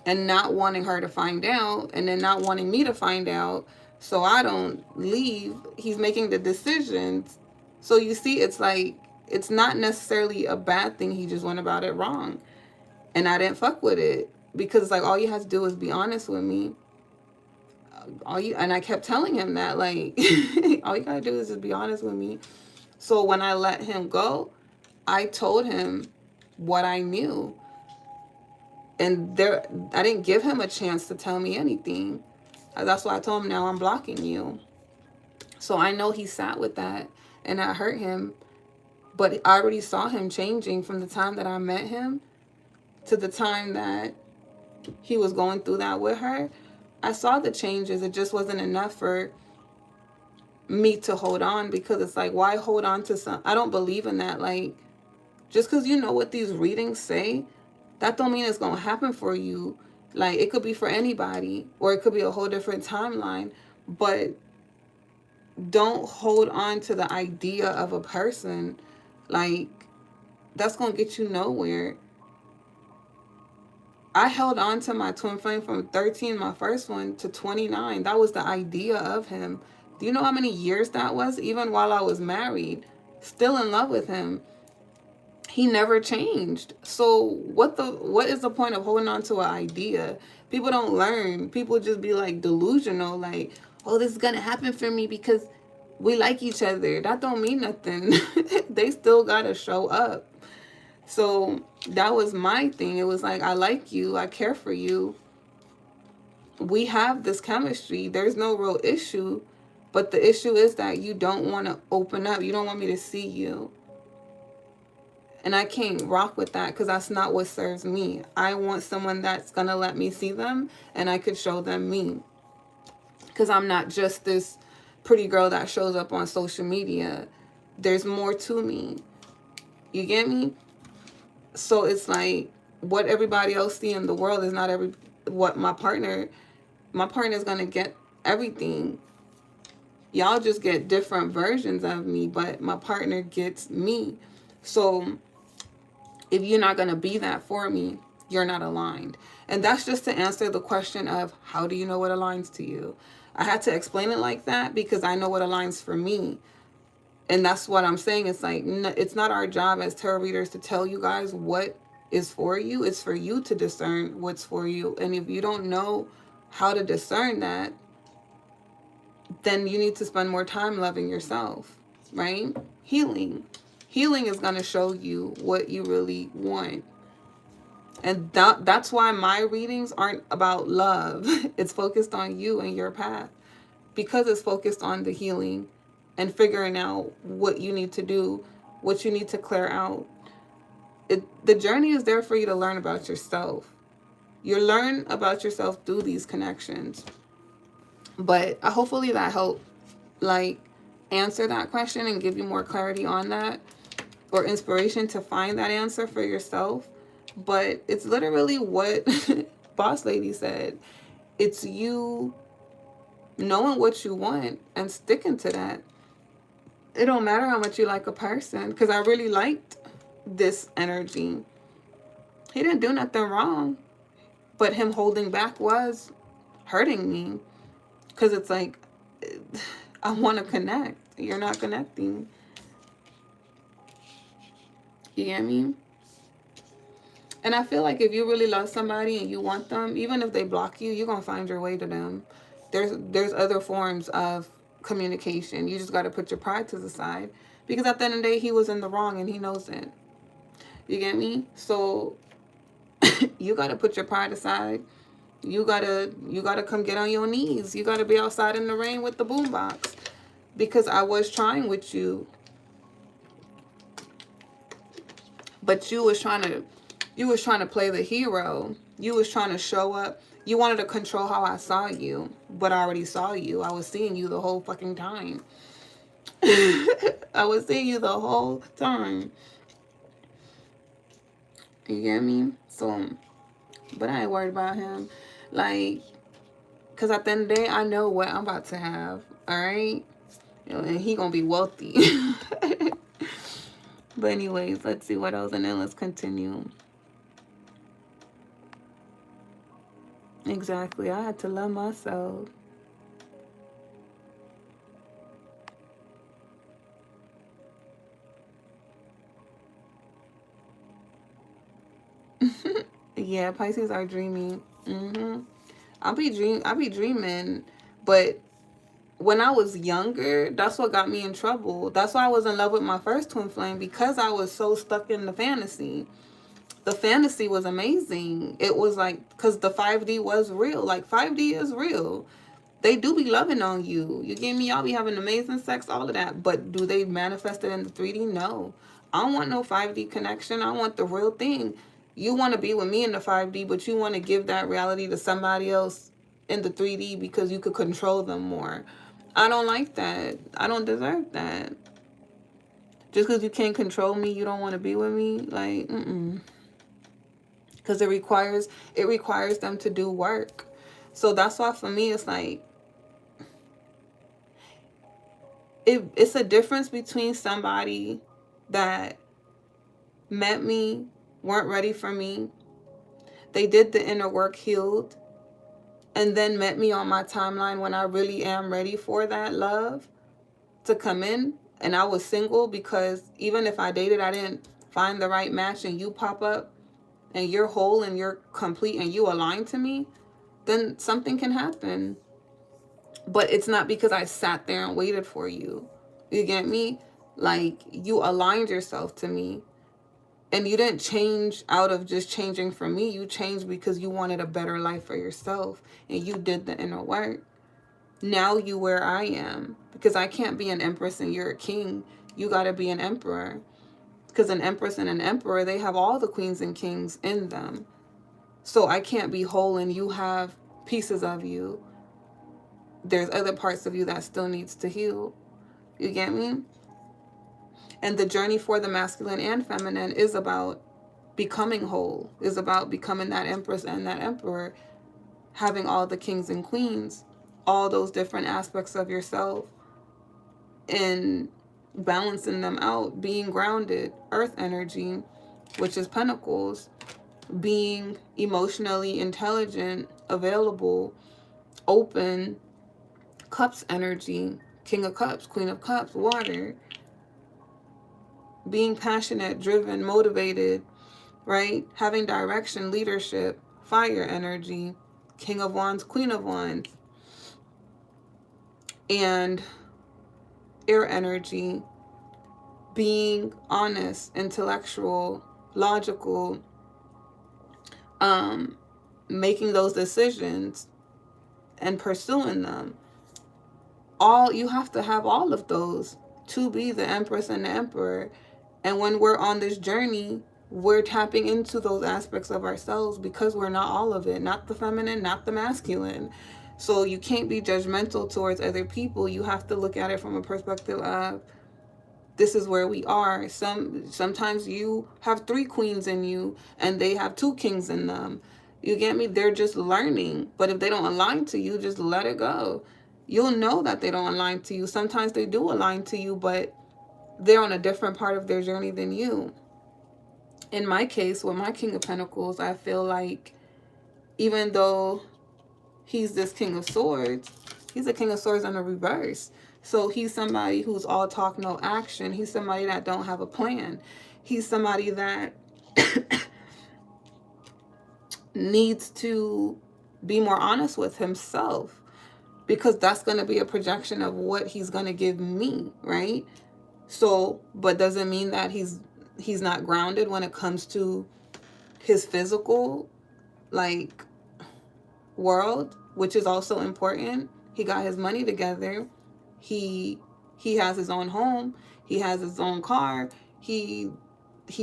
and not wanting her to find out, and then not wanting me to find out so I don't leave. He's making the decisions. So you see, it's like, it's not necessarily a bad thing. He just went about it wrong. And I didn't fuck with it, because it's like, all you have to do is be honest with me. And I kept telling him that, like, all you gotta do is just be honest with me. So when I let him go, I told him what I knew. And I didn't give him a chance to tell me anything. That's why I told him, now I'm blocking you. So I know he sat with that, and that hurt him. But I already saw him changing from the time that I met him to the time that he was going through that with her. I saw the changes. It just wasn't enough for me to hold on, because it's like, why hold on to some? I don't believe in that. Like, just because you know what these readings say, that don't mean it's going to happen for you. Like, it could be for anybody, or it could be a whole different timeline. But don't hold on to the idea of a person. Like, that's going to get you nowhere. I held on to my twin flame from 13, my first one, to 29. That was the idea of him. Do you know how many years that was? Even while I was married, still in love with him. He never changed. So what is the point of holding on to an idea? People don't learn. People just be like delusional, like, oh, this is gonna happen for me because we like each other. That don't mean nothing. They still gotta show up. So that was my thing. It was like, I like you, I care for you, we have this chemistry, there's no real issue. But the issue is that you don't want to open up. You don't want me to see you. And I can't rock with that, because that's not what serves me. I want someone that's going to let me see them, and I could show them me. Because I'm not just this pretty girl that shows up on social media. There's more to me. You get me? So it's like, what everybody else see in the world is not what my partner is going to get everything. Y'all just get different versions of me, but my partner gets me. So if you're not going to be that for me, you're not aligned. And that's just to answer the question of how do you know what aligns to you? I had to explain it like that because I know what aligns for me. And that's what I'm saying. It's like, it's not our job as tarot readers to tell you guys what is for you. It's for you to discern what's for you. And if you don't know how to discern that, then you need to spend more time loving yourself, right? Healing. Healing is going to show you what you really want. And that's why my readings aren't about love. It's focused on you and your path. Because it's focused on the healing and figuring out what you need to do, what you need to clear out. The journey is there for you to learn about yourself. You learn about yourself through these connections. But hopefully that helped, like, answer that question and give you more clarity on that, or inspiration to find that answer for yourself. But it's literally what Boss Lady said. It's you knowing what you want and sticking to that. It don't matter how much you like a person, because I really liked this energy. He didn't do nothing wrong, but him holding back was hurting me, because it's like, I want to connect. You're not connecting. You get me? And I feel like if you really love somebody and you want them, even if they block you, you're going to find your way to them. There's other forms of communication. You just got to put your pride to the side, because at the end of the day, he was in the wrong and he knows it. You get me? So you got to put your pride aside. You gotta come get on your knees. You gotta be outside in the rain with the boombox, because I was trying with you, but you was trying to play the hero. You was trying to show up. You wanted to control how I saw you, but I already saw you. I was seeing you the whole fucking time. I was seeing you the whole time. You get me? So, but I ain't worried about him. Like, because at the end of the day, I know what I'm about to have. All right? You know, and he going to be wealthy. But anyways, let's see what else. And then let's continue. Exactly. I had to love myself. Yeah, Pisces are dreamy. I be dreaming, but when I was younger, that's what got me in trouble. That's why I was in love with my first twin flame, because I was so stuck in the fantasy. The fantasy was amazing. It was like, because the 5D was real. Like, 5D is real. They do be loving on you. You get me? Y'all be having amazing sex, all of that. But do they manifest it in the 3D? No. I don't want no 5D connection. I want the real thing. You want to be with me in the 5D, but you want to give that reality to somebody else in the 3D because you could control them more. I don't like that. I don't deserve that. Just because you can't control me, you don't want to be with me? Like, because it requires them to do work. So that's why for me, it's like, it's a difference between somebody that met me, weren't ready for me, they did the inner work, healed, and then met me on my timeline when I really am ready for that love to come in, and I was single, because even if I dated, I didn't find the right match, and you pop up and you're whole and you're complete and you align to me, then something can happen. But it's not because I sat there and waited for you. You get me? Like, you aligned yourself to me. And you didn't change out of just changing for me. You changed because you wanted a better life for yourself. And you did the inner work. Now you where I am. Because I can't be an empress and you're a king. You got to be an emperor. Because an empress and an emperor, they have all the queens and kings in them. So I can't be whole and you have pieces of you. There's other parts of you that still needs to heal. You get me? And the journey for the masculine and feminine is about becoming whole, is about becoming that empress and that emperor. having all the kings and queens, all those different aspects of yourself, and balancing them out, being grounded, earth energy, which is pentacles, being emotionally intelligent, available, open, cups energy, king of cups, queen of cups, water, being passionate, driven, motivated, right? Having direction, leadership, fire energy, king of wands, queen of wands, and air energy, being honest, intellectual, logical, making those decisions and pursuing them. All you have to have all of those to be the empress and the emperor. And when we're on this journey, we're tapping into those aspects of ourselves, because we're not all of it, not the feminine, not the masculine. So you can't be judgmental towards other people. You have to look at it from a perspective of, this is where we are. Sometimes you have 3 queens in you and they have 2 kings in them. You get me? They're just learning. But if they don't align to you, just let it go. You'll know that they don't align to you. Sometimes they do align to you, but they're on a different part of their journey than you. In my case, with my King of Pentacles, I feel like even though he's this King of Swords, he's a King of Swords in the reverse. So he's somebody who's all talk, no action. He's somebody that don't have a plan. He's somebody that needs to be more honest with himself, because that's going to be a projection of what he's going to give me, right? So, but doesn't mean that he's not grounded when it comes to his physical, like, world, which is also important. He got his money together. He has his own home. He has his own car. He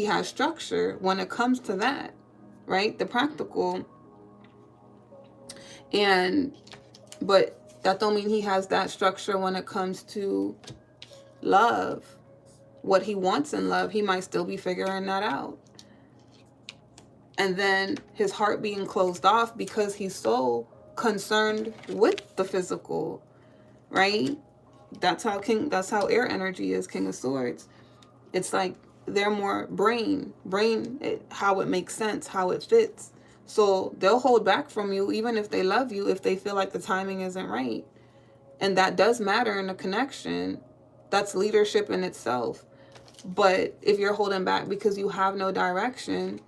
has structure when it comes to that, right? The practical. But that don't mean he has that structure when it comes to love. What he wants in love, he might still be figuring that out. And then his heart being closed off because he's so concerned with the physical, right? That's how air energy is, King of Swords. It's like they're more brain, how it makes sense, how it fits. So they'll hold back from you even if they love you, if they feel like the timing isn't right. And that does matter in a connection. That's leadership in itself. But if you're holding back because you have no direction,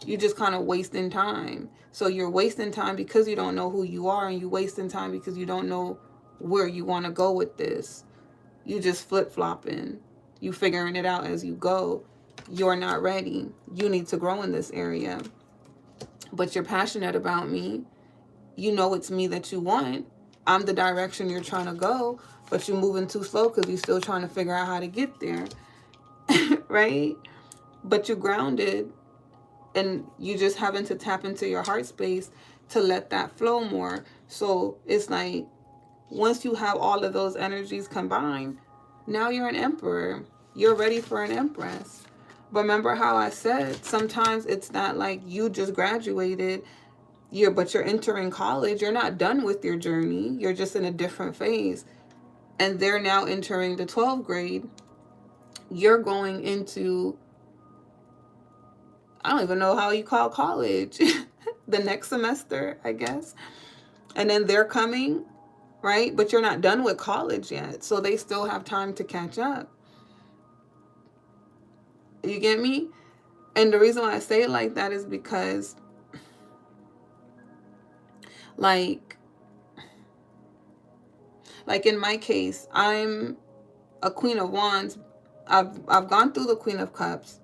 you're just kind of wasting time. So you're wasting time because you don't know who you are, and you're wasting time because you don't know where you want to go with this. You just flip-flopping. You figuring it out as you go. You're not ready. You need to grow in this area. But you're passionate about me. You know it's me that you want. I'm the direction you're trying to go, but you're moving too slow because you're still trying to figure out how to get there. Right? But you're grounded, and you just having to tap into your heart space to let that flow more. So it's like, once you have all of those energies combined, now you're an emperor. You're ready for an empress. But remember how I said, sometimes it's not like you just graduated, but you're entering college. You're not done with your journey. You're just in a different phase. And they're now entering the 12th grade. You're going into, I don't even know how you call college, the next semester, I guess. And then they're coming, right? But you're not done with college yet. So they still have time to catch up. You get me? And the reason why I say it like that is because, like in my case, I'm a Queen of Wands. I've gone through the Queen of Cups.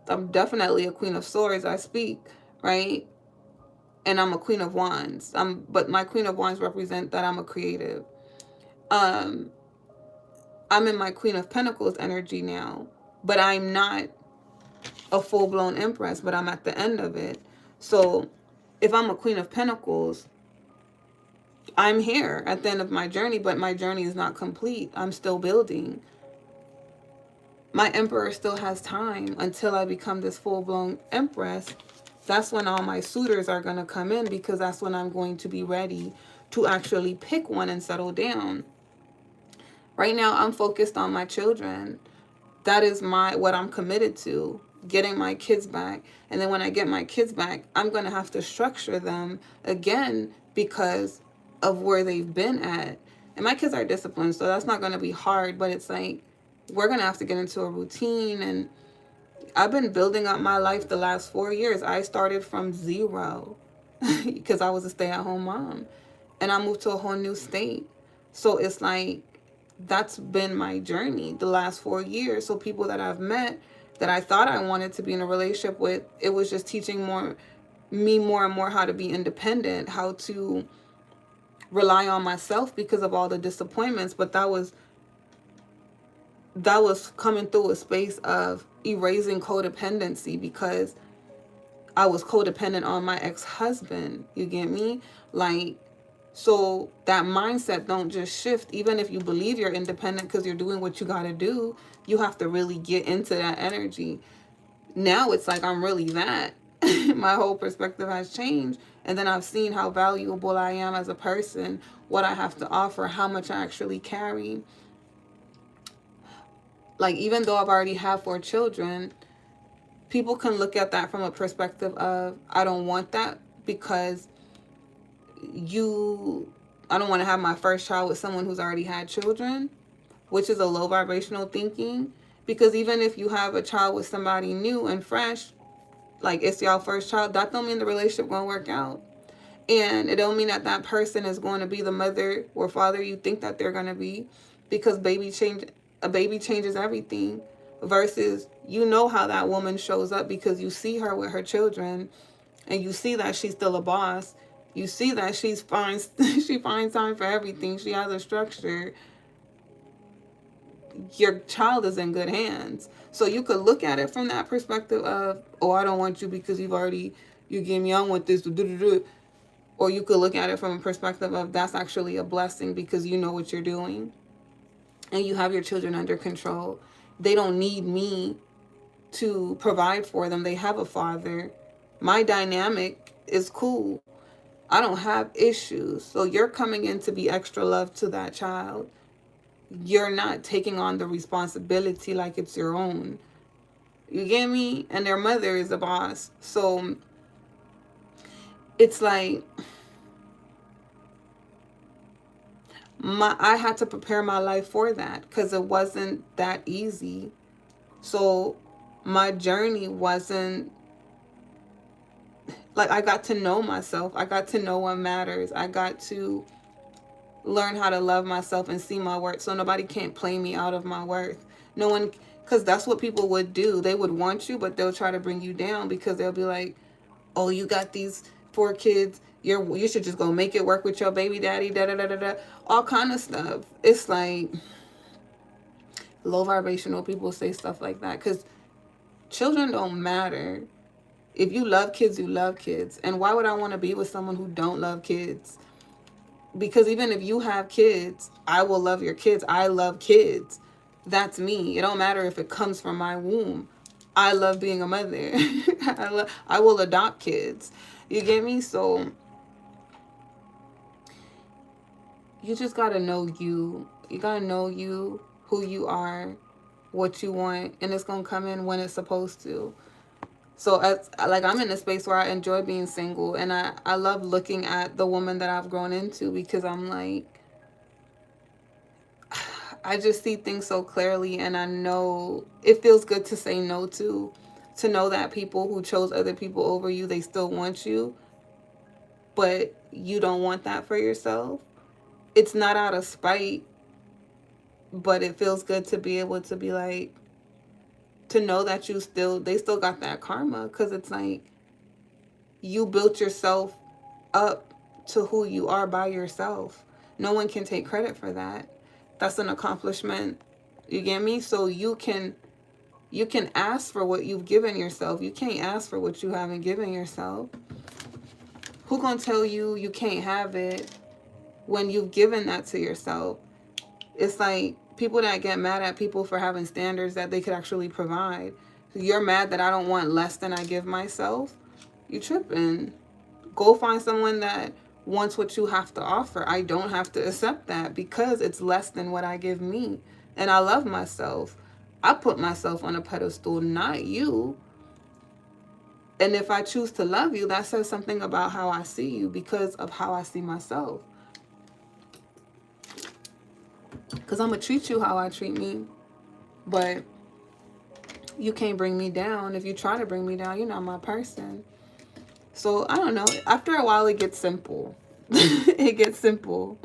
I'm definitely a Queen of Swords. I speak, right? And I'm a Queen of Wands. But my Queen of Wands represent that I'm a creative. I'm in my Queen of Pentacles energy now, but I'm not a full-blown empress, but I'm at the end of it. So if I'm a Queen of Pentacles, I'm here at the end of my journey, but my journey is not complete. I'm still building. My emperor still has time until I become this full-blown empress that's when all my suitors are going to come in, because that's when I'm going to be ready to actually pick one and settle down. Right now, I'm focused on my children. That is what I'm committed to, getting my kids back. And then when I get my kids back, I'm going to have to structure them again because of where they've been at. And my kids are disciplined, so that's not going to be hard, but it's like we're going to have to get into a routine. And I've been building up my life the last 4 years. I started from zero because I was a stay-at-home mom, and I moved to a whole new state. So it's like, that's been my journey the last 4 years. So people that I've met that I thought I wanted to be in a relationship with, it was just teaching me more and more how to be independent, how to rely on myself because of all the disappointments. But that was coming through a space of erasing codependency, because I was codependent on my ex-husband. You get me? Like, so that mindset don't just shift. Even if you believe you're independent because you're doing what you got to do, you have to really get into that energy. Now it's like I'm really that. My whole perspective has changed. And then I've seen how valuable I am as a person, what I have to offer, how much I actually carry. Like, even though I've already had 4 children, people can look at that from a perspective of, I don't want that because I don't want to have my first child with someone who's already had children, which is a low vibrational thinking. Because even if you have a child with somebody new and fresh, like it's y'all first child, that don't mean the relationship gonna work out. And it don't mean that that person is going to be the mother or father you think that they're gonna be, because a baby changes everything. Versus, you know how that woman shows up because you see her with her children, and you see that she's still a boss. You see that she finds time for everything. She has a structure. Your child is in good hands. So you could look at it from that perspective of, oh, I don't want you because you gave me on with this. Or you could look at it from a perspective of, that's actually a blessing because you know what you're doing. And you have your children under control. They don't need me to provide for them. They have a father. My dynamic is cool. I don't have issues. So you're coming in to be extra love to that child. You're not taking on the responsibility like it's your own. You get me? And their mother is a boss. So it's like, I had to prepare my life for that because it wasn't that easy. So my journey wasn't, like, I got to know myself. I got to know what matters. I got to learn how to love myself and see my worth, so nobody can't play me out of my worth. No one, because that's what people would do. They would want you, but they'll try to bring you down because they'll be like, oh, you got these 4 kids. You should just go make it work with your baby daddy, da-da-da-da-da. All kind of stuff. It's like, low vibrational people say stuff like that because children don't matter. If you love kids, you love kids. And why would I want to be with someone who don't love kids? Because even if you have kids, I will love your kids. I love kids. That's me. It don't matter if it comes from my womb. I love being a mother. I will adopt kids. You get me? So you just got to know you. You got to know you, who you are, what you want, and it's going to come in when it's supposed to. So I'm in a space where I enjoy being single, and I love looking at the woman that I've grown into, because I'm like, I just see things so clearly, and I know it feels good to say no to know that people who chose other people over you, they still want you, but you don't want that for yourself. It's not out of spite, but it feels good to be able to be like, to know that they still got that karma, because it's like, you built yourself up to who you are by yourself. No one can take credit for that. That's an accomplishment. You get me? So you can ask for what you've given yourself. You can't ask for what you haven't given yourself. Who gonna tell you you can't have it when you've given that to yourself? It's like people that get mad at people for having standards that they could actually provide. You're mad that I don't want less than I give myself. You tripping. Go find someone that wants what you have to offer. I don't have to accept that because it's less than what I give me. And I love myself. I put myself on a pedestal, not you. And if I choose to love you, that says something about how I see you because of how I see myself. Because I'm going to treat you how I treat me. But you can't bring me down. If you try to bring me down, you're not my person. So, I don't know. After a while, it gets simple. It gets simple.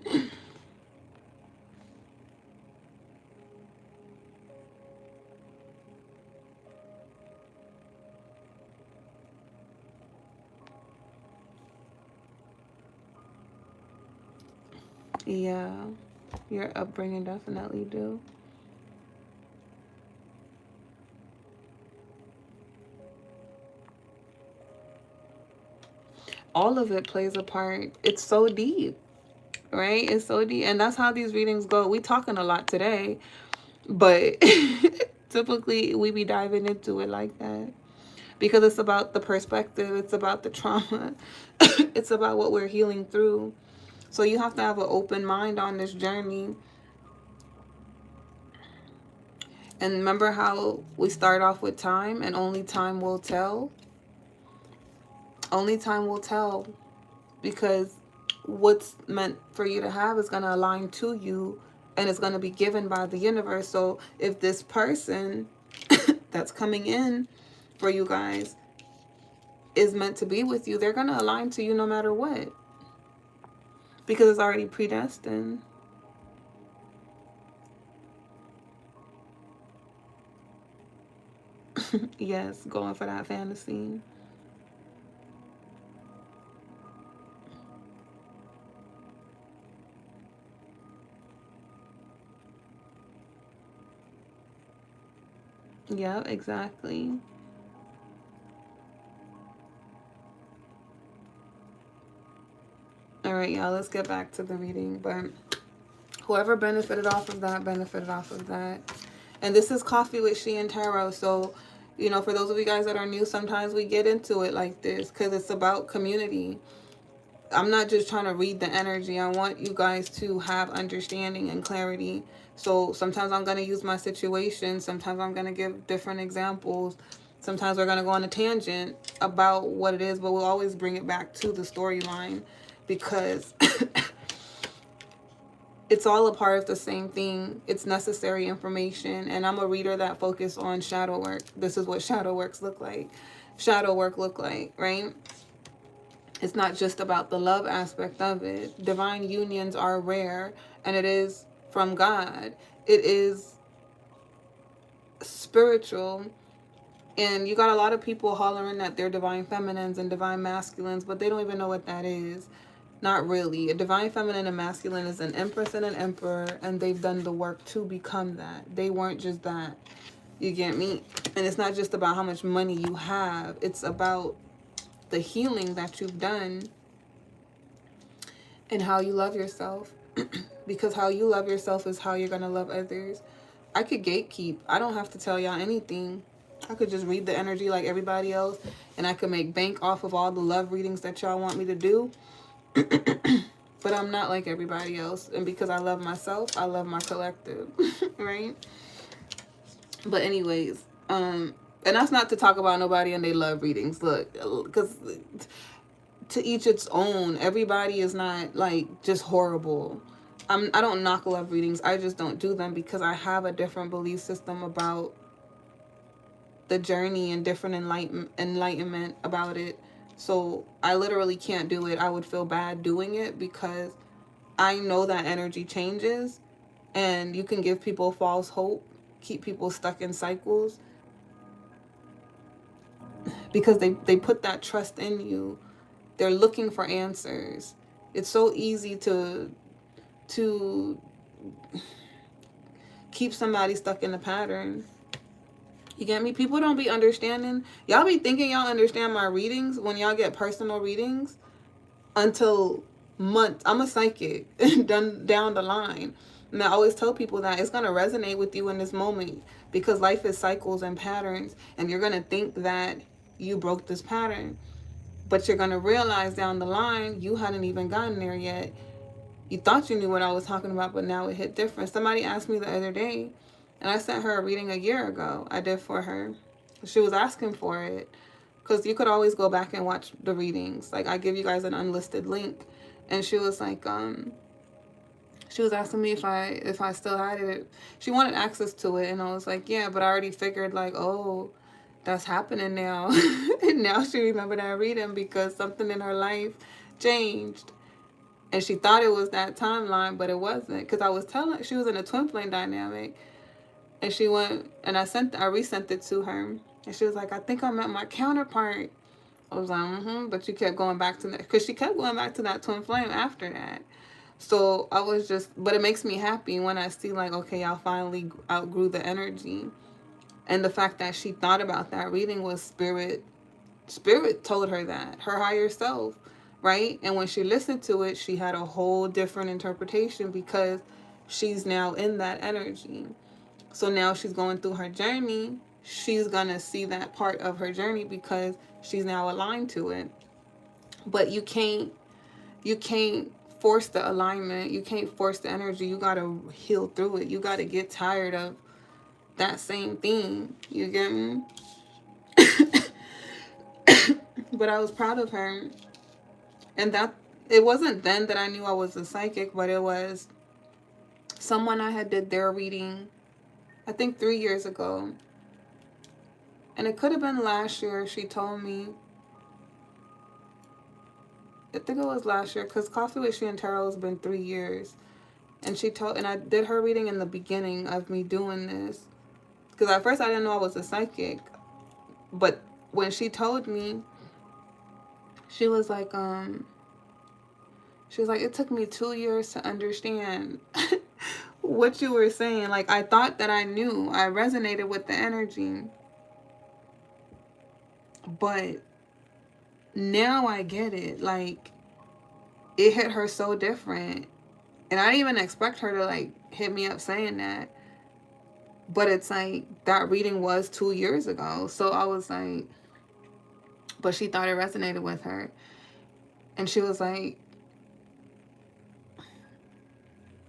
Yeah. Your upbringing definitely do. All of it plays a part. It's so deep, right? It's so deep. And that's how these readings go. We talking a lot today, but typically we be diving into it like that. Because it's about the perspective. It's about the trauma. It's about what we're healing through. So you have to have an open mind on this journey. And remember how we start off with time and only time will tell? Only time will tell, because what's meant for you to have is going to align to you and it's going to be given by the universe. So if this person that's coming in for you guys is meant to be with you, they're going to align to you no matter what, because it's already predestined. Yes, going for that fantasy. Yeah, exactly. All right, y'all, let's get back to the reading. But whoever benefited off of that, benefited off of that. And this is Coffee with She and Tarot. So, you know, for those of you guys that are new, sometimes we get into it like this because it's about community. I'm not just trying to read the energy. I want you guys to have understanding and clarity. So sometimes I'm going to use my situation. Sometimes I'm going to give different examples. Sometimes we're going to go on a tangent about what it is, but we'll always bring it back to the storyline because it's all a part of the same thing. It's necessary information. And I'm a reader that focuses on shadow work. This is what shadow works look like. Shadow work look like, right? It's not just about the love aspect of it. Divine unions are rare, and it is from God. It is spiritual. And you got a lot of people hollering that they're divine feminines and divine masculines, but they don't even know what that is. Not really. A divine feminine and masculine is an empress and an emperor, and they've done the work to become that. They weren't just that. You get me? And it's not just about how much money you have. It's about the healing that you've done and how you love yourself. Because how you love yourself is how you're going to love others. I could gatekeep. I don't have to tell y'all anything. I could just read the energy like everybody else, and I could make bank off of all the love readings that y'all want me to do. But I'm not like everybody else. And because I love myself, I love my collective. Right? But anyways, and that's not to talk about nobody and they love readings. Look, because to each its own. Everybody is not like just horrible. I don't knock love readings. I just don't do them because I have a different belief system about the journey and different enlightenment about it. So I literally can't do it. I would feel bad doing it because I know that energy changes and you can give people false hope, keep people stuck in cycles because they put that trust in you. They're looking for answers. It's so easy to keep somebody stuck in a pattern. You get me? People don't be understanding. Y'all be thinking y'all understand my readings when y'all get personal readings until months. I'm a psychic down the line. And I always tell people that it's going to resonate with you in this moment because life is cycles and patterns. And you're going to think that you broke this pattern. But you're going to realize down the line, you hadn't even gotten there yet. You thought you knew what I was talking about, but now it hit different. Somebody asked me the other day, and I sent her a reading a year ago. I did for her. She was asking for it. Because you could always go back and watch the readings. Like, I give you guys an unlisted link. And she was like, she was asking me if I still had it. She wanted access to it. And I was like, yeah, but I already figured, like, oh, that's happening now. And now she remembered that reading because something in her life changed. And she thought it was that timeline, but it wasn't. Because I was telling her, she was in a twin flame dynamic. And she went, and I resent it to her. And she was like, I think I met my counterpart. I was like, but you kept going back to that. Because she kept going back to that twin flame after that. So I was just, but it makes me happy when I see like, okay, y'all finally outgrew the energy. And the fact that she thought about that reading was spirit told her that, her higher self, right? And when she listened to it, she had a whole different interpretation because she's now in that energy. So now she's going through her journey. She's going to see that part of her journey because she's now aligned to it. But you can't force the alignment. You can't force the energy. You got to heal through it. You got to get tired of that same thing. You get me? But I was proud of her. And that it wasn't then that I knew I was a psychic, but it was someone I had did their reading, I think 3 years ago. And it could have been last year, she told me. I think it was last year, because Coffee with She and Tarot has been 3 years. And I did her reading in the beginning of me doing this. Because at first I didn't know I was a psychic. But when she told me, she was like, it took me 2 years to understand what you were saying. Like, I thought that I knew. I resonated with the energy. But now I get it. Like, it hit her so different. And I didn't even expect her to, like, hit me up saying that. But it's like, that reading was 2 years ago. So I was like, but she thought it resonated with her. And she was like,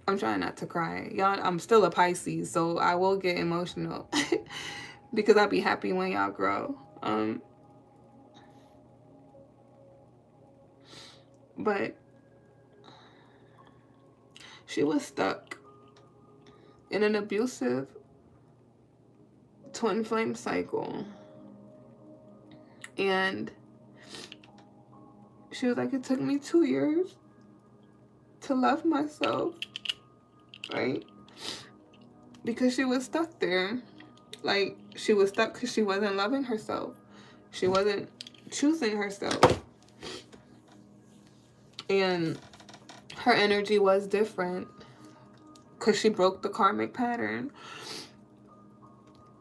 I'm trying not to cry. Y'all, I'm still a Pisces, so I will get emotional. Because I'll be happy when y'all grow. But she was stuck in an abusive twin flame cycle. And she was like, it took me 2 years to love myself, right? Because she was stuck there. Like, she was stuck because she wasn't loving herself. She wasn't choosing herself. And her energy was different because she broke the karmic pattern.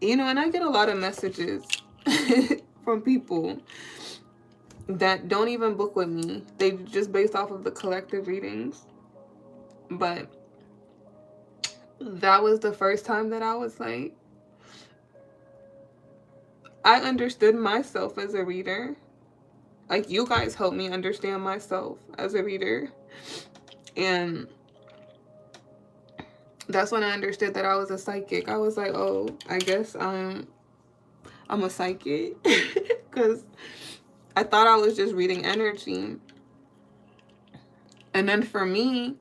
You know, and I get a lot of messages from people that don't even book with me. They just based off of the collective readings. But that was the first time that I was like, I understood myself as a reader. Like, you guys helped me understand myself as a reader. And that's when I understood that I was a psychic. I was like, oh, I guess I'm a psychic. Because I thought I was just reading energy. And then for me,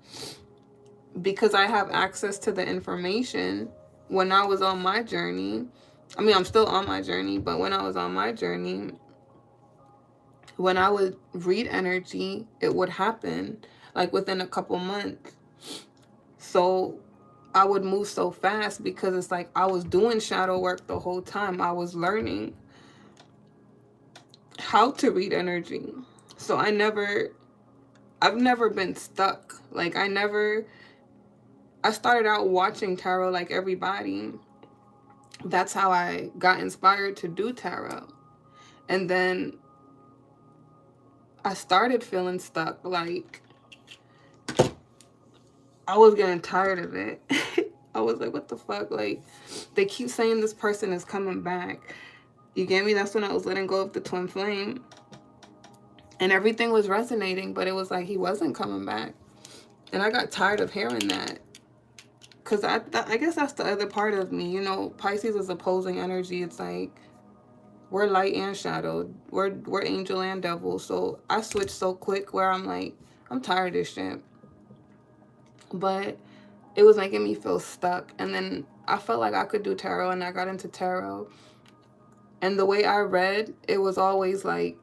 because I have access to the information, when I was on my journey, I mean, I'm still on my journey, but when I was on my journey, when I would read energy, it would happen like within a couple months. So I would move so fast because it's like I was doing shadow work the whole time. I was learning how to read energy. So I've never been stuck. Like, I started out watching tarot like everybody. That's how I got inspired to do tarot. And then I started feeling stuck. Like, I was getting tired of it. I was like, what the fuck? Like, they keep saying this person is coming back. You get me? That's when I was letting go of the twin flame. And everything was resonating, but it was like he wasn't coming back. And I got tired of hearing that. Because I guess that's the other part of me. You know, Pisces is opposing energy. It's like we're light and shadow. We're angel and devil. So I switched so quick where I'm like, I'm tired of this shit. But it was making me feel stuck. And then I felt like I could do tarot, and I got into tarot. And the way I read, it was always like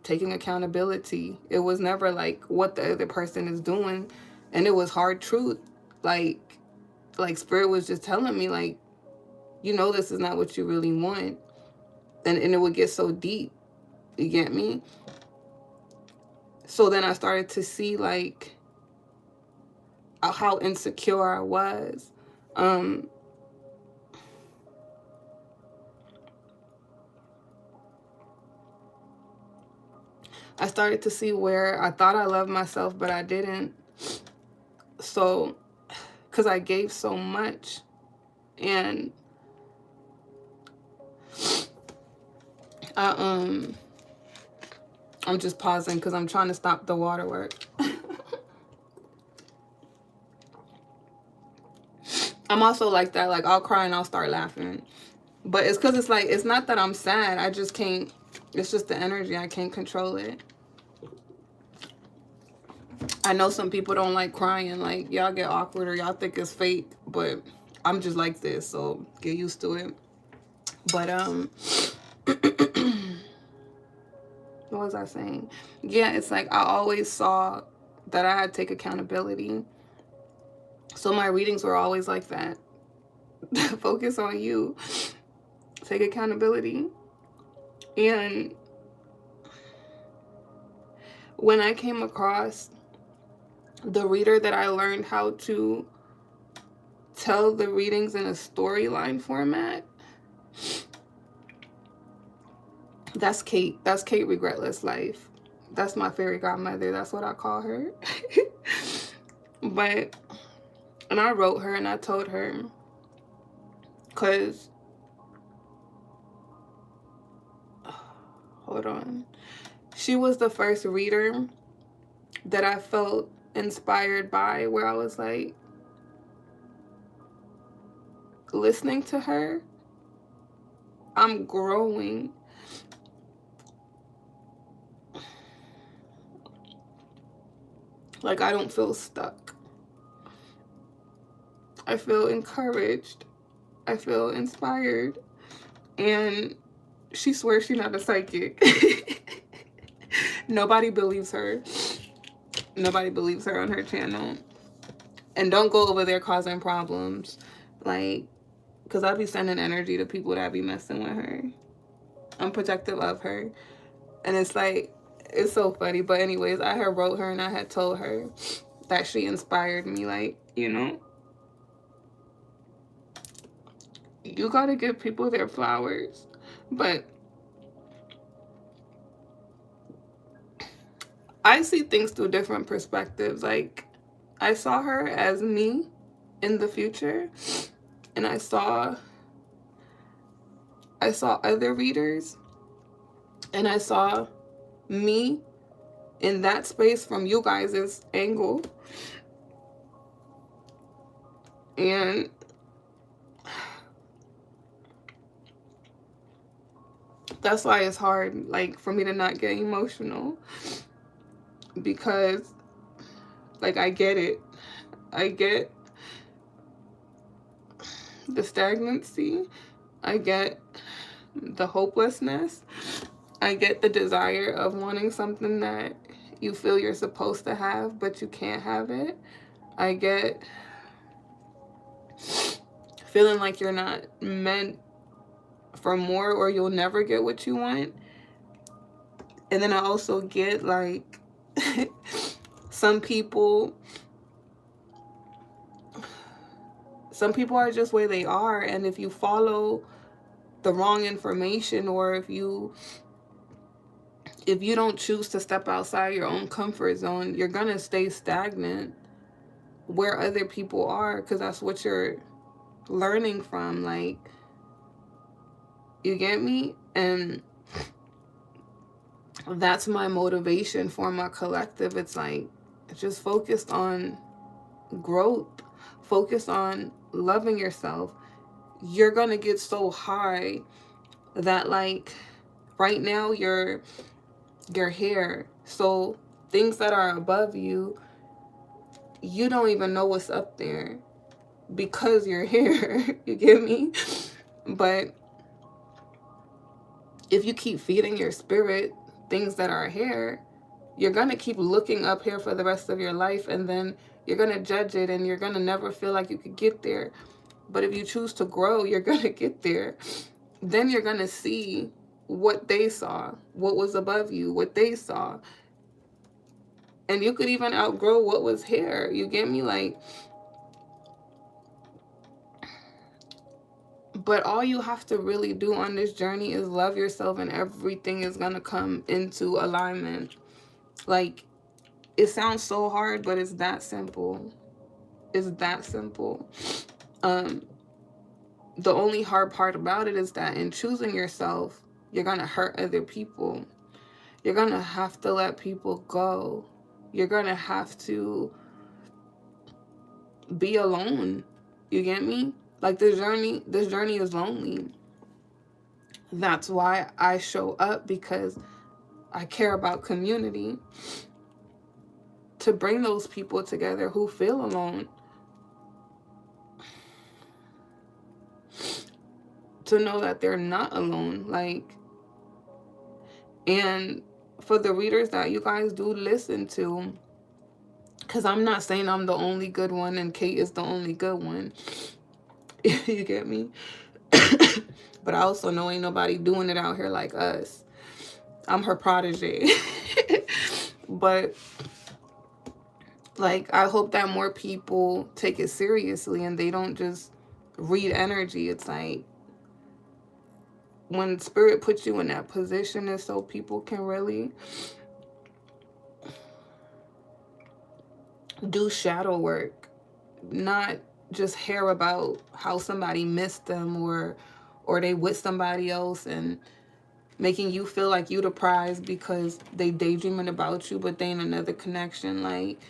taking accountability. It was never like what the other person is doing. And it was hard truth. Like Spirit was just telling me, like, you know, this is not what you really want. And it would get so deep. You get me? So then I started to see, like, how insecure I was. I started to see where I thought I loved myself, but I didn't. So, because I gave so much. And I'm just pausing because I'm trying to stop the waterwork. I'm also like that. Like, I'll cry and I'll start laughing. But it's because it's like, it's not that I'm sad. I just can't, it's just the energy. I can't control it. I know some people don't like crying. Like, y'all get awkward or y'all think it's fake. But I'm just like this. So get used to it. But, what was I saying? Yeah, it's like I always saw that I had to take accountability. So my readings were always like that. Focus on you. Take accountability. And when I came across the reader that I learned how to tell the readings in a storyline format, that's Kate. That's Kate Regretless Life. That's my fairy godmother. That's what I call her. And I wrote her and I told her, because, hold on. She was the first reader that I felt inspired by, where I was like, listening to her, I'm growing. Like, I don't feel stuck. I feel encouraged. I feel inspired. And she swears she's not a psychic. Nobody believes her. Nobody believes her on her channel. And don't go over there causing problems. Like, because I be sending energy to people that be messing with her. I'm protective of her. And it's like, it's so funny. But anyways, I had wrote her and I had told her that she inspired me. Like, you know, you gotta give people their flowers. But I see things through different perspectives. Like, I saw her as me in the future. And I saw other readers. And I saw me in that space from you guys' angle. And that's why it's hard, like, for me to not get emotional. Because, like, I get it. I get the stagnancy. I get the hopelessness. I get the desire of wanting something that you feel you're supposed to have, but you can't have it. I get feeling like you're not meant for more, or you'll never get what you want. And then I also get, like, some people are just where they are, and if you follow the wrong information, or if you don't choose to step outside your own comfort zone, you're gonna stay stagnant where other people are, because that's what you're learning from. Like, you get me? And that's my motivation for my collective. It's like, just focused on growth, focus on loving yourself. You're gonna get so high that, like, right now you're here, so things that are above you, you don't even know what's up there because you're here. You get me? But if you keep feeding your spirit things that are here, you're going to keep looking up here for the rest of your life, and then you're going to judge it, and you're going to never feel like you could get there. But if you choose to grow, you're going to get there. Then you're going to see what they saw, what was above you, what they saw. And you could even outgrow what was here. You get me? Like, but all you have to really do on this journey is love yourself, and everything is going to come into alignment. Like, it sounds so hard, but it's that simple. It's that simple. The only hard part about it is that in choosing yourself, you're going to hurt other people. You're going to have to let people go. You're going to have to be alone. You get me? Like, this journey is lonely. That's why I show up, because I care about community. To bring those people together who feel alone. To know that they're not alone. Like, and for the readers that you guys do listen to, because I'm not saying I'm the only good one and Kate is the only good one. You get me? But I also know ain't nobody doing it out here like us. I'm her protege. But, like, I hope that more people take it seriously and they don't just read energy. It's like, when spirit puts you in that position, is so people can really do shadow work, not just hear about how somebody missed them, or they with somebody else and making you feel like you the prize because they daydreaming about you, but they in another connection. Like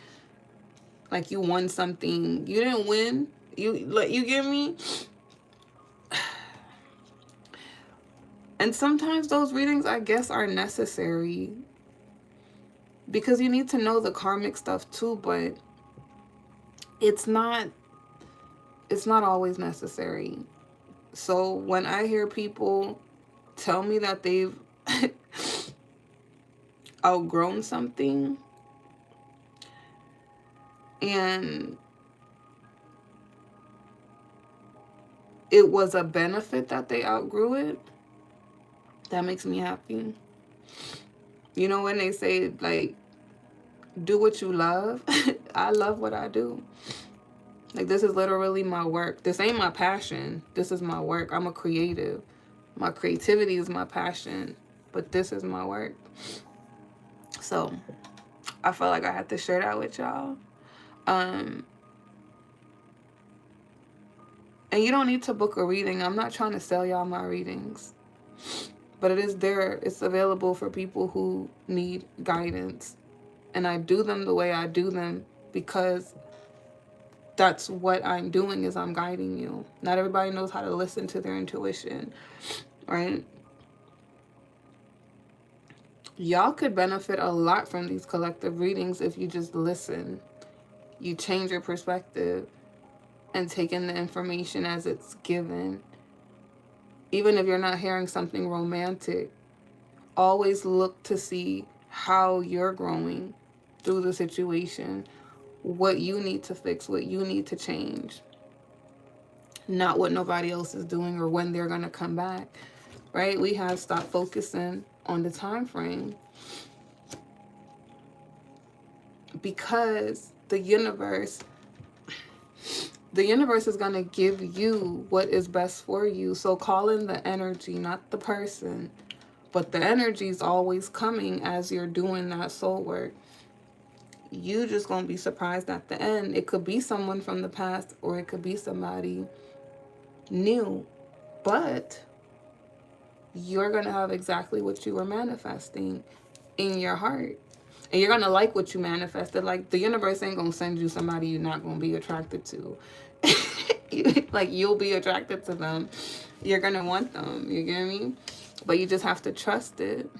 you won something. You didn't win. You get me? And sometimes those readings, I guess, are necessary, because you need to know the karmic stuff too, but it's not always necessary. So when I hear people tell me that they've outgrown something, and it was a benefit that they outgrew it, that makes me happy. You know, when they say, like, do what you love, I love what I do. Like, this is literally my work. This ain't my passion. This is my work. I'm a creative. My creativity is my passion, but this is my work. So I felt like I had to share that with y'all. And you don't need to book a reading. I'm not trying to sell y'all my readings, but it is there. It's available for people who need guidance. And I do them the way I do them because that's what I'm doing, is I'm guiding you. Not everybody knows how to listen to their intuition, right? Y'all could benefit a lot from these collective readings if you just listen. You change your perspective and take in the information as it's given. Even if you're not hearing something romantic, always look to see how you're growing through the situation, what you need to fix, what you need to change, not what nobody else is doing or when they're going to come back, right? We have stopped focusing on the time frame, because the universe is going to give you what is best for you. So call in the energy, not the person, but the energy is always coming as you're doing that soul work. You just going to be surprised at the end. It could be someone from the past, or it could be somebody new, but you're going to have exactly what you were manifesting. in your heart. And you're going to like what you manifested. Like, the universe ain't going to send you somebody you're not going to be attracted to. Like, you'll be attracted to them. You're going to want them. You get me? But you just have to trust it.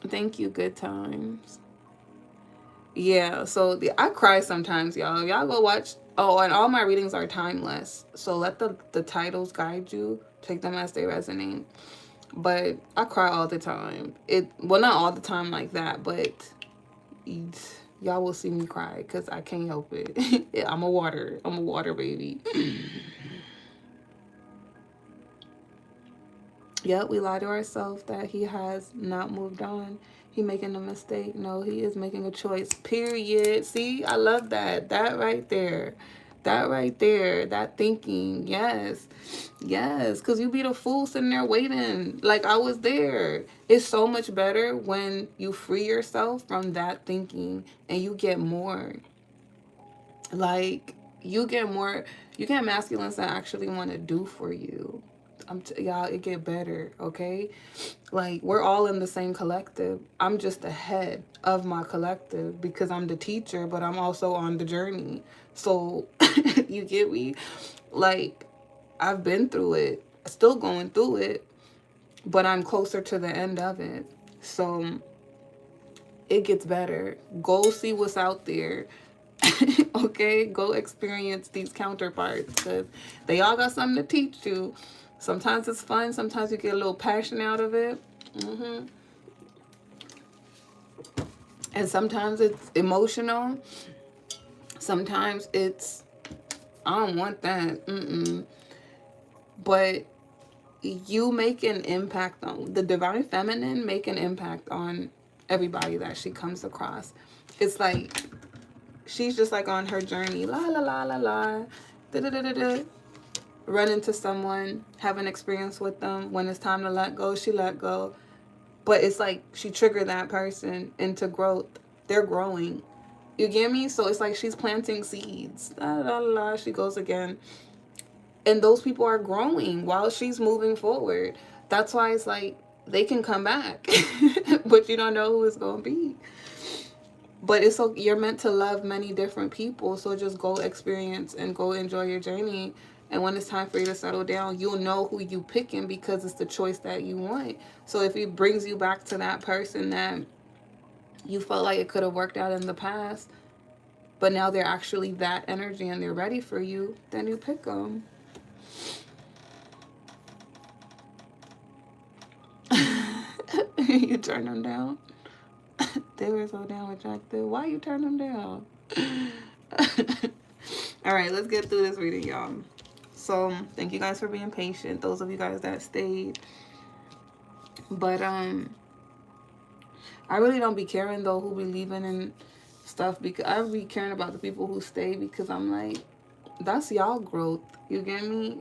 Thank you, good times. Yeah, so I cry sometimes, y'all. Y'all go watch. Oh, and all my readings are timeless. So let the titles guide you. Take them as they resonate. But I cry all the time. Well, not all the time like that, but y'all will see me cry because I can't help it. I'm a water baby. Yep, we lie to ourselves that he has not moved on. He making a mistake. No, he is making a choice. Period. See, I love that. That right there. That right there. That thinking. Yes. Yes. Because you be the fool sitting there waiting. Like, I was there. It's so much better when you free yourself from that thinking and you get more. Like, you get masculines that actually want to do for you. Y'all, it get better, okay? Like, we're all in the same collective. I'm just the head of my collective because I'm the teacher, but I'm also on the journey. So, you get me? Like, I've been through it, still going through it, but I'm closer to the end of it. So, it gets better. Go see what's out there. Okay? Go experience these counterparts because they all got something to teach you. Sometimes it's fun. Sometimes you get a little passion out of it. And sometimes it's emotional. Sometimes it's, I don't want that. But you make an impact on, the divine feminine make an impact on everybody that she comes across. It's like, she's just like on her journey. La, la, la, la, la. Da, da, da, da, da. Run into someone, have an experience with them. When it's time to let go, she let go. But it's like she triggered that person into growth. They're growing. You get me? So it's like she's planting seeds. La, la, la, she goes again. And those people are growing while she's moving forward. That's why it's like they can come back. But you don't know who it's going to be. But it's so you're meant to love many different people. So just go experience and go enjoy your journey. And when it's time for you to settle down, you'll know who you picking because it's the choice that you want. So if it brings you back to that person that you felt like it could have worked out in the past, but now they're actually that energy and they're ready for you, then you pick them. You turn them down. They were so down with Jack. Why you turn them down? All right, let's get through this reading, y'all. So thank you guys for being patient, those of you guys that stayed. But I really don't be caring though who be leaving and stuff, because I be caring about the people who stay, because I'm like, that's y'all growth. You get me?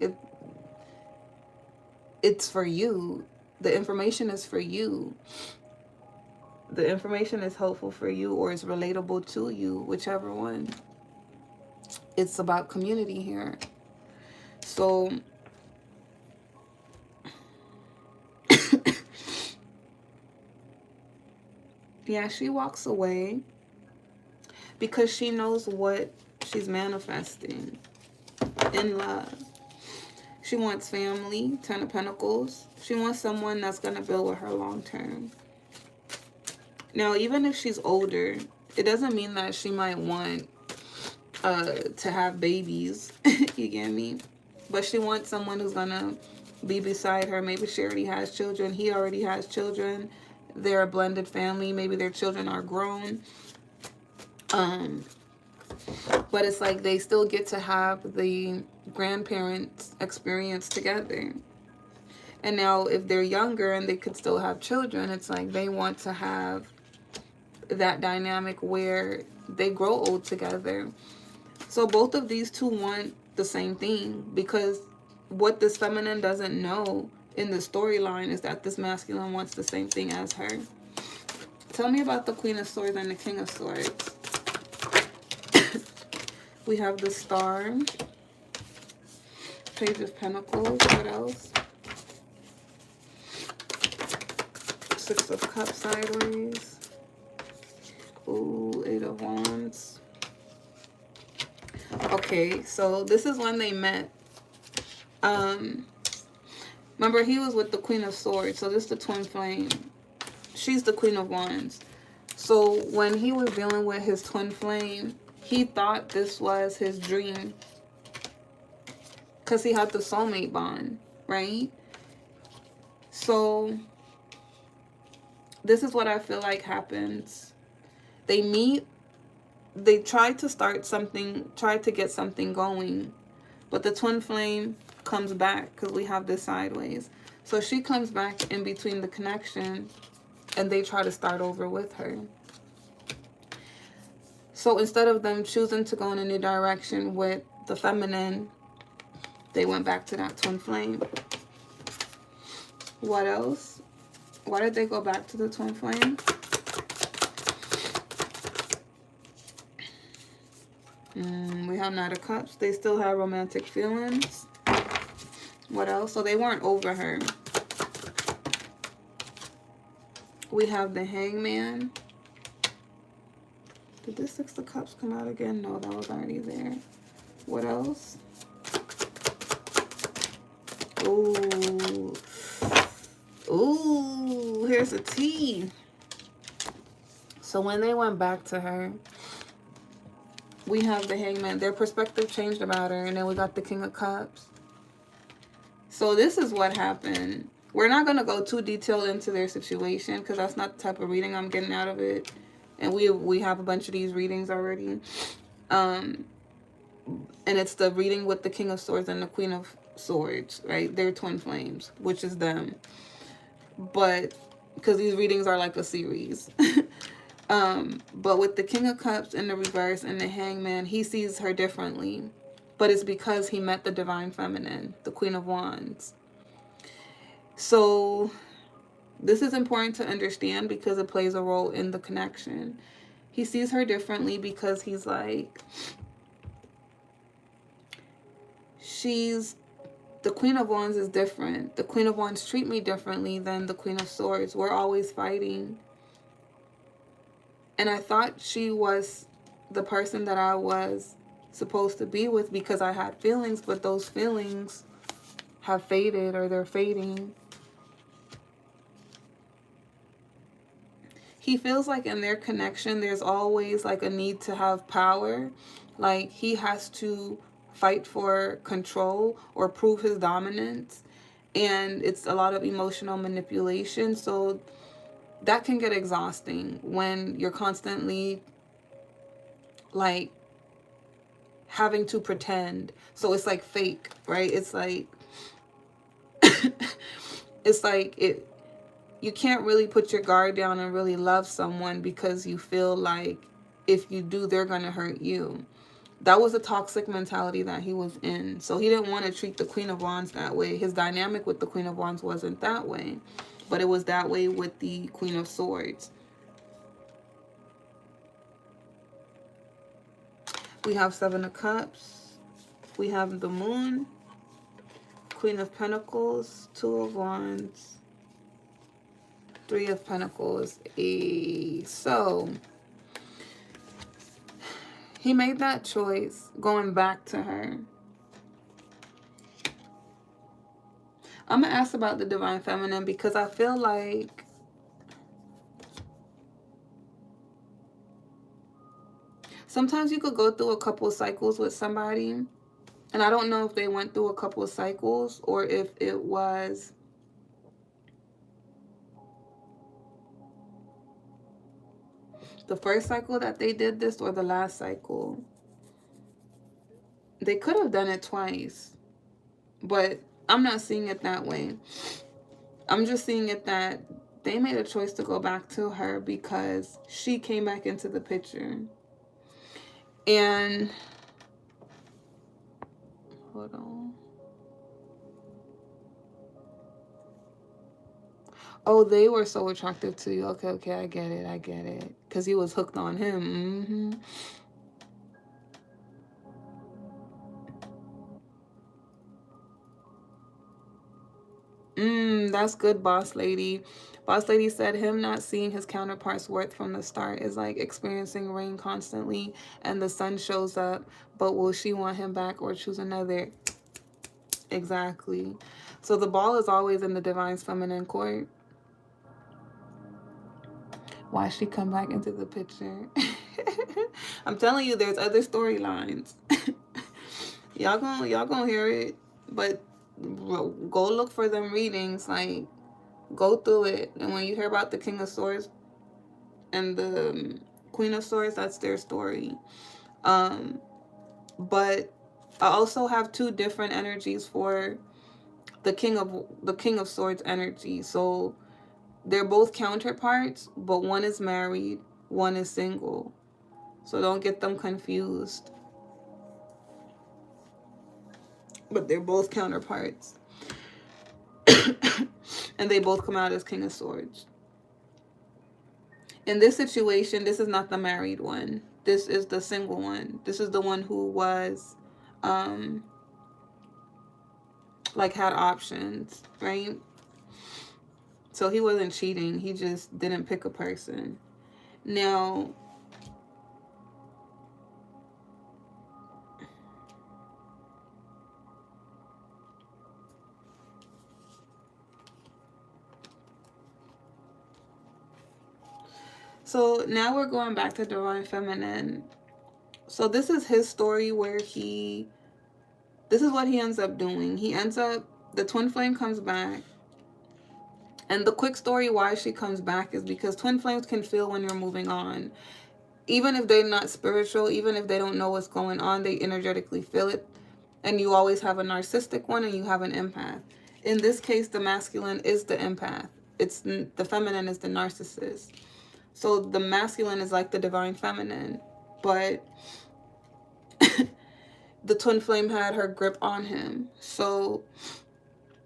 It's for you. The information is for you. The information is helpful for you or is relatable to you, whichever one. It's about community here. So yeah, she walks away because she knows what she's manifesting in love. She wants family, 10 of Pentacles. She wants someone that's going to build with her long term. Now, even if she's older, it doesn't mean that she might want to have babies. You get me? But she wants someone who's going to be beside her. Maybe she already has children. He already has children. They're a blended family. Maybe their children are grown. But it's like they still get to have the grandparents experience together. And now if they're younger and they could still have children, it's like they want to have that dynamic where they grow old together. So both of these two want the same thing, because what this feminine doesn't know in the storyline is that this masculine wants the same thing as her. Tell me about the Queen of Swords and the King of Swords. We have the Star, Page of Pentacles. What else? Six of Cups sideways. Ooh, Eight of Wands. Okay, so this is when they met. Remember, he was with the Queen of Swords, so this is the twin flame. She's the Queen of Wands. So when he was dealing with his twin flame, he thought this was his dream because he had the soulmate bond, right? So this is what I feel like happens. They meet, they try to start something, try to get something going, but the twin flame comes back because we have this sideways. So she comes back in between the connection and they try to start over with her. So instead of them choosing to go in a new direction with the feminine, they went back to that twin flame. What else? Why did they go back to the twin flame? We have Knight of Cups. They still have romantic feelings. What else? So they weren't over her. We have the Hangman. Did this Six of Cups come out again? No, that was already there. What else? Ooh. Ooh, here's a T. So when they went back to her, we have the Hangman. Their perspective changed about her. And then we got the King of Cups. So this is what happened. We're not going to go too detailed into their situation because that's not the type of reading I'm getting out of it. And we have a bunch of these readings already. And it's the reading with the King of Swords and the Queen of Swords, right? They're twin flames, which is them. But because these readings are like a series. But with the King of Cups in the reverse and the Hangman, he sees her differently. But it's because he met the Divine Feminine, the Queen of Wands. So this is important to understand because it plays a role in the connection. He sees her differently because he's like, the Queen of Wands is different. The Queen of Wands treat me differently than the Queen of Swords. We're always fighting. And I thought she was the person that I was supposed to be with because I had feelings, but those feelings have faded or they're fading. He feels like in their connection, there's always like a need to have power. Like he has to fight for control or prove his dominance. And it's a lot of emotional manipulation. So that can get exhausting when you're constantly like having to pretend. So it's like fake, right? It's like, it's like you can't really put your guard down and really love someone because you feel like if you do, they're going to hurt you. That was a toxic mentality that he was in. So he didn't want to treat the Queen of Wands that way. His dynamic with the Queen of Wands wasn't that way. But it was that way with the Queen of Swords. We have Seven of Cups. We have the Moon. Queen of Pentacles. Two of Wands. Three of Pentacles. So he made that choice going back to her. I'm going to ask about the Divine Feminine because I feel like sometimes you could go through a couple of cycles with somebody. And I don't know if they went through a couple of cycles or if it was the first cycle that they did this or the last cycle. They could have done it twice, but I'm not seeing it that way. I'm just seeing it that they made a choice to go back to her because she came back into the picture. And hold on. Oh, they were so attractive to you. Okay, I get it. Because he was hooked on him. That's good, boss lady. Boss lady said him not seeing his counterpart's worth from the start is like experiencing rain constantly and the sun shows up, but will she want him back or choose another? Exactly. So the ball is always in the divine's feminine court. Why she come back into the picture? I'm telling you, there's other storylines. y'all gonna hear it, but go look for them readings. Like, go through it, and when you hear about the King of Swords and the Queen of Swords, that's their story. But I also have two different energies for the King of Swords energy. So they're both counterparts, but one is married, one is single. So don't get them confused. But they're both counterparts. And they both come out as King of Swords. In this situation, this is not the married one. This is the single one. This is the one who was like had options, right? So he wasn't cheating. He just didn't pick a person. Now, so now we're going back to Divine Feminine. So this is his story where this is what he ends up doing. He ends up, the twin flame comes back. And the quick story why she comes back is because twin flames can feel when you're moving on. Even if they're not spiritual, even if they don't know what's going on, they energetically feel it. And you always have a narcissistic one and you have an empath. In this case, the masculine is the empath. The feminine is the narcissist. So the masculine is like the divine feminine. But the twin flame had her grip on him. So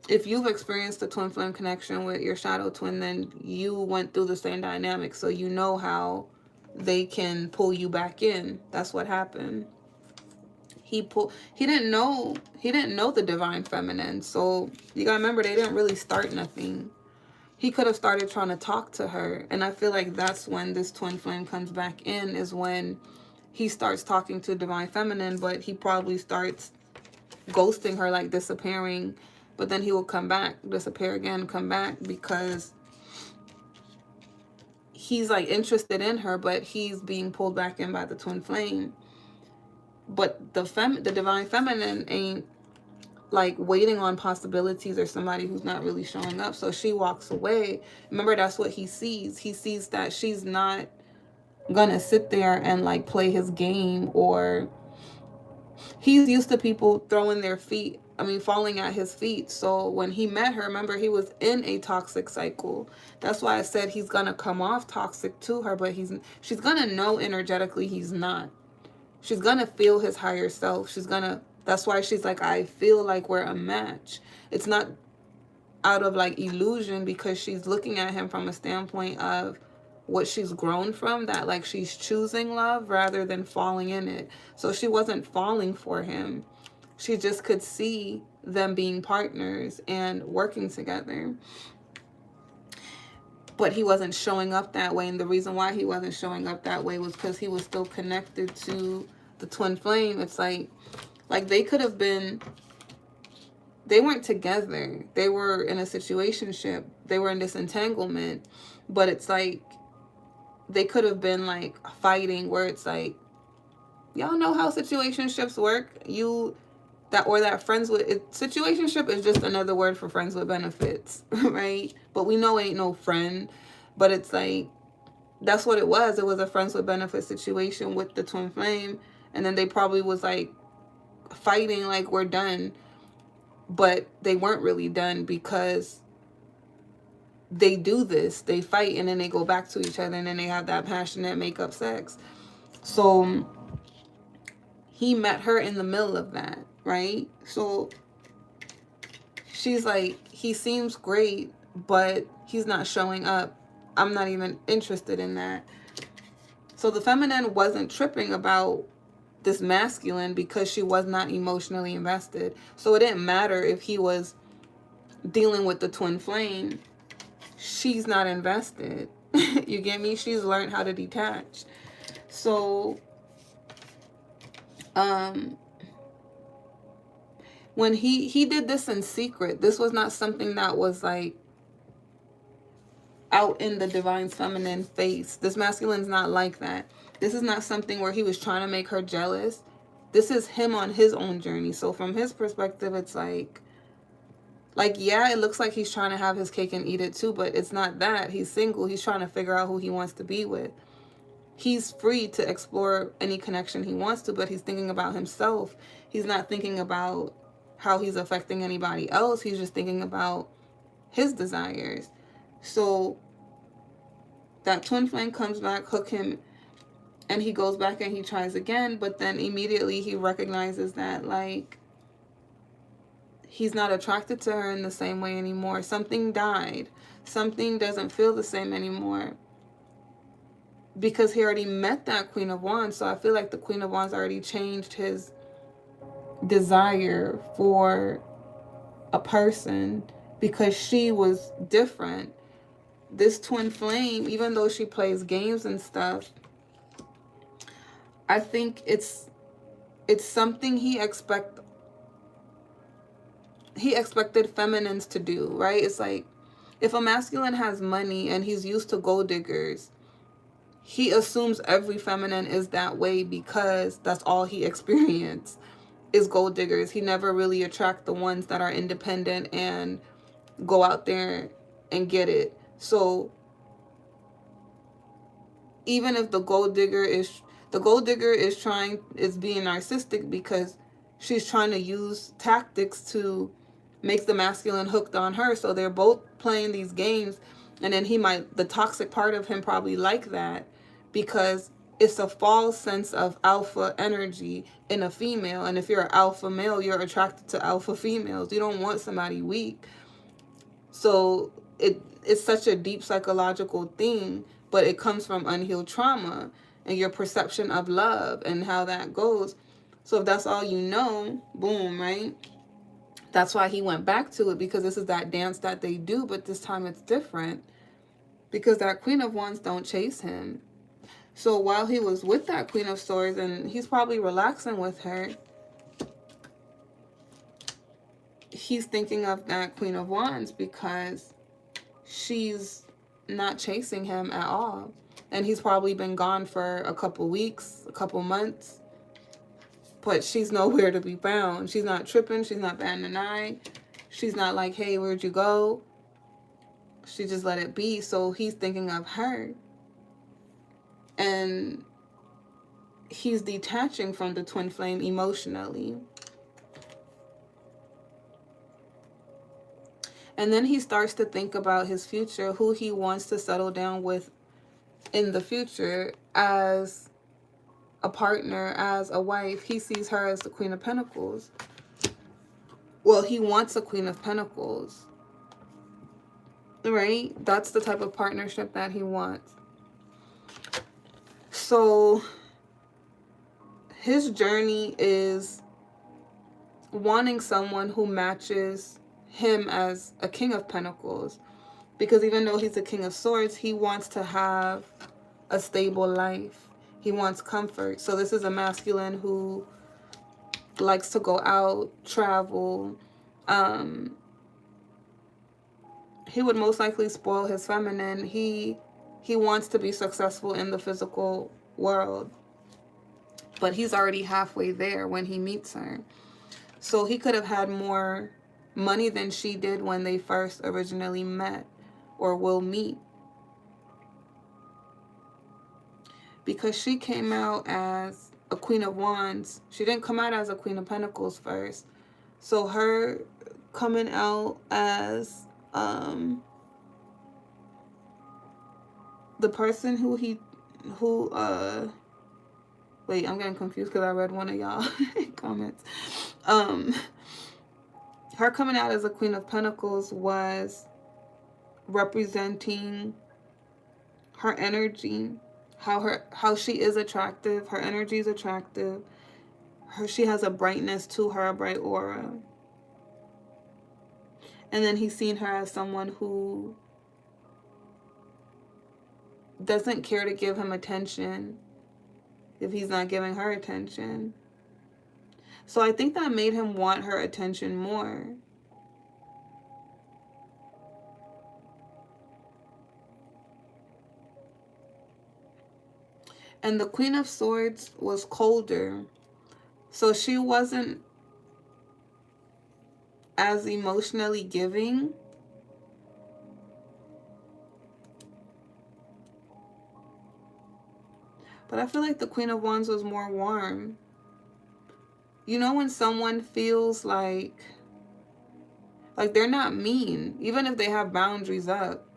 if you've experienced the twin flame connection with your shadow twin, then you went through the same dynamic. So you know how they can pull you back in. That's what happened. He didn't know the divine feminine. So you gotta remember, they didn't really start nothing. He could have started trying to talk to her. And I feel like that's when this twin flame comes back in, is when he starts talking to divine feminine, but he probably starts ghosting her, like disappearing. But then he will come back, disappear again, come back, because he's like interested in her, but he's being pulled back in by the twin flame. But the divine feminine ain't like waiting on possibilities or somebody who's not really showing up. So she walks away. Remember, that's what he sees. He sees that she's not gonna sit there and like play his game, or he's used to people falling at his feet. So when he met her, remember, he was in a toxic cycle. That's why I said he's gonna come off toxic to her, but she's gonna know energetically he's not. She's gonna feel his higher self. That's why she's like, I feel like we're a match. It's not out of like illusion, because she's looking at him from a standpoint of what she's grown from, that like she's choosing love rather than falling in it. So she wasn't falling for him. She just could see them being partners and working together. But he wasn't showing up that way. And the reason why he wasn't showing up that way was because he was still connected to the twin flame. It's like they could have been, they weren't together. They were in a situationship. They were in this entanglement. But it's like they could have been like fighting, where it's like, y'all know how situationships work. That friends with situationship is just another word for friends with benefits, right? But we know it ain't no friend. But it's like, that's what it was. It was a friends with benefits situation with the twin flame. And then they probably was like fighting like, we're done. But they weren't really done, because they do this. They fight and then they go back to each other, and then they have that passionate make-up sex. So he met her in the middle of that, right? So she's like, he seems great, but he's not showing up. I'm not even interested in that. So the feminine wasn't tripping about this masculine, because she was not emotionally invested. So it didn't matter if he was dealing with the twin flame, she's not invested. You get me? She's learned how to detach. So, when he did this in secret, this was not something that was like out in the divine feminine face. This masculine's not like that. This is not something where he was trying to make her jealous. This is him on his own journey. So from his perspective, it's like, yeah, it looks like he's trying to have his cake and eat it too, but it's not that. He's single. He's trying to figure out who he wants to be with. He's free to explore any connection he wants to, but he's thinking about himself. He's not thinking about how he's affecting anybody else. He's just thinking about his desires. So that twin flame comes back, hook him, and he goes back and he tries again, but then immediately he recognizes that, like, he's not attracted to her in the same way anymore. Something died. Something doesn't feel the same anymore. Because he already met that Queen of Wands. So I feel like the Queen of Wands already changed his desire for a person because she was different. This twin flame, even though she plays games and stuff, I think it's something he expected feminines to do, right? It's like, if a masculine has money and he's used to gold diggers, he assumes every feminine is that way because that's all he experienced is gold diggers. He never really attract the ones that are independent and go out there and get it. So even if the gold digger is being narcissistic because she's trying to use tactics to make the masculine hooked on her. So they're both playing these games, and then the toxic part of him probably like that because it's a false sense of alpha energy in a female. And if you're an alpha male, you're attracted to alpha females. You don't want somebody weak. So it's such a deep psychological thing, but it comes from unhealed trauma and your perception of love and how that goes. So if that's all you know, boom, right? That's why he went back to it, because this is that dance that they do, but this time it's different because that Queen of Wands don't chase him. So while he was with that Queen of Swords and he's probably relaxing with her, he's thinking of that Queen of Wands because she's not chasing him at all. And he's probably been gone for a couple weeks, a couple months, but she's nowhere to be found. She's not tripping. She's not batting an eye. She's not like, hey, where'd you go? She just let it be. So he's thinking of her. And he's detaching from the twin flame emotionally. And then he starts to think about his future, who he wants to settle down with in the future as a partner, as a wife. He sees her as the Queen of Pentacles. Well, he wants a Queen of Pentacles, right? That's the type of partnership that he wants. So his journey is wanting someone who matches him as a King of Pentacles, because even though he's a King of Swords, he wants to have a stable life. He wants comfort. So this is a masculine who likes to go out, travel. He would most likely spoil his feminine. He wants to be successful in the physical world, but he's already halfway there when he meets her. So he could have had more money than she did when they first originally met or will meet, because she came out as a Queen of Wands. She didn't come out as a Queen of Pentacles first. So her coming out as the person wait, I'm getting confused because I read one of y'all comments. Her coming out as a Queen of Pentacles was representing her energy, how she is attractive. Her energy is attractive. She has a brightness to her, a bright aura. And then he's seen her as someone who doesn't care to give him attention if he's not giving her attention. So I think that made him want her attention more. And the Queen of Swords was colder. So she wasn't as emotionally giving. But I feel like the Queen of Wands was more warm. You know when someone feels like they're not mean, even if they have boundaries up,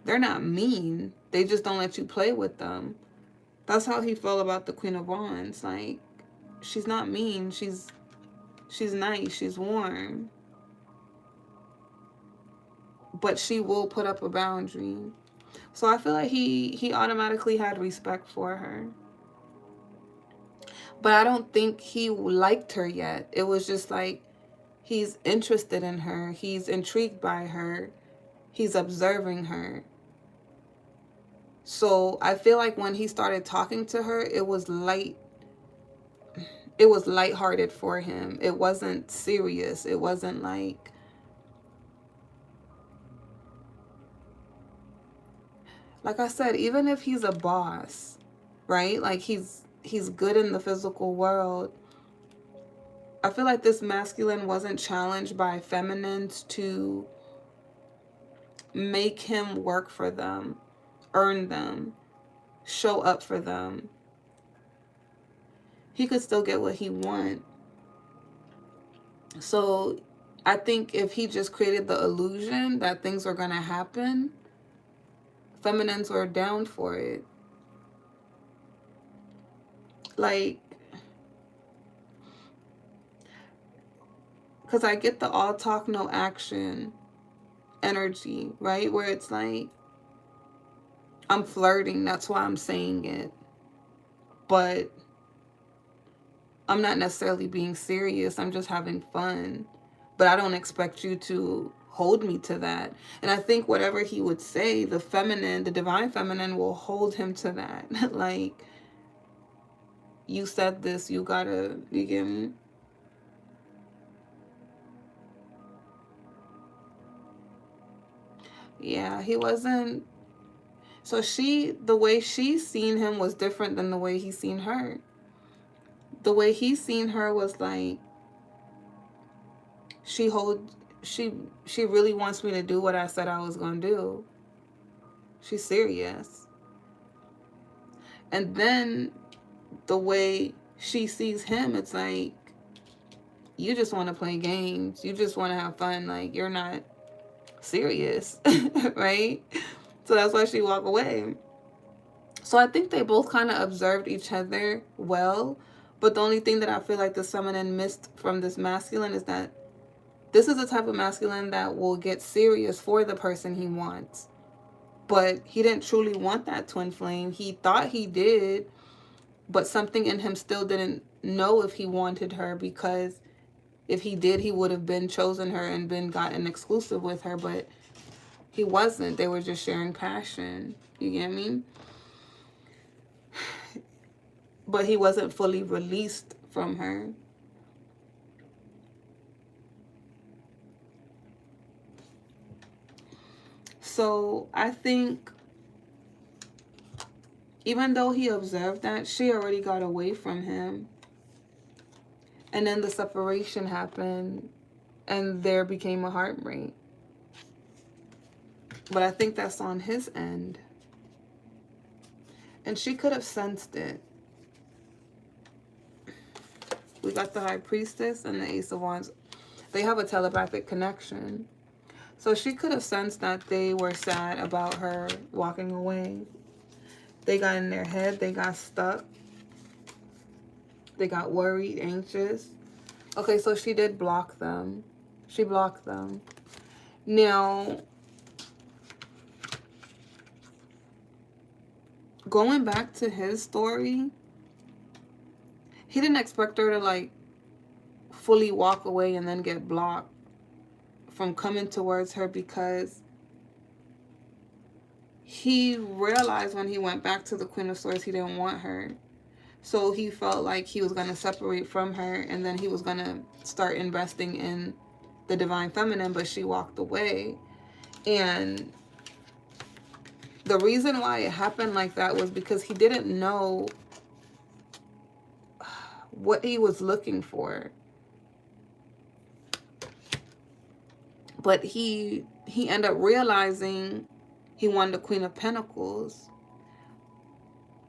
they're not mean. They just don't let you play with them. That's how he felt about the Queen of Wands. Like, she's not mean. She's nice. She's warm. But she will put up a boundary. So I feel like he automatically had respect for her. But I don't think he liked her yet. It was just like he's interested in her. He's intrigued by her. He's observing her. So I feel like when he started talking to her, it was lighthearted for him. It wasn't serious. It wasn't like I said, even if he's a boss, right? Like he's good in the physical world. I feel like this masculine wasn't challenged by feminines to make him work for them, earn them, show up for them. He could still get what he wants. So I think if he just created the illusion that things were going to happen, feminines were down for it. Like, because I get the all talk, no action energy, right? Where it's like, I'm flirting, that's why I'm saying it. But I'm not necessarily being serious. I'm just having fun. But I don't expect you to hold me to that. And I think whatever he would say, the feminine, the divine feminine will hold him to that. Like, you said this, you gotta, you get me? Yeah, he wasn't. So the way she seen him was different than the way he seen her. The way he seen her was like, she really wants me to do what I said I was gonna do. She's serious. And then the way she sees him, it's like, you just want to play games. You just want to have fun. Like, you're not serious, right? So that's why she walked away. So I think they both kind of observed each other well. But the only thing that I feel like the feminine missed from this masculine is that this is the type of masculine that will get serious for the person he wants. But he didn't truly want that twin flame. He thought he did, but something in him still didn't know if he wanted her, because if he did, he would have been chosen her and been gotten exclusive with her, but he wasn't. They were just sharing passion. You get me? But he wasn't fully released from her. So I think even though he observed that, she already got away from him. And then the separation happened and there became a heartbreak. But I think that's on his end. And she could have sensed it. We got the High Priestess and the Ace of Wands. They have a telepathic connection. So she could have sensed that they were sad about her walking away. They got in their head. They got stuck. They got worried, anxious. Okay, so she did block them. She blocked them. Now, going back to his story, he didn't expect her to like fully walk away and then get blocked from coming towards her because he realized when he went back to the Queen of Swords, he didn't want her. So he felt like he was going to separate from her, and then he was going to start investing in the Divine Feminine, but she walked away. And the reason why it happened like that was because he didn't know what he was looking for. But he ended up realizing he wanted the Queen of Pentacles.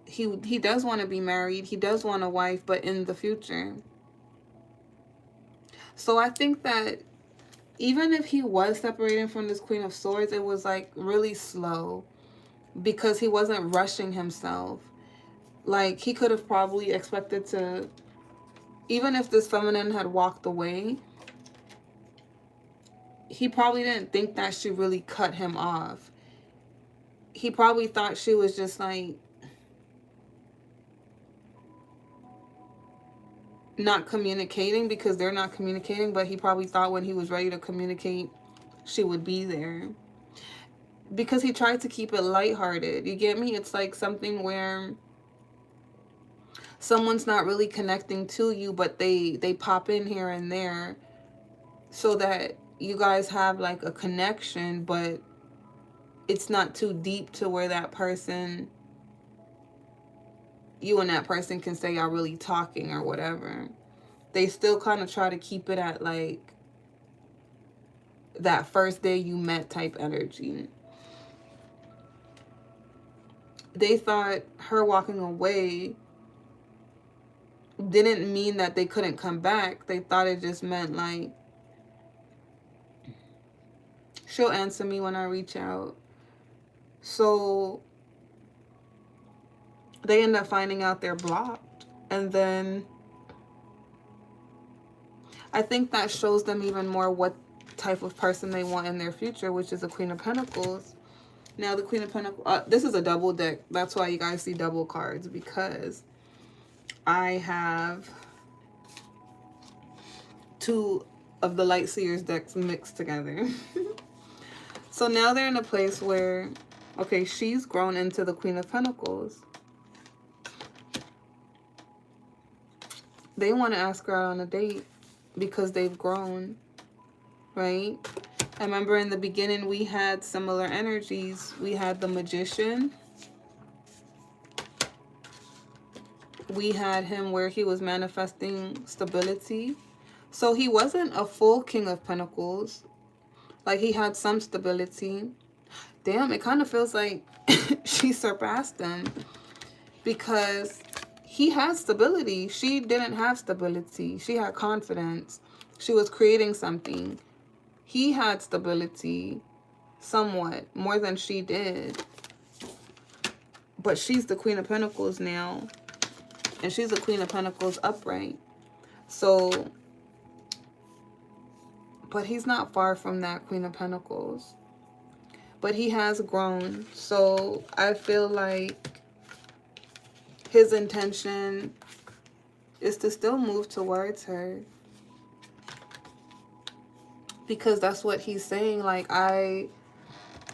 He does want to be married. He does want a wife, but in the future. So I think that even if he was separating from this Queen of Swords, it was like really slow because he wasn't rushing himself. Like he could have probably expected to, even if this feminine had walked away, he probably didn't think that she really cut him off. He probably thought she was just like not communicating because they're not communicating, but he probably thought when he was ready to communicate, she would be there. Because he tried to keep it lighthearted. You get me? It's like something where someone's not really connecting to you, but they pop in here and there so that you guys have like a connection, but it's not too deep to where that person, you and that person can say y'all really talking or whatever. They still kind of try to keep it at like that first day you met type energy. They thought her walking away didn't mean that they couldn't come back. They thought it just meant like, she'll answer me when I reach out. So they end up finding out they're blocked. And then I think that shows them even more what type of person they want in their future, which is the Queen of Pentacles. Now the Queen of Pentacles, this is a double deck. That's why you guys see double cards, because I have two of the Light Seers decks mixed together. So now they're in a place where, okay, she's grown into the Queen of Pentacles. They want to ask her out on a date because they've grown, right? I remember in the beginning we had similar energies. We had the Magician. We had him where he was manifesting stability. So he wasn't a full King of Pentacles. Like he had some stability. Damn, it kind of feels like she surpassed him because he has stability. She didn't have stability. She had confidence. She was creating something. He had stability somewhat, more than she did. But she's the Queen of Pentacles now. And she's the Queen of Pentacles upright. So, but he's not far from that Queen of Pentacles. But he has grown. So I feel like his intention is to still move towards her. Because that's what he's saying. Like, I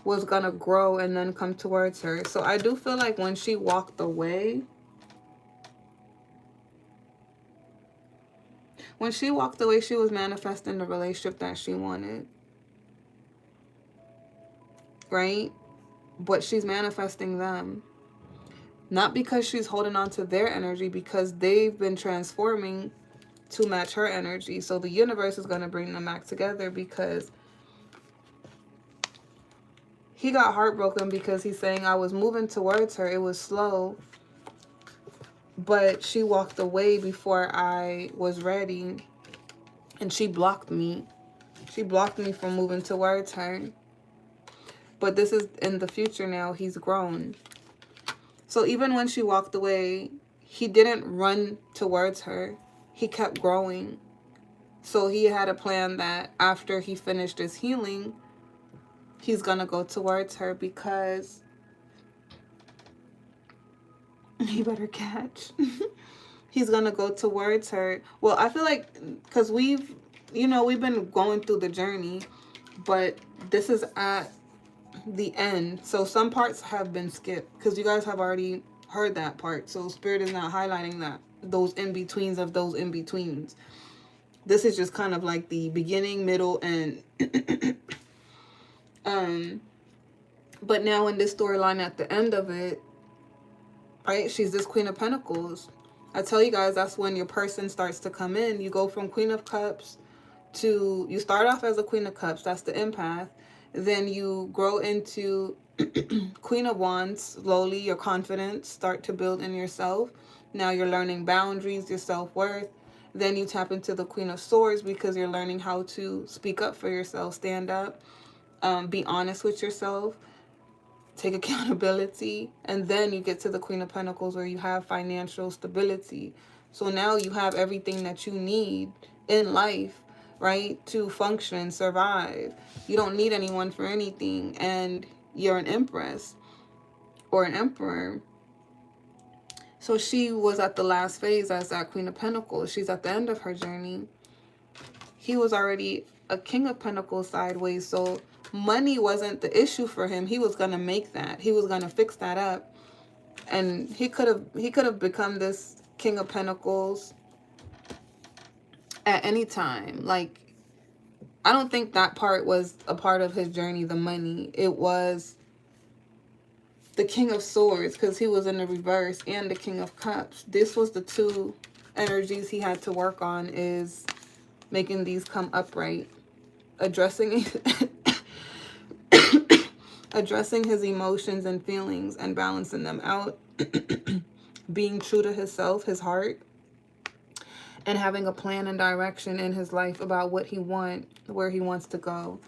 was going to grow and then come towards her. So I do feel like when she walked away, she was manifesting the relationship that she wanted. Right? But she's manifesting them. Not because she's holding on to their energy, because they've been transforming to match her energy. So the universe is going to bring them back together, because he got heartbroken because he's saying, I was moving towards her. It was slow. But she walked away before I was ready. And she blocked me. She blocked me from moving towards her. But this is in the future now. He's grown. So even when she walked away, he didn't run towards her. He kept growing. So he had a plan that after he finished his healing, he's going to go towards her, because he better catch. He's going to go towards her. Well, I feel like, because we've been going through the journey. But this is at the end. So some parts have been skipped because you guys have already heard that part. So Spirit is not highlighting that, those in-betweens of those in-betweens. This is just kind of like the beginning, middle, and but now in this storyline at the end of it, right, she's this Queen of Pentacles. I tell you guys, that's when your person starts to come in. You go from Queen of Cups to, you start off as a Queen of Cups, that's the empath. Then you grow into Queen of Wands. Slowly your confidence start to build in yourself. Now you're learning boundaries, your self-worth. Then you tap into the Queen of Swords because you're learning how to speak up for yourself, stand up, be honest with yourself, take accountability. And then you get to the Queen of Pentacles where you have financial stability. So now you have everything that you need in life, right, to function, survive. You don't need anyone for anything, and you're an empress or an emperor. So she was at the last phase as that Queen of Pentacles. She's at the end of her journey. He was already a King of Pentacles sideways, so money wasn't the issue for him. He was going to make that. He was going to fix that up. And he could have become this King of Pentacles at any time. Like, I don't think that part was a part of his journey, the money. It was the King of Swords, because he was in the reverse, and the King of Cups. This was the two energies he had to work on, is making these come upright, addressing addressing his emotions and feelings and balancing them out, being true to himself, his heart, and having a plan and direction in his life about what he wants, where he wants to go.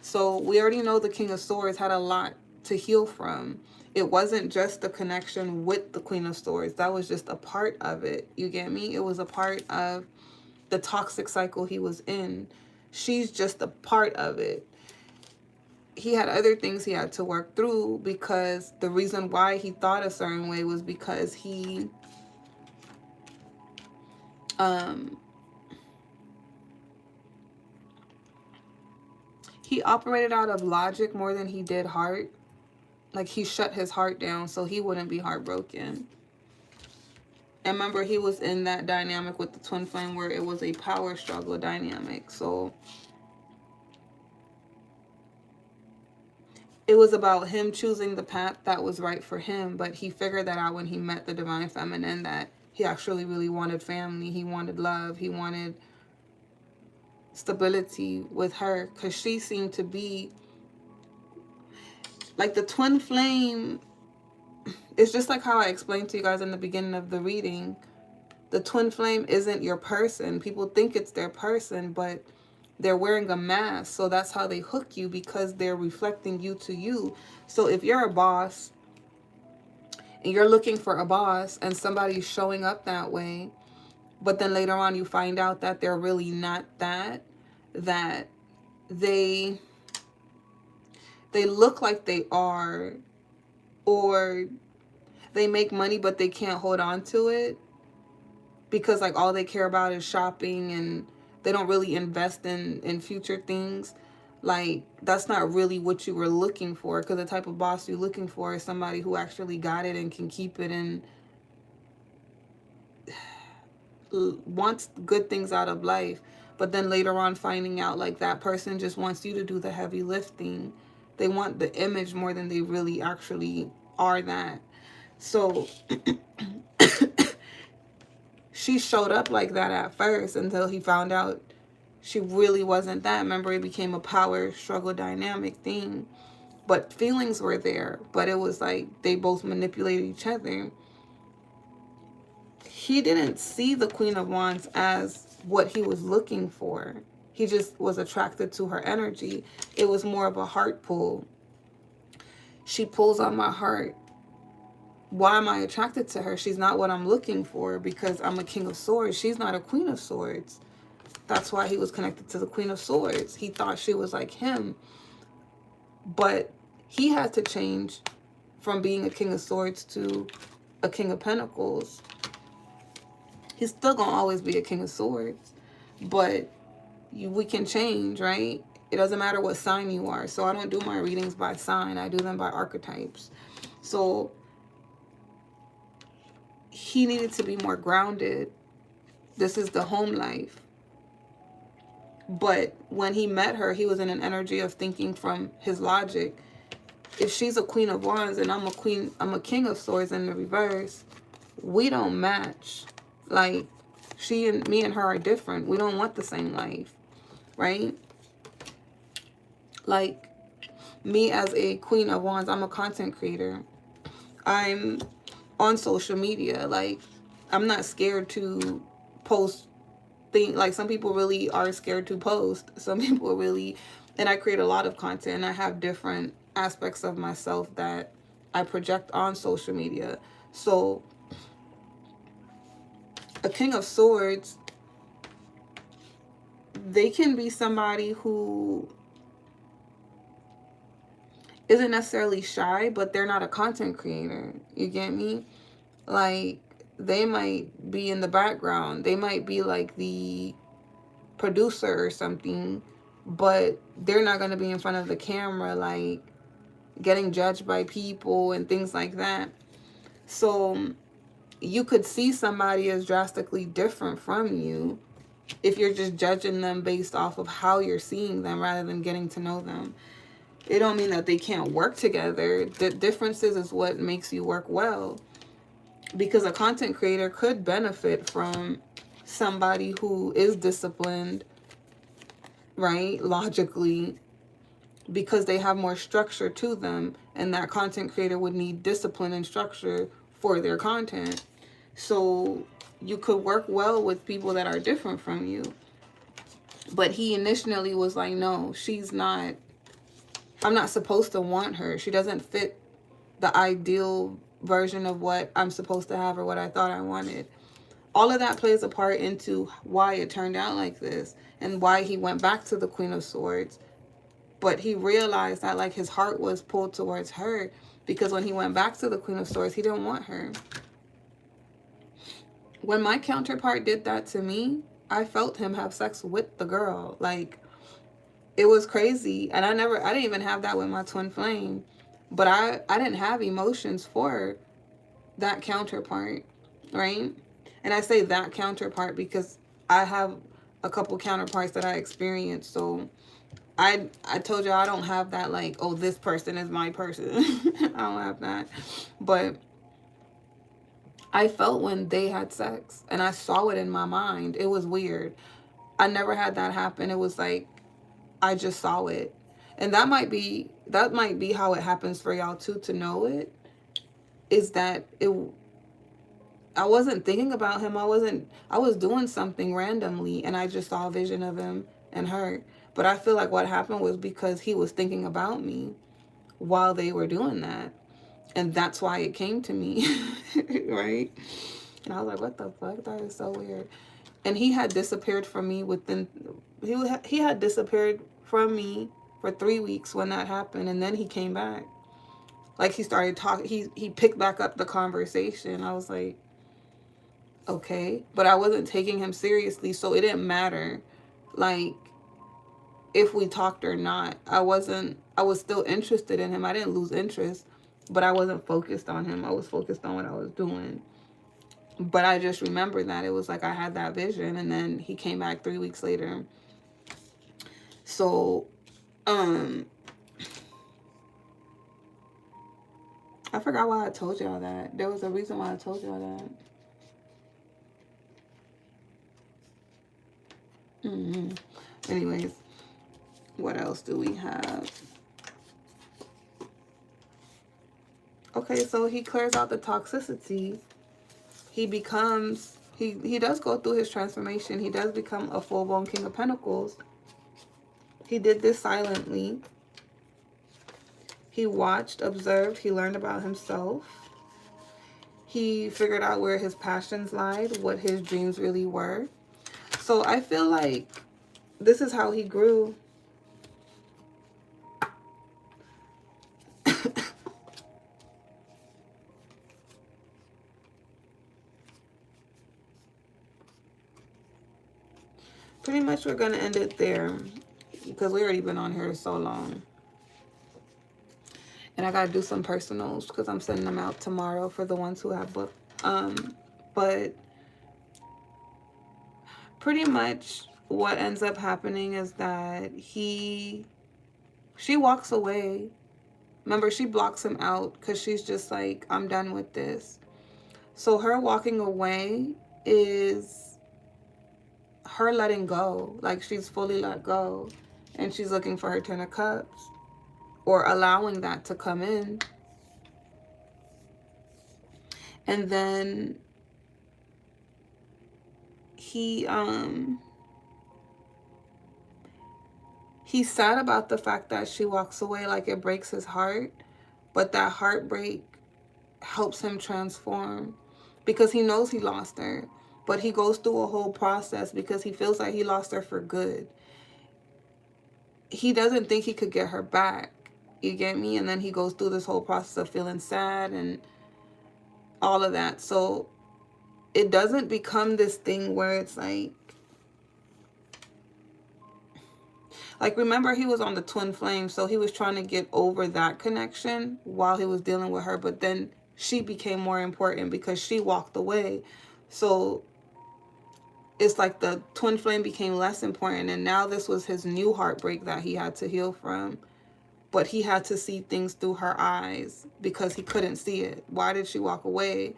So we already know the King of Swords had a lot to heal from. It wasn't just the connection with the Queen of Swords. That was just a part of it. You get me? It was a part of the toxic cycle he was in. She's just a part of it. He had other things he had to work through, because the reason why he thought a certain way was because he operated out of logic more than he did heart. Like, he shut his heart down so he wouldn't be heartbroken. And remember, he was in that dynamic with the twin flame where it was a power struggle dynamic. So it was about him choosing the path that was right for him. But he figured that out when he met the divine feminine, that he actually really wanted family. He wanted love. He wanted stability with her, because she seemed to be like the twin flame. It's just like how I explained to you guys in the beginning of the reading. The twin flame isn't your person. People think it's their person, but they're wearing a mask. So that's how they hook you, because they're reflecting you to you. So if you're a boss and you're looking for a boss and somebody's showing up that way, but then later on you find out that they're really not that they look like they are, or they make money but they can't hold on to it because like all they care about is shopping, and they don't really invest in future things. Like, that's not really what you were looking for, because the type of boss you're looking for is somebody who actually got it and can keep it and wants good things out of life. But then later on finding out like that person just wants you to do the heavy lifting. They want the image more than they really actually are that. So she showed up like that at first until he found out she really wasn't that. Remember, it became a power struggle dynamic thing. But feelings were there. But it was like they both manipulated each other. He didn't see the Queen of Wands as what he was looking for. He just was attracted to her energy. It was more of a heart pull. She pulls on my heart. Why am I attracted to her? She's not what I'm looking for, because I'm a King of Swords. She's not a Queen of Swords. That's why he was connected to the Queen of Swords. He thought she was like him. But he had to change from being a King of Swords to a King of Pentacles. He's still going to always be a King of Swords. But we can change, right? It doesn't matter what sign you are. So I don't do my readings by sign. I do them by archetypes. So he needed to be more grounded. This is the home life. But when he met her, he was in an energy of thinking from his logic. If she's a Queen of Wands and I'm a King of Swords in the reverse, we don't match. Like, me and her are different. We don't want the same life, right? Like, me as a Queen of Wands, I'm a content creator. I'm on social media. Like, I'm not scared to post things. Like, some people really are scared to post. Some people really, and I create a lot of content, and I have different aspects of myself that I project on social media. So a King of Swords, they can be somebody who isn't necessarily shy, but they're not a content creator. You get me? Like, they might be in the background. They might be like the producer or something, but they're not going to be in front of the camera, like, getting judged by people and things like that. So you could see somebody as drastically different from you if you're just judging them based off of how you're seeing them rather than getting to know them. It don't mean that they can't work together. The differences is what makes you work well. Because a content creator could benefit from somebody who is disciplined, right? Logically, because they have more structure to them, and that content creator would need discipline and structure for their content. So you could work well with people that are different from you. But he initially was like, no, I'm not supposed to want her. She doesn't fit the ideal version of what I'm supposed to have or what I thought I wanted. All of that plays a part into why it turned out like this and why he went back to the Queen of Swords. But he realized that, like, his heart was pulled towards her, because when he went back to the Queen of Swords, he didn't want her. When my counterpart did that to me, I felt him have sex with the girl. Like, it was crazy. And I didn't even have that with my twin flame. But I didn't have emotions for that counterpart, right? And I say that counterpart because I have a couple counterparts that I experienced. So I told you I don't have that, like, oh, this person is my person. I don't have that. But I felt when they had sex, and I saw it in my mind. It was weird. I never had that happen. It was like, I just saw it. And that might be how it happens for y'all too, to know it. Is that I wasn't thinking about him. I was doing something randomly, and I just saw a vision of him and her. But I feel like what happened was because he was thinking about me while they were doing that. And that's why it came to me, right? And I was like, what the fuck? That is so weird. And he had disappeared from me he had disappeared from me for 3 weeks when that happened. And then he came back. Like, he started talking. He picked back up the conversation. I was like, okay. But I wasn't taking him seriously, so it didn't matter, like, if we talked or not. I was still interested in him. I didn't lose interest, but I wasn't focused on him. I was focused on what I was doing. But I just remember that it was like I had that vision, and then he came back 3 weeks later. So, I forgot why I told y'all that. There was a reason why I told y'all that. Anyways, what else do we have? Okay, so he clears out the toxicity. He does go through his transformation. He does become a full-blown King of Pentacles. He did this silently. He watched, observed, he learned about himself. He figured out where his passions lied, what his dreams really were. So I feel like this is how he grew. Pretty much we're going to end it there. because we already been on here so long. And I got to do some personals because I'm sending them out tomorrow for the ones who have booked. But pretty much what ends up happening is that she walks away. Remember, she blocks him out because she's just like, I'm done with this. So her walking away is her letting go. Like, she's fully let go. And she's looking for her 10 of cups. Or allowing that to come in. And then he's sad about the fact that she walks away. Like, it breaks his heart. But that heartbreak helps him transform. Because he knows he lost her. But he goes through a whole process because he feels like he lost her for good. He doesn't think he could get her back. You get me? And then he goes through this whole process of feeling sad and all of that. So it doesn't become this thing where it's like remember, he was on the twin flame, so he was trying to get over that connection while he was dealing with her. But then she became more important because she walked away. So it's like the twin flame became less important, and now this was his new heartbreak that he had to heal from. But he had to see things through her eyes because he couldn't see it. Why did she walk away?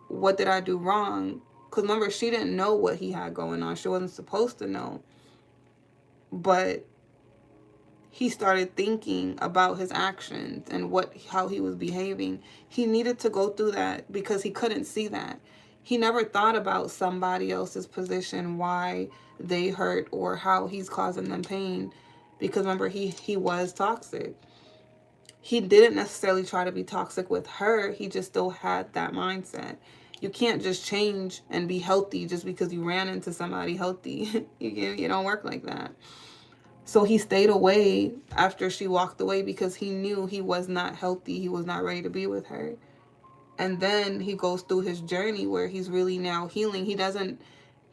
What did I do wrong? Because remember, she didn't know what he had going on. She wasn't supposed to know. But he started thinking about his actions and how he was behaving. He needed to go through that because he couldn't see that. He never thought about somebody else's position, why they hurt, or how he's causing them pain. Because remember, he was toxic. He didn't necessarily try to be toxic with her. He just still had that mindset. You can't just change and be healthy just because you ran into somebody healthy. You don't work like that. So he stayed away after she walked away because he knew he was not healthy. He was not ready to be with her. And then he goes through his journey where he's really now healing.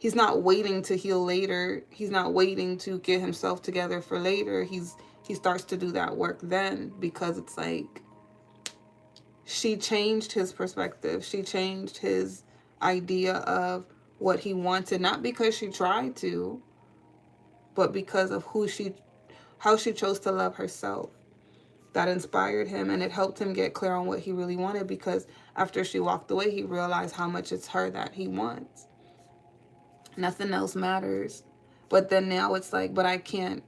He's not waiting to heal later. He's not waiting to get himself together for later. He starts to do that work then, because it's like she changed his perspective. She changed his idea of what he wanted, not because she tried to, but because of how she chose to love herself. That inspired him, and it helped him get clear on what he really wanted, because after she walked away, he realized how much it's her that he wants. Nothing else matters. But then now it's like, but I can't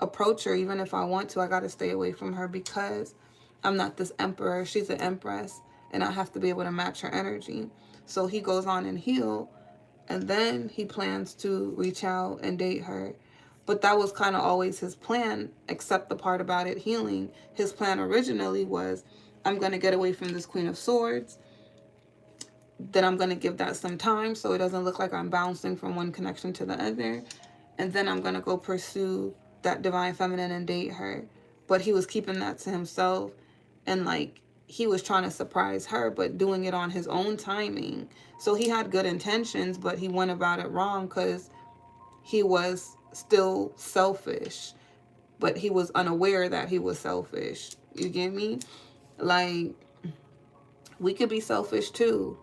approach her even if I want to. I got to stay away from her because I'm not this emperor. She's an empress, and I have to be able to match her energy. So he goes on and heal, and then he plans to reach out and date her. But that was kind of always his plan, except the part about it healing. His plan originally was, I'm going to get away from this Queen of Swords. Then I'm going to give that some time so it doesn't look like I'm bouncing from one connection to the other. And then I'm going to go pursue that divine feminine and date her. But he was keeping that to himself. And like, he was trying to surprise her, but doing it on his own timing. So he had good intentions, but he went about it wrong because he was still selfish. But he was unaware that he was selfish. You get me? Like, we could be selfish too.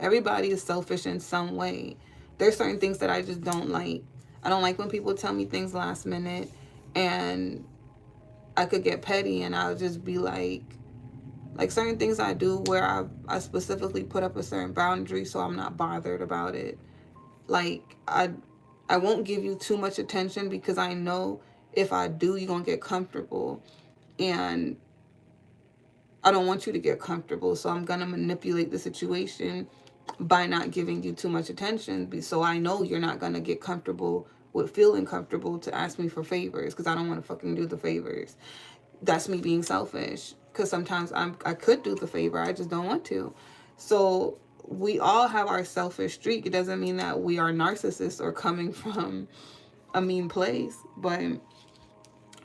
Everybody is selfish in some way. There's certain things that I just don't like. I don't like when people tell me things last minute, and I could get petty, and I'll just be like certain things I do where I specifically put up a certain boundary so I'm not bothered about it. Like, I won't give you too much attention because I know if I do, you're going to get comfortable. And I don't want you to get comfortable, so I'm going to manipulate the situation by not giving you too much attention. So I know you're not going to get comfortable with feeling comfortable to ask me for favors because I don't want to fucking do the favors. That's me being selfish, because sometimes I could do the favor, I just don't want to. So we all have our selfish streak. It doesn't mean that we are narcissists or coming from a mean place, but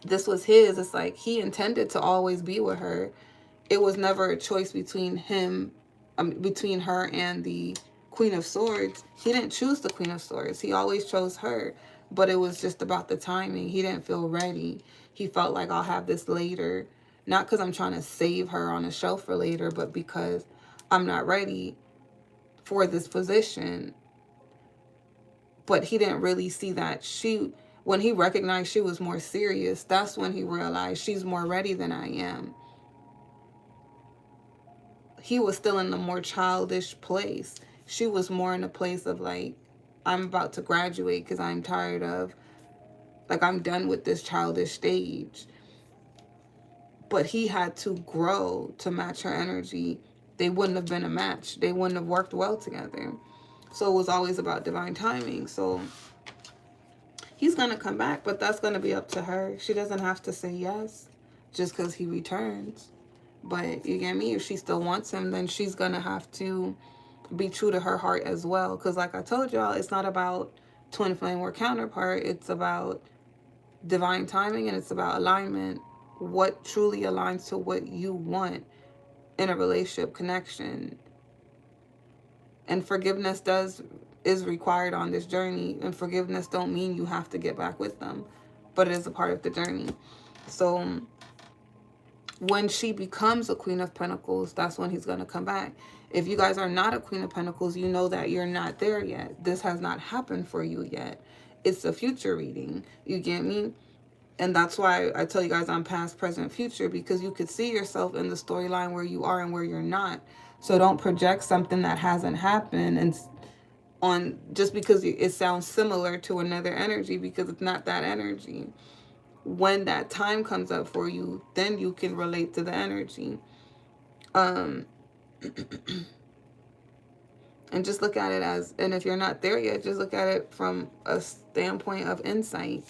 this was his. It's like he intended to always be with her. It was never a choice between between her and the Queen of Swords. He didn't choose the Queen of Swords. He always chose her. but it was just about the timing. He didn't feel ready. He felt like, I'll have this later. Not because I'm trying to save her on a shelf for later, but because I'm not ready for this position. But he didn't really see that when he recognized she was more serious, that's when he realized she's more ready than I am. He was still in a more childish place. She was more in a place of like, I'm about to graduate because I'm tired of, like, I'm done with this childish stage. But he had to grow to match her energy. They wouldn't have been a match. They wouldn't have worked well together. So it was always about divine timing. So he's going to come back, but that's going to be up to her. She doesn't have to say yes just because he returns. But you get me? If she still wants him, then she's going to have to be true to her heart as well. Because like I told y'all, it's not about twin flame or counterpart. It's about divine timing, and it's about alignment. What truly aligns to what you want in a relationship connection. And forgiveness is required on this journey. And forgiveness don't mean you have to get back with them, but it is a part of the journey. So when she becomes a Queen of Pentacles, that's when he's going to come back. If you guys are not a Queen of Pentacles, you know that you're not there yet. This has not happened for you yet. It's a future reading. You get me? And that's why I tell you guys I'm past, present, future, because you could see yourself in the storyline where you are and where you're not. So don't project something that hasn't happened and on just because it sounds similar to another energy, because it's not that energy. When that time comes up for you, then you can relate to the energy. And just look at it as, and if you're not there yet, just look at it from a standpoint of insight.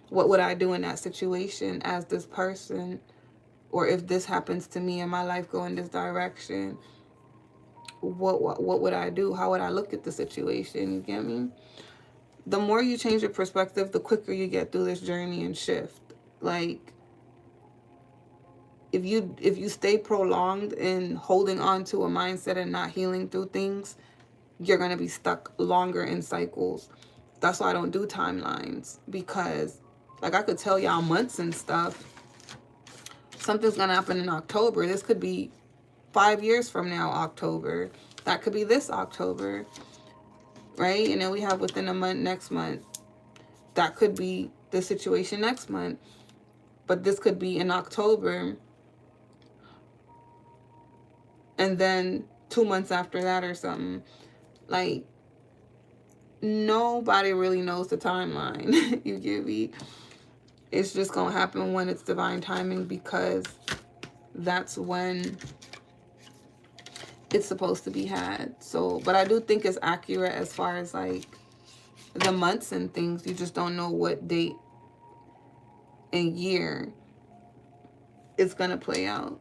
What would I do in that situation as this person? Or if this happens to me and my life go in this direction, what would I do? How would I look at the situation? You get me? The more you change your perspective, the quicker you get through this journey and shift. Like, if you stay prolonged in holding on to a mindset and not healing through things, you're going to be stuck longer in cycles. That's why I don't do timelines, because like I could tell y'all months and stuff. Something's going to happen in October. This could be 5 years from now, October. That could be this October, right? And then we have within a month, next month. That could be the situation next month. But this could be in October. And then 2 months after that or something. Like, nobody really knows the timeline. You get me? It's just going to happen when it's divine timing, because that's when it's supposed to be had. So, but I do think it's accurate as far as like the months and things. You just don't know what date and year it's going to play out.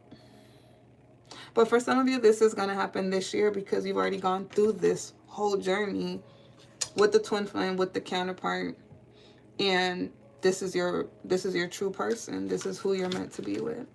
But for some of you, this is going to happen this year because you've already gone through this whole journey with the twin flame, with the counterpart, and this is your true person. This is who you're meant to be with.